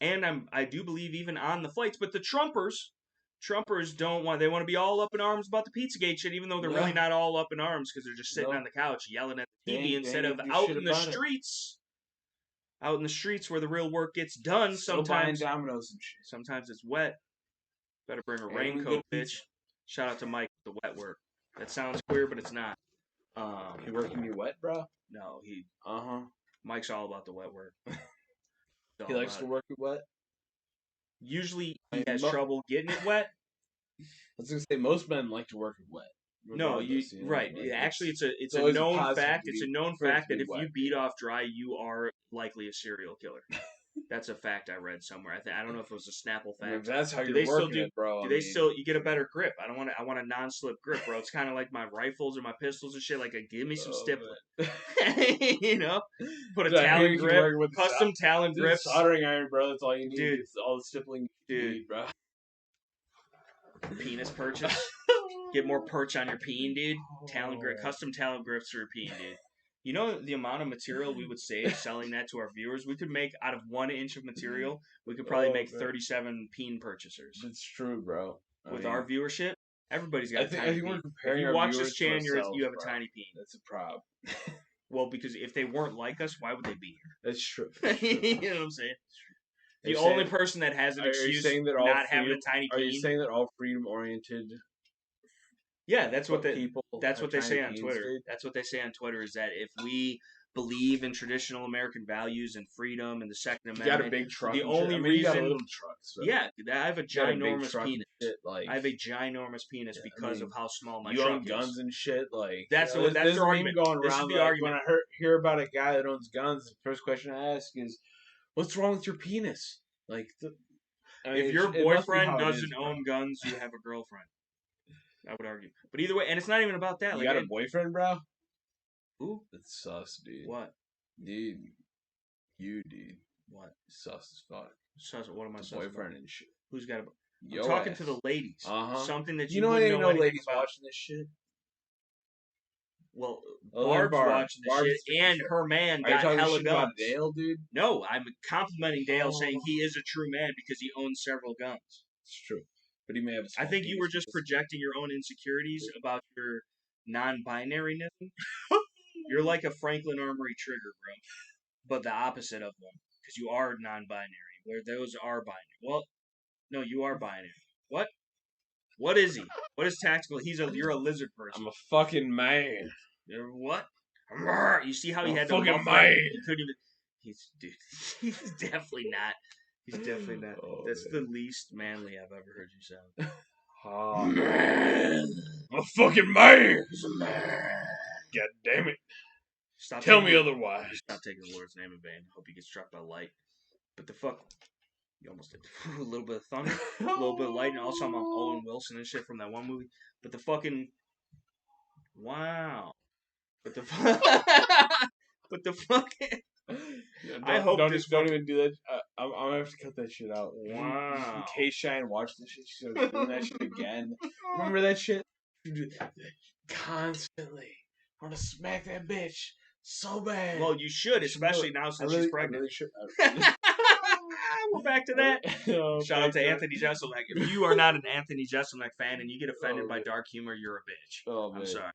And I do believe even on the flights. But the Trumpers, Trumpers don't want. They want to be all up in arms about the Pizzagate shit, even though they're really not all up in arms because they're just sitting on the couch yelling at the TV instead of out in the streets. Out in the streets where the real work gets done. Sometimes Dominoes and shit. Sometimes it's wet. Better bring a raincoat, bitch. Shout out to Mike with the wet work. That sounds queer, but it's not. He working you wet, bro? No, he. Mike's all about the wet work. He likes to work it wet. Usually he has trouble getting it wet. I was gonna say most men like to work it wet. No, right. Like, actually, it's a known fact. It's a known fact that if you beat off dry, you are likely a serial killer. That's a fact I read somewhere. I don't know if it was a Snapple fact. If that's how you're working it, bro. Do they still? You get a better grip. I want a non-slip grip, bro. It's kind of like my rifles or my pistols and shit. Like, give me some stippling. You know, put a Talon grip, custom Talon grips, soldering iron, bro. That's all you need. Dude, it's all the stippling you need, bro. Penis purchase. Get more perch on your peen, dude. Talon grip, custom Talon grips for your peen, dude. You know the amount of material we would save selling that to our viewers? We could make, out of 1 inch of material, we could probably make 37 peen purchasers. That's true, bro. With our viewership, everybody's got a tiny peen. We're comparing if you watch this channel, you have a tiny peen. That's a problem. Well, because if they weren't like us, why would they be here? That's true. You know what I'm saying? The only person that has an excuse for not having a tiny peen. Are you saying that all freedom-oriented... Yeah, that's what they say on Twitter. That's what they say on Twitter is that if we believe in traditional American values and freedom and the Second Amendment, you got a big truck. The only reason, you got a little truck. So. Yeah, I have a ginormous penis. I have a ginormous penis because of how small my truck is. You own guns and shit. Like that's their argument. Going around the argument. When I hear about a guy that owns guns, the first question I ask is, "What's wrong with your penis?" Like, if your boyfriend doesn't own guns, you have a girlfriend. I would argue. But either way, and it's not even about that. You got a boyfriend, bro? Who? That's sus, dude. What? Dude. You, dude. What? Sus as fuck. Sus? What am I sus boyfriend about? And shit. Who's got a... I'm talking to the ladies. Something that you wouldn't know ladies watching this shit? Well, Barb's watching this shit, and her man got hella guns. About Dale, dude? No, I'm complimenting Dale, saying he is a true man because he owns several guns. It's true. But he may have. I think you were just projecting your own insecurities about your non-binariness. You're like a Franklin Armory trigger, bro, but the opposite of one, because you are non-binary, where those are binary. Well, no, you are binary. What? What is he? What is tactical? You're a lizard person. I'm a fucking man. You're what? You see how he had to fucking man. He couldn't even. He's definitely not. He's definitely not. That's the least manly I've ever heard you sound. Oh, man. I'm a fucking man. He's a man. God damn it. Tell me otherwise. Stop taking the Lord's name in vain. Hope you get struck by light. But the fuck... You almost did. A little bit of thunder. A little bit of light. And also I'm on Owen Wilson and shit from that one movie. But the fucking... Wow. But the... But the fucking... I hope don't even do that. I'm gonna have to cut that shit out. Wow. In case Shine watched this shit, she's gonna do that shit again. Remember that shit? Constantly. I want to smack that bitch so bad. Well, you should, especially now since she's pregnant. I really should. We're back to that. Shout out to Anthony Jeselnik. If you are not an Anthony Jeselnik fan and you get offended by dark humor, you're a bitch. I'm sorry.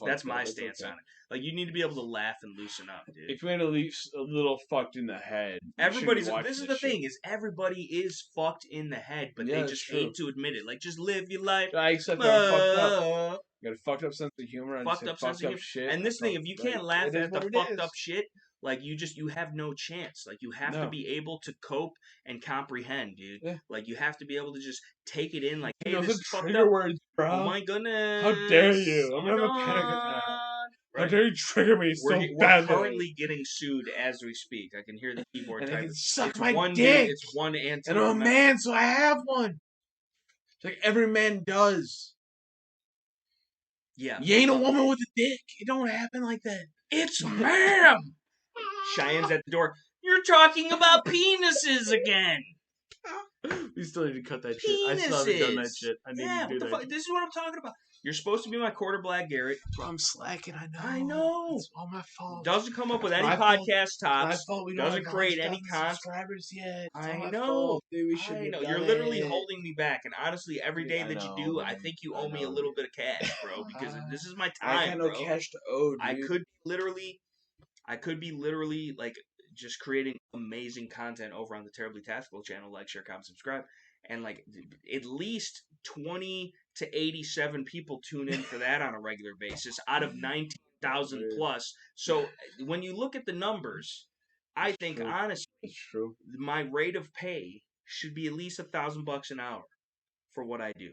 That's my stance on it. Like, you need to be able to laugh and loosen up, dude. If you're at least a little fucked in the head, this is the thing, is everybody is fucked in the head, but they just hate to admit it. Like, just live your life. I accept that I'm fucked up. You got a fucked up sense of humor and fucked up shit. And this thing, if you can't laugh at the fucked up shit, like, you have no chance. Like, you have to be able to cope and comprehend, dude. Yeah. Like, you have to be able to just take it in, like, hey, this is fucked up. Words, bro. Oh my goodness. How dare you? I'm gonna have a panic attack. Right? How dare you trigger me so badly? We're currently getting sued as we speak. I can hear the keyboard typing. Suck my dick. It's one anti. And I'm a man, so I have one. It's like every man does. Yeah. You ain't a woman with a dick. It don't happen like that. It's ma'am. Cheyenne's at the door. You're talking about penises again. We still need to cut that shit. I still haven't done that shit. I need to do what the that. fuck? This is what I'm talking about. You're supposed to be my quarter black Garrett. Bro, I'm slacking. I know. I know. It's all my fault. Doesn't come up with any My podcast tops. My fault. We don't doesn't have create any content. subscribers yet. It's I all my know. fault, dude. We should. I know. You're literally holding me back, and honestly, every day that you do, I think you owe me a little bit of cash, bro. Because this is my time. I got no cash to owe, dude. I could be literally like just creating amazing content over on the Terribly Tactical channel, like, share, comment, subscribe, and like at least 20 to 87 people tune in for that on a regular basis out of 19,000 plus. So when you look at the numbers, I think honestly, it's true. My rate of pay should be at least $1,000 an hour for what I do.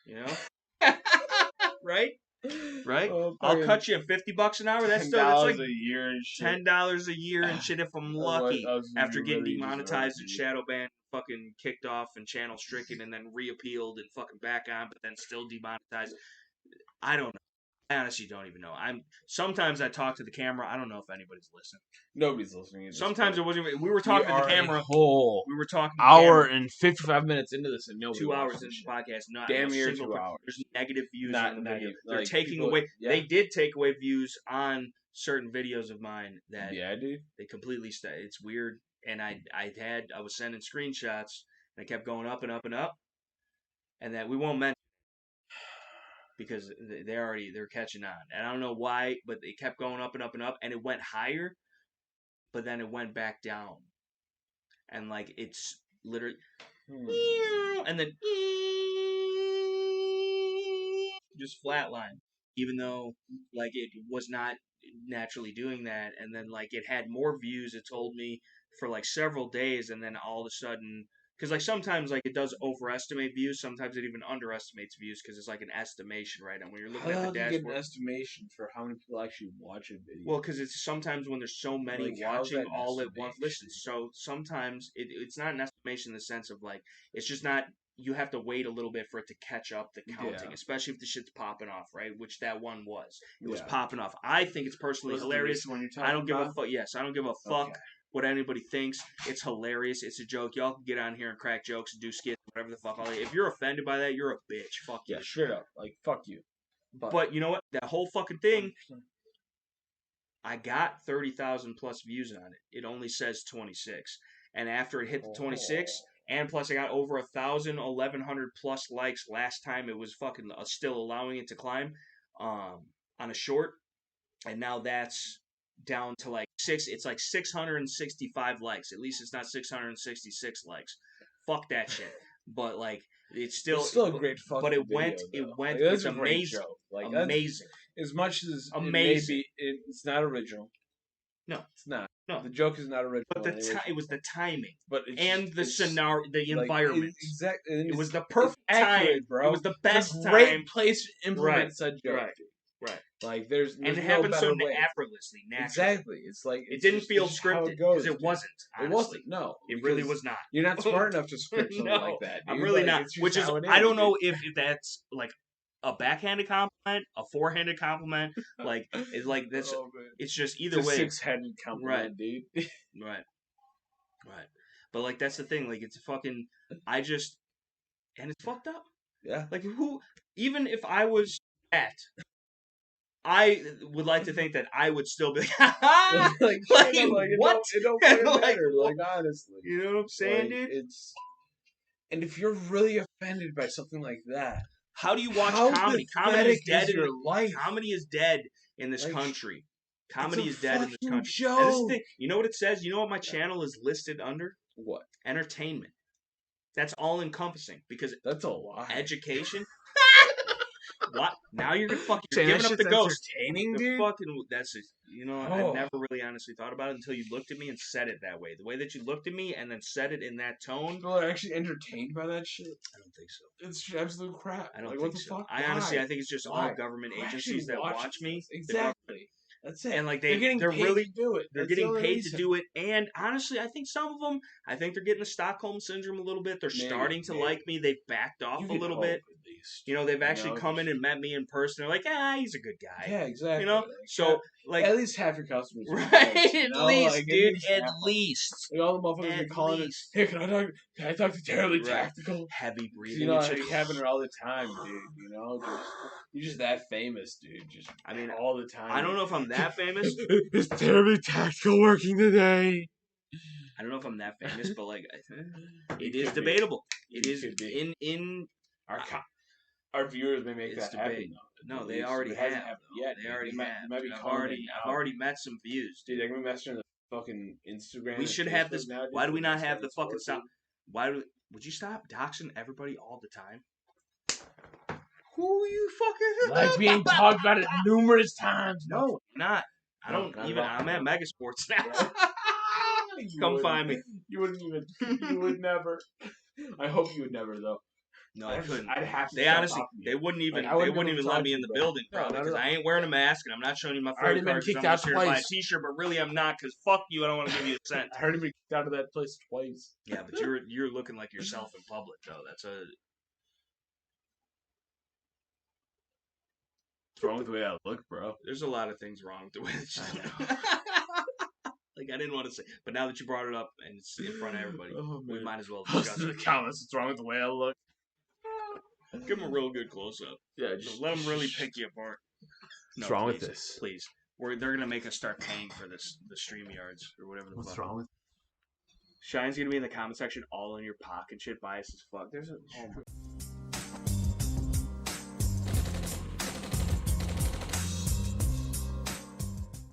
You know, right? Right? I'll cut you $50 an hour. That's like a year and shit. $10 a year and shit if I'm lucky. After getting demonetized and shadow banned, fucking kicked off and channel stricken, and then reappealed and fucking back on, but then still demonetized. I don't know. I honestly don't even know. Sometimes I talk to the camera. I don't know if anybody's listening. Nobody's listening. Sometimes it wasn't. We were talking to the camera. We were talking to hour and 55 minutes into this, and nobody 2 hours into the podcast. Not damn near 2 hours. There's negative views on the video. They're like, taking people, away. Yeah. They did take away views on certain videos of mine that dude. They completely. It's weird, and I was sending screenshots, and it kept going up and up and up, and that we won't mention. Because they're catching on. And I don't know why, but it kept going up and up and up, and it went higher, but then it went back down. And like it's literally and then just flatline. Even though like it was not naturally doing that, and then like it had more views, it told me, for like several days, and then all of a sudden, because like sometimes like it does overestimate views, sometimes it even underestimates views because it's like an estimation, right? And when you're looking at the dashboard, you get an estimation for how many people actually watch a video? Well, because it's sometimes when there's so many watching all at once. Listen, so sometimes it's not an estimation in the sense of like it's just not. You have to wait a little bit for it to catch up the counting, especially if the shit's popping off, right? Which that one was. It was popping off. I think it's personally hilarious. I don't give a fuck. Yes, I don't give a fuck. What anybody thinks. It's hilarious. It's a joke. Y'all can get on here and crack jokes and do skits, whatever the fuck. If you're offended by that, you're a bitch. Fuck you. Yeah, straight up. Like, fuck you. But you know what? That whole fucking thing, 100%. I got 30,000 plus views on it. It only says 26. And after it hit the 26, and plus I got over 1,000, 1,100 plus likes last time it was fucking still allowing it to climb on a short. And now that's down to like it's like 665 likes. At least it's not 666 likes. Fuck that shit. But like it's still a great fucking video, it went like, it's amazing. Like, amazing. As much as amazing. It's not original. No. It's not. No. The joke is not original. But it was the timing. But the scenario, the environment. Exactly. It was the perfect time, bro. It was the best time. Great place to implement such joke. Right. Like there's and it no happened so way. effortlessly, naturally. Exactly. It's like it didn't feel scripted because it wasn't. Honestly. It wasn't. No, it really was not. You're not smart enough to script something like that. Dude. I'm really not. Which is I don't know if that's like a backhanded compliment, a forehanded compliment. Like it's like that's. It's just either way. Six-handed compliment, dude. Right. But like that's the thing. Like it's fucking. And it's fucked up. Yeah. Like even if I was at. I would like to think that I would still be like, what? It don't matter. Like honestly, you know what I'm saying, dude? And if you're really offended by something like that, how do you watch comedy? Comedy is dead in your life. Comedy is dead in this country. Comedy is dead in this country. And this is the thing. You know what it says? You know what my channel is listed under? What? Entertainment. That's all encompassing because that's a lie. Education. What? Now you're giving up the ghost. Entertaining, dude. That's it. You know, I never really honestly thought about it until you looked at me and said it that way. The way that you looked at me and then said it in that tone. People are actually entertained by that shit. I don't think so. It's absolute crap. I don't think so. I honestly, I think it's just all government agencies that watch me. Exactly. That's it. And like they're getting paid to do it. They're getting paid to do it. And honestly, I think some of them, they're getting the Stockholm syndrome a little bit. They're starting to like me. They've backed off a little bit. least. You know, they've actually come in and met me in person. They're like, he's a good guy. Yeah, exactly. You know, so like at least half your customers, right? Folks, at least, like, dude, at least. Like all the motherfuckers be calling us. Hey, can I talk to Terribly Tactical? Heavy breathing. You know, you having her all the time, dude. You know, you're just that famous, dude. All the time. I don't know if I'm that famous. Is Terribly Tactical working today? I don't know if I'm that famous, but like, it is debatable. It is in our viewers may make that happen though. No, they already have. Yeah, they already have. Might be I've already met some views, dude. They're gonna be messaging the fucking Instagram. We should have this. Why do we not have the fucking stop? Would you stop doxing everybody all the time? Who you fucking? Like being talked about it numerous times. No, not. I don't even. I'm at Megasports now. Come find me. You wouldn't even. You would never. I hope you would never though. No, I couldn't. I'd have to. They honestly, they wouldn't even. They wouldn't even let me in the building, probably, because I ain't wearing a mask and I'm not showing you my photo card. I'm just here to buy a T-shirt, but really I'm not, because fuck you. I don't want to give you a cent. I already been kicked out of that place twice. Yeah, but you're looking like yourself in public though. That's a. What's wrong with the way I look, bro? There's a lot of things wrong with the way that you look. Like, I didn't want to say, but now that you brought it up and it's in front of everybody, we might as well discuss it. The comments, what's wrong with the way I look? Give them a real good close-up. Yeah, just let them really pick you apart. What's wrong with this? Please. They're going to make us start paying for this, the StreamYards or whatever the fuck. What's wrong with Shine's going to be in the comment section all in your pocket shit, biased as fuck. There's a... Oh my...